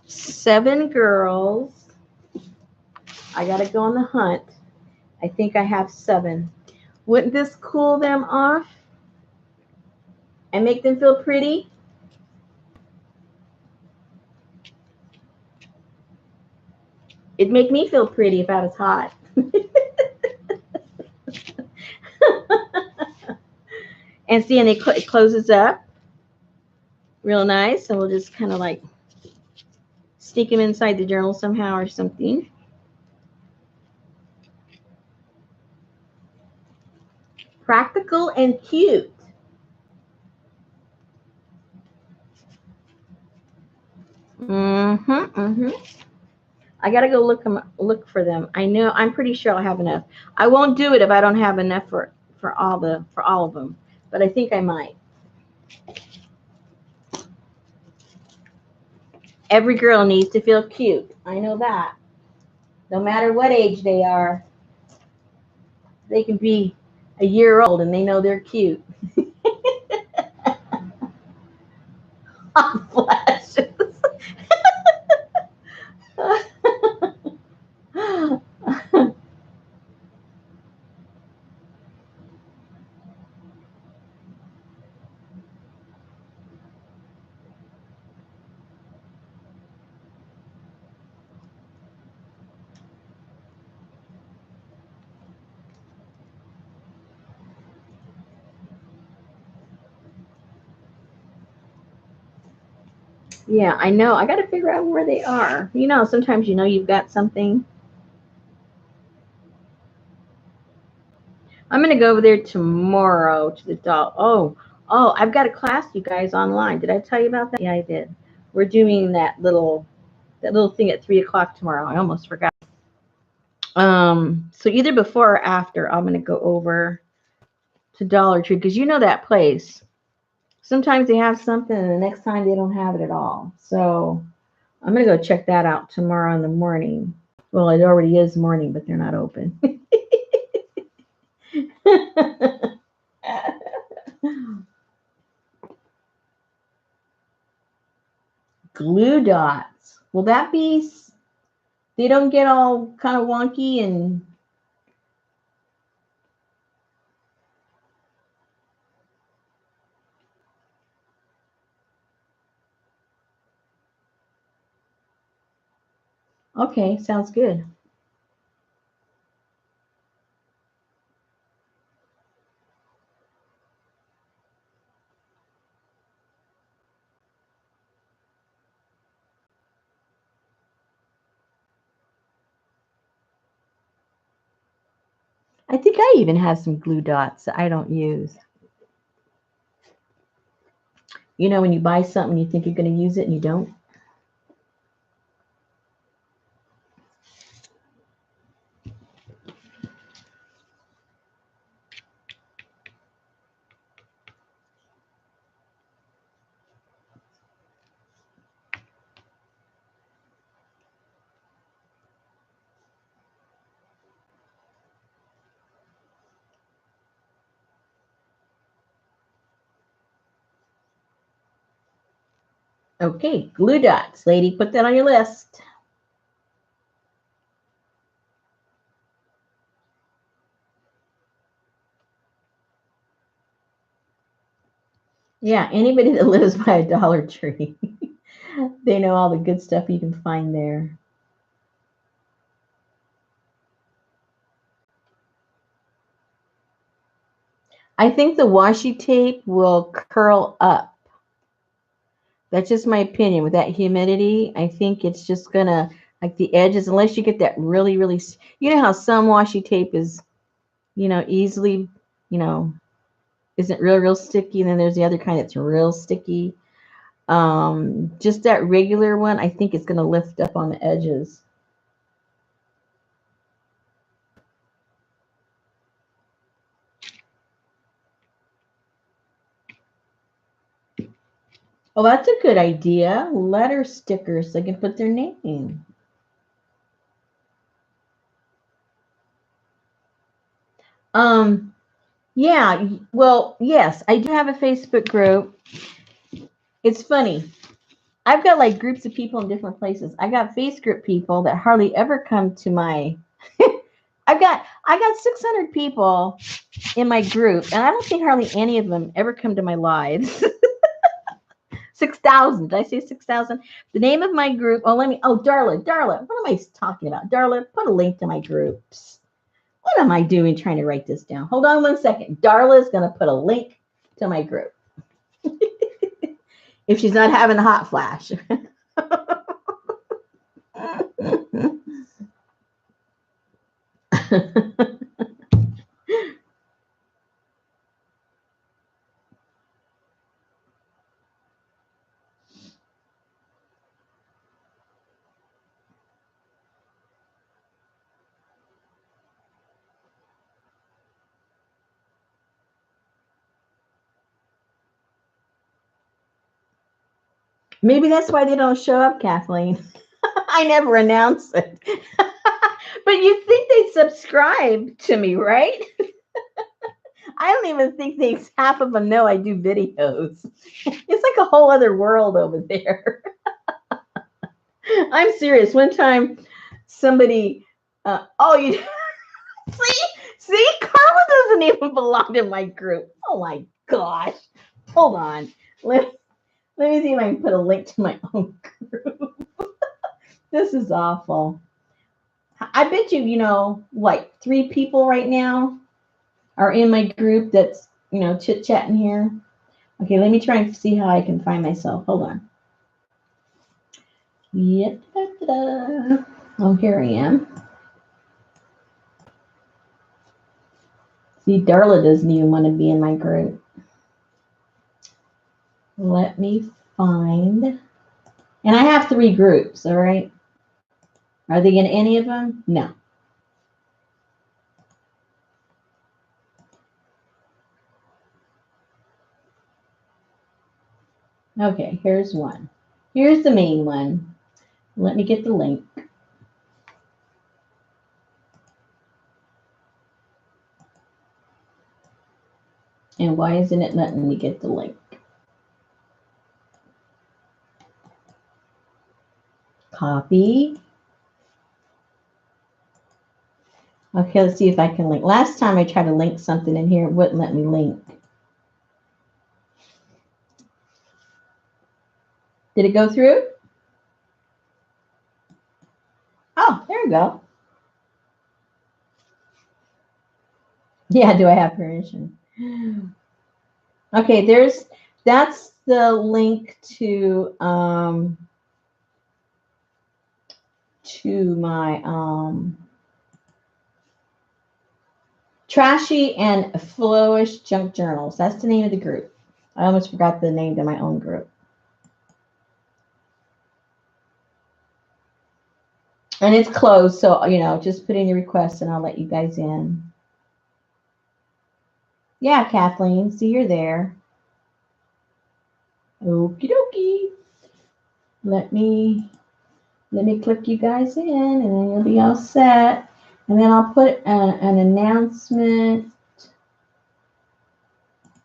7 girls. I gotta go on the hunt. I think I have 7. Wouldn't this cool them off and make them feel pretty? It'd make me feel pretty if I was hot. And see, and it closes up real nice. So we'll just kind of like stick them inside the journal somehow or something. Practical and cute. I gotta go look for them. I know, I'm pretty sure I'll have enough. I won't do it if I don't have enough for all of them, but I think I might. Every girl needs to feel cute. I know that. No matter what age they are, they can be a year old and they know they're cute. Hot flashes. Yeah, I know. I got to figure out where they are. You know, sometimes you know you've got something. I'm going to go over there tomorrow to the doll. Oh, I've got a class, you guys, online. Did I tell you about that? Yeah, I did. We're doing that little thing at 3 o'clock tomorrow. I almost forgot. So either before or after, I'm going to go over to Dollar Tree because you know that place. Sometimes they have something and the next time they don't have it at all. So I'm going to go check that out tomorrow in the morning. Well, it already is morning, but they're not open. Glue dots. Will that be, they don't get all kind of wonky and okay, sounds good. I think I even have some glue dots that I don't use. You know, when you buy something, you think you're going to use it and you don't. Okay, glue dots. Lady, put that on your list. Yeah, anybody that lives by a Dollar Tree, they know all the good stuff you can find there. I think the washi tape will curl up. That's just my opinion. With that humidity, I think it's just gonna, like the edges, unless you get that really, really, you know how some washi tape is, easily, you know, isn't real, real sticky. And then there's the other kind that's real sticky. Just that regular one, I think it's gonna lift up on the edges. Oh, that's a good idea. Letter stickers, they can put their name. Yeah, well, yes, I do have a Facebook group. It's funny. I've got like groups of people in different places. I got Facebook people that hardly ever come to my I got 600 people in my group, and I don't think hardly any of them ever come to my lives. 6,000. Did I say 6,000? The name of my group. Darla. What am I talking about? Darla, put a link to my groups. What am I doing trying to write this down? Hold on one second. Darla is going to put a link to my group. If she's not having a hot flash. Maybe that's why they don't show up, Kathleen. I never announce it. But you think they subscribe to me, right? I don't even think half of them know I do videos. It's like a whole other world over there. I'm serious. One time, somebody, you see, Carla doesn't even belong to my group. Oh my gosh. Hold on. Let me see if I can put a link to my own group. This is awful. I bet you, like 3 people right now are in my group that's, chit-chatting here. Okay, let me try and see how I can find myself. Hold on. Yep. Oh, here I am. See, Darla doesn't even want to be in my group. Let me find. And I have 3 groups, all right? Are they in any of them? No. Okay, here's one. Here's the main one. Let me get the link. And why isn't it letting me get the link? Copy. Okay, let's see if I can link. Last time I tried to link something in here, it wouldn't let me link. Did it go through? Oh, there we go. Yeah, do I have permission? Okay, that's the link to my Trashy and Flowish Junk Journals. That's the name of the group. I almost forgot the name to my own group. And it's closed, so, just put in your request and I'll let you guys in. Yeah, Kathleen, see you're there. Okie dokie. Let me click you guys in and then you'll be all set. And then I'll put an announcement.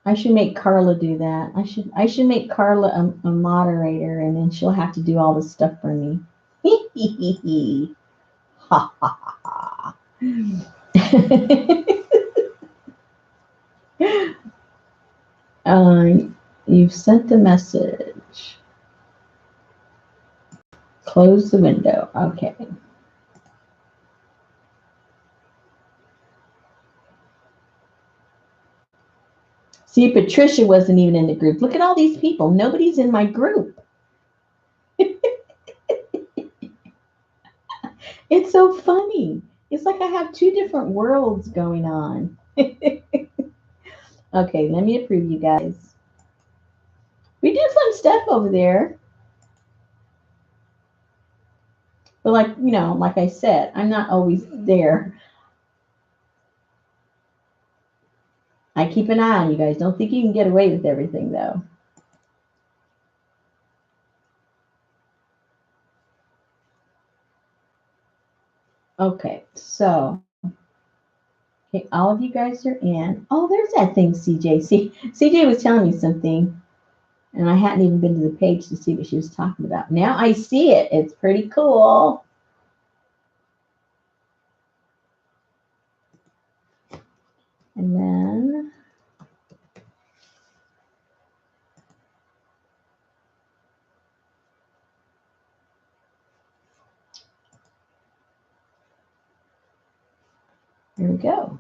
I should make Carla do that. I should make Carla a moderator and then she'll have to do all this stuff for me. Ha ha ha. You've sent a message. Close the window. Okay. See, Patricia wasn't even in the group. Look at all these people. Nobody's in my group. It's so funny. It's like I have two different worlds going on. Okay, let me approve you guys. We did fun stuff over there. But like I said, I'm not always there. I keep an eye on you guys. Don't think you can get away with everything, though. Okay, so okay, all of you guys are in. Oh, there's that thing, CJ. See, CJ was telling me something, and I hadn't even been to the page to see what she was talking about. Now I see it. It's pretty cool. And then here we go.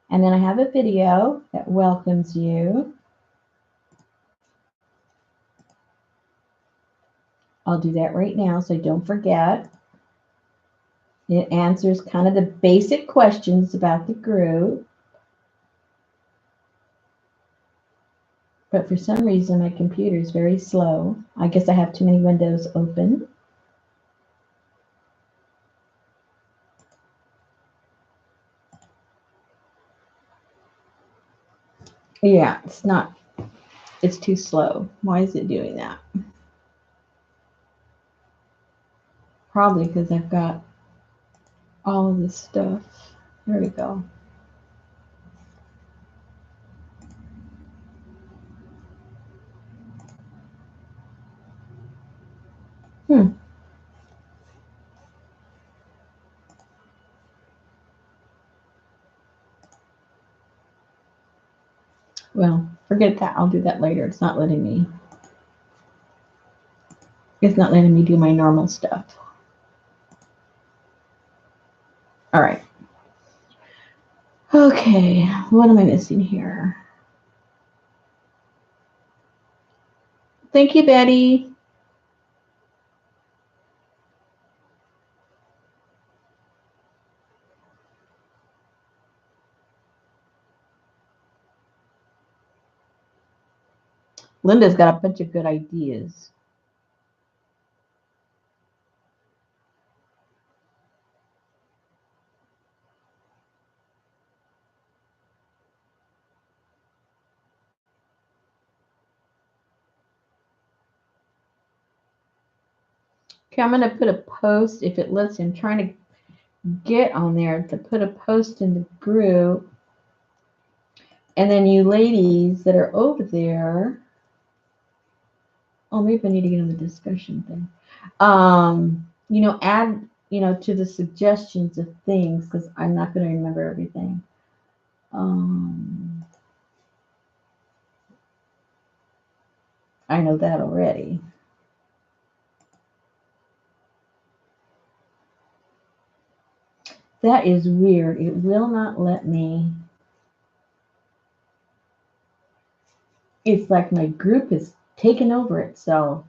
And then I have a video that welcomes you. I'll do that right now, so don't forget. It answers kind of the basic questions about the group. But for some reason, my computer is very slow. I guess I have too many windows open. Yeah, it's too slow. Why is it doing that? Probably because I've got all of this stuff. There we go. Well, forget that. I'll do that later. It's not letting me do my normal stuff. All right. Okay, what am I missing here? Thank you, Betty. Linda's got a bunch of good ideas. Okay, I'm going to put a post, if it lets me. I'm trying to get on there to put a post in the group. And then you ladies that are over there, oh, maybe I need to get on the discussion thing. Add, to the suggestions of things, because I'm not going to remember everything. I know that already. That is weird. It will not let me. It's like my group is taking over itself.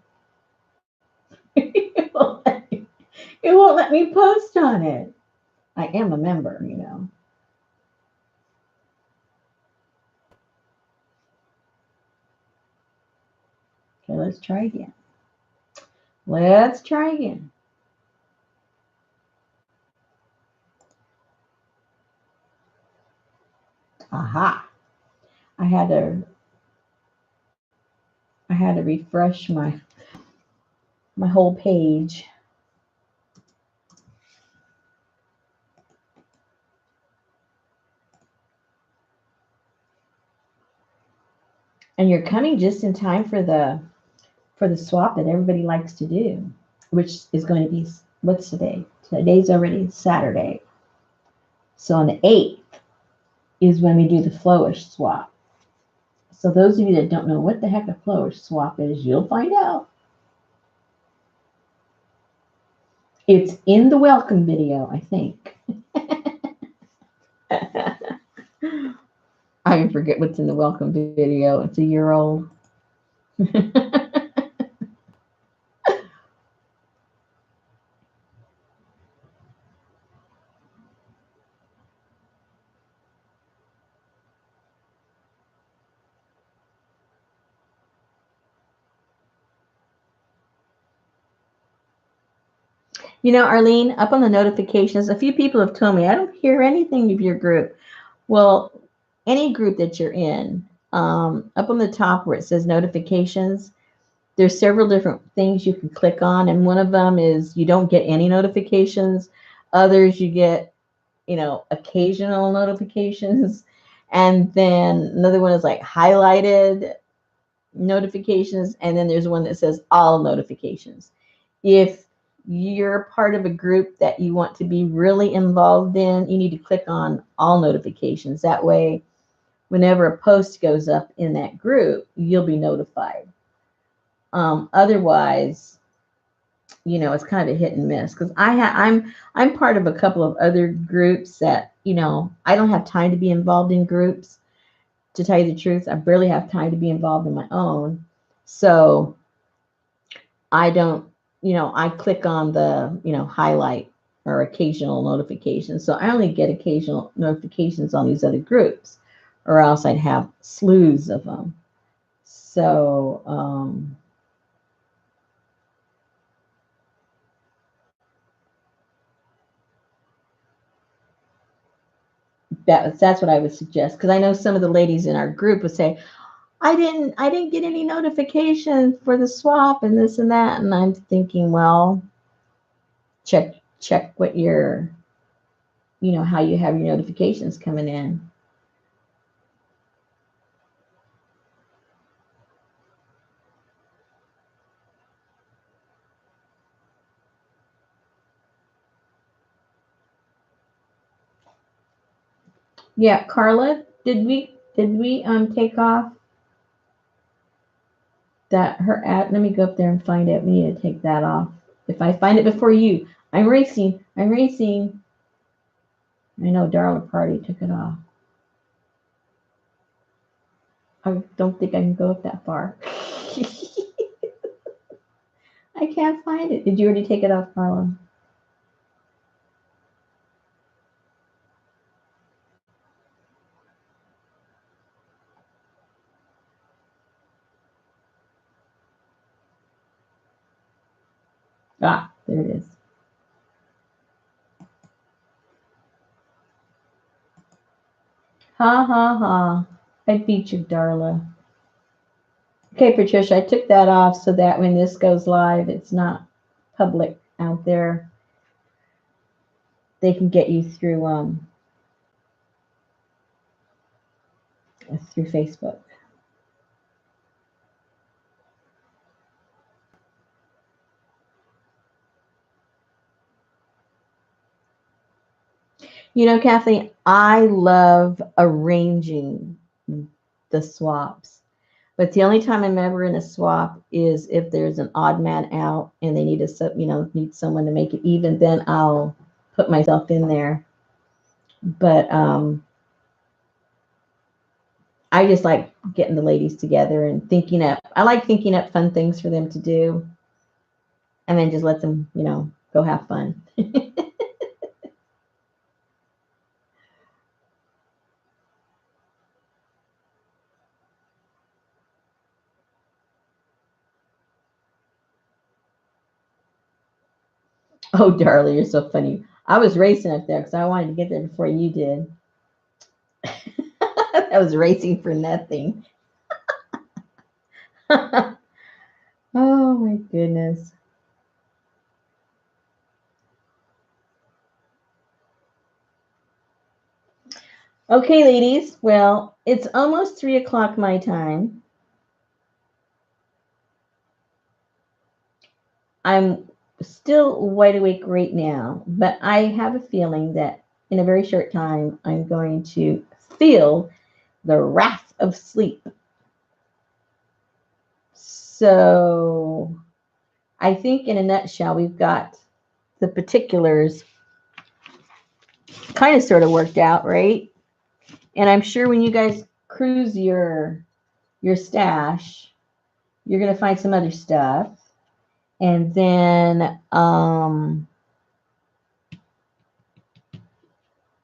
It won't let me post on it. I am a member, Okay, let's try again. Let's try again. Aha. I had to refresh my whole page. And you're coming just in time for the swap that everybody likes to do, which is going to be, what's today? Today's already Saturday. So on the 8th is when we do the flowish swap. So those of you that don't know what the heck a flow swap is, you'll find out. It's in the welcome video, I think. I forget what's in the welcome video. It's a year old. You know, Arlene, up on the notifications, a few people have told me, I don't hear anything of your group. Well, any group that you're in, up on the top where it says notifications, there's several different things you can click on. And one of them is you don't get any notifications. Others you get, you know, occasional notifications. And then another one is like highlighted notifications. And then there's one that says all notifications. If you're part of a group that you want to be really involved in, you need to click on all notifications. That way, whenever a post goes up in that group, you'll be notified. Otherwise, you know, it's kind of a hit and miss because I'm part of a couple of other groups that, you know, I don't have time to be involved in groups. To tell you the truth, I barely have time to be involved in my own. So I don't, you know, I click on the, you know, highlight or occasional notifications. So I only get occasional notifications on these other groups, or else I'd have slews of them. So, that's what I would suggest, because I know some of the ladies in our group would say, I didn't get any notification for the swap and this and that, and I'm thinking, well, check what your, you know, how you have your notifications coming in. Yeah, Carla, did we take off that her ad? Let me go up there and find it. We need to take that off. If I find it before you, I'm racing. I'm racing. I know Darla Party took it off. I don't think I can go up that far. I can't find it. Did you already take it off, Carla? Ah, there it is. Ha ha ha. I beat you, Darla. Okay, Patricia, I took that off so that when this goes live, it's not public out there. They can get you through Facebook. You know, Kathleen, I love arranging the swaps. But the only time I'm ever in a swap is if there's an odd man out and they need need someone to make it even. Then I'll put myself in there. But I just like getting the ladies together and thinking up. I like thinking up fun things for them to do, and then just let them, go have fun. Oh, darling, you're so funny. I was racing up there because I wanted to get there before you did. I was racing for nothing. Oh my goodness. Okay, ladies. Well, it's almost 3 o'clock my time. I'm still wide awake right now, but I have a feeling that in a very short time, I'm going to feel the wrath of sleep. So I think in a nutshell, we've got the particulars kind of sort of worked out, right? And I'm sure when you guys cruise your stash, you're going to find some other stuff. And then,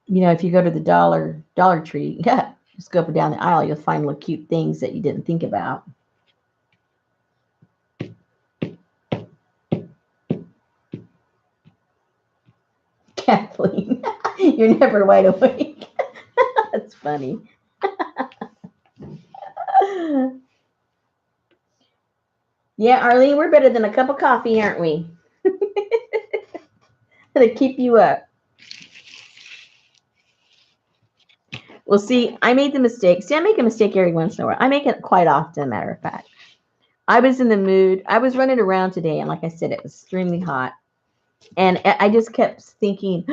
if you go to the Dollar Tree, just go up and down the aisle, you'll find little cute things that you didn't think about. Kathleen, you're never wide awake. That's funny. Yeah, Arlene, we're better than a cup of coffee, aren't we? To keep you up. Well, see, I made the mistake. See, I make a mistake every once in a while. I make it quite often, matter of fact. I was in the mood. I was running around today, and like I said, it was extremely hot. And I just kept thinking,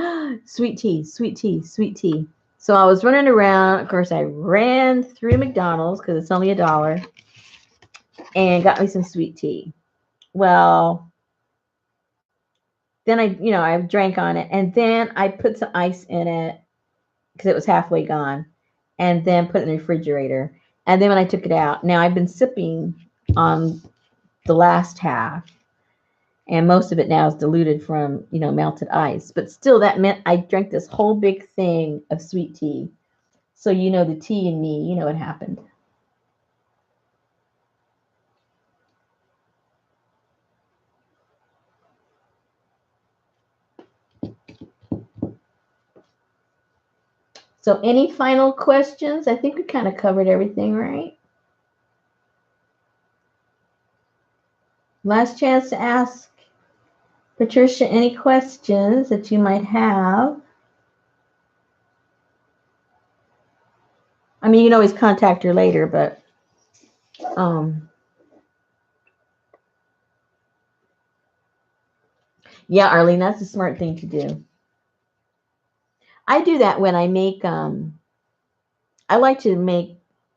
sweet tea, sweet tea, sweet tea. So I was running around. Of course, I ran through McDonald's because it's only $1 and got me some sweet tea. Well, then I drank on it, and then I put some ice in it because it was halfway gone, and then put it in the refrigerator. And then when I took it out, now I've been sipping on the last half, and most of it now is diluted from, melted ice. But still, that meant I drank this whole big thing of sweet tea. So, the tea in me, what happened. So any final questions? I think we kind of covered everything, right? Last chance to ask Patricia any questions that you might have. I mean, you can always contact her later, but yeah, Arlene, that's a smart thing to do. I do that when I make I like to make,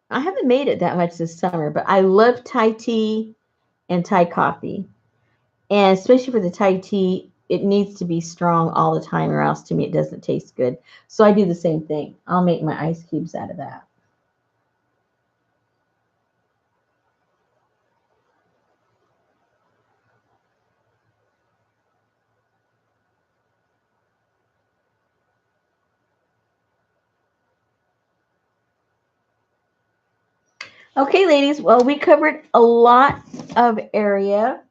I haven't made it that much this summer, but I love Thai tea and Thai coffee. And especially for the Thai tea, it needs to be strong all the time, or else to me it doesn't taste good. So I do the same thing. I'll make my ice cubes out of that. Okay, ladies. Well, we covered a lot of area.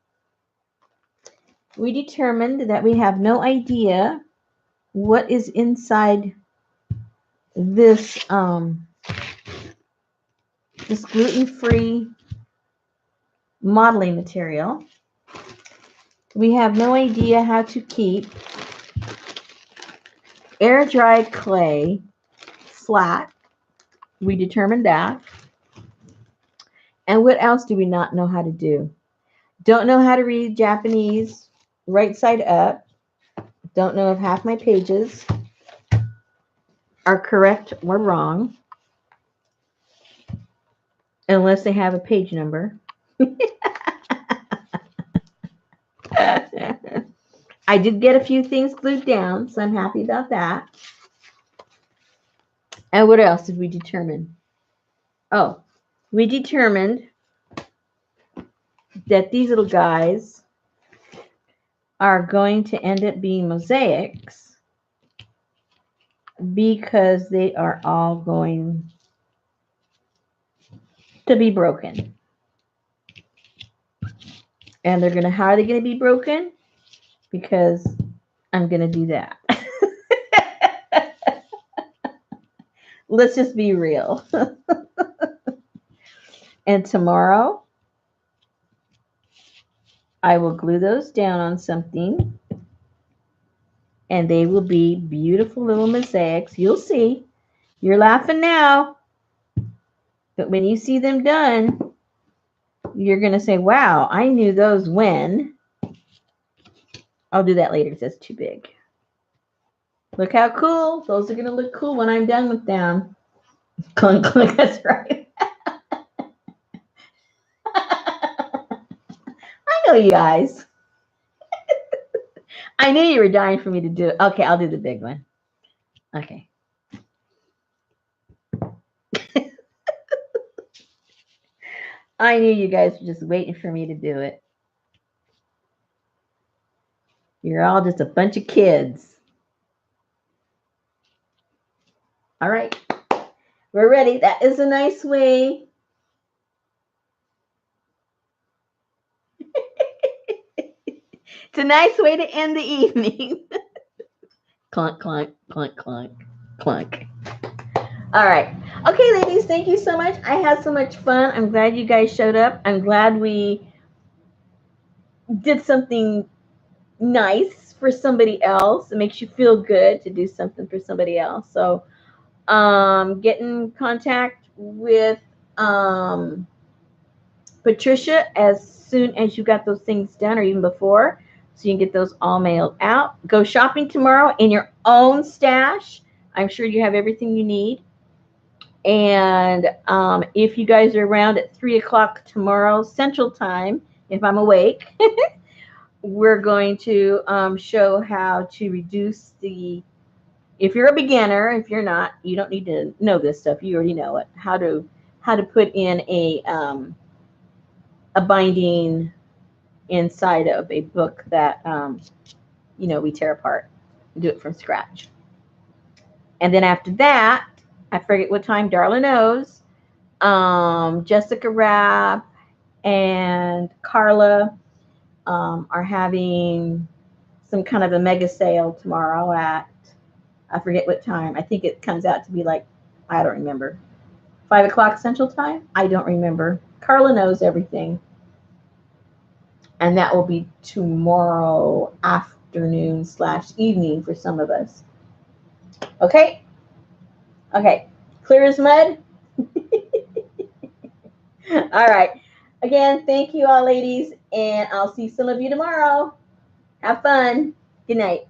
We determined that we have no idea what is inside this this gluten-free modeling material. We have no idea how to keep air-dried clay flat. We determined that. And what else do we not know how to do? Don't know how to read Japanese right side up. Don't know if half my pages are correct or wrong, unless they have a page number. I did get a few things glued down, so I'm happy about that. And what else did we determine? Oh, we determined that these little guys are going to end up being mosaics because they are all going to be broken. And they're going to, how are they going to be broken? Because I'm going to do that. Let's just be real. And tomorrow, I will glue those down on something, and they will be beautiful little mosaics. You'll see. You're laughing now, but when you see them done, you're going to say, wow, I knew those when. I'll do that later because that's too big. Look how cool. Those are going to look cool when I'm done with them. Clunk, clunk, that's right. know you guys. I knew you were dying for me to do it. Okay, I'll do the big one. Okay. I knew you guys were just waiting for me to do it. You're all just a bunch of kids. All right. We're ready. That is a nice way. It's a nice way to end the evening. Clunk, clunk, clunk, clunk, clunk. All right. Okay, ladies, thank you so much. I had so much fun. I'm glad you guys showed up. I'm glad we did something nice for somebody else. It makes you feel good to do something for somebody else. So get in contact with Patricia as soon as you got those things done or even before, so you can get those all mailed out. Go shopping tomorrow in your own stash. I'm sure you have everything you need. And if you guys are around at 3 o'clock tomorrow Central Time, if I'm awake, we're going to show how to reduce the, if you're a beginner, if you're not, you don't need to know this stuff. You already know it. How to put in a binding inside of a book that we tear apart and do it from scratch. And then after that, I forget what time, Darla knows, Jessica Rapp and Carla are having some kind of a mega sale tomorrow at, I forget what time. I think it comes out to be like, I don't remember, 5 o'clock Central Time. I don't remember. Carla knows everything. And that will be tomorrow afternoon / evening for some of us. Okay? Okay. Clear as mud? All right. Again, thank you all, ladies. And I'll see some of you tomorrow. Have fun. Good night.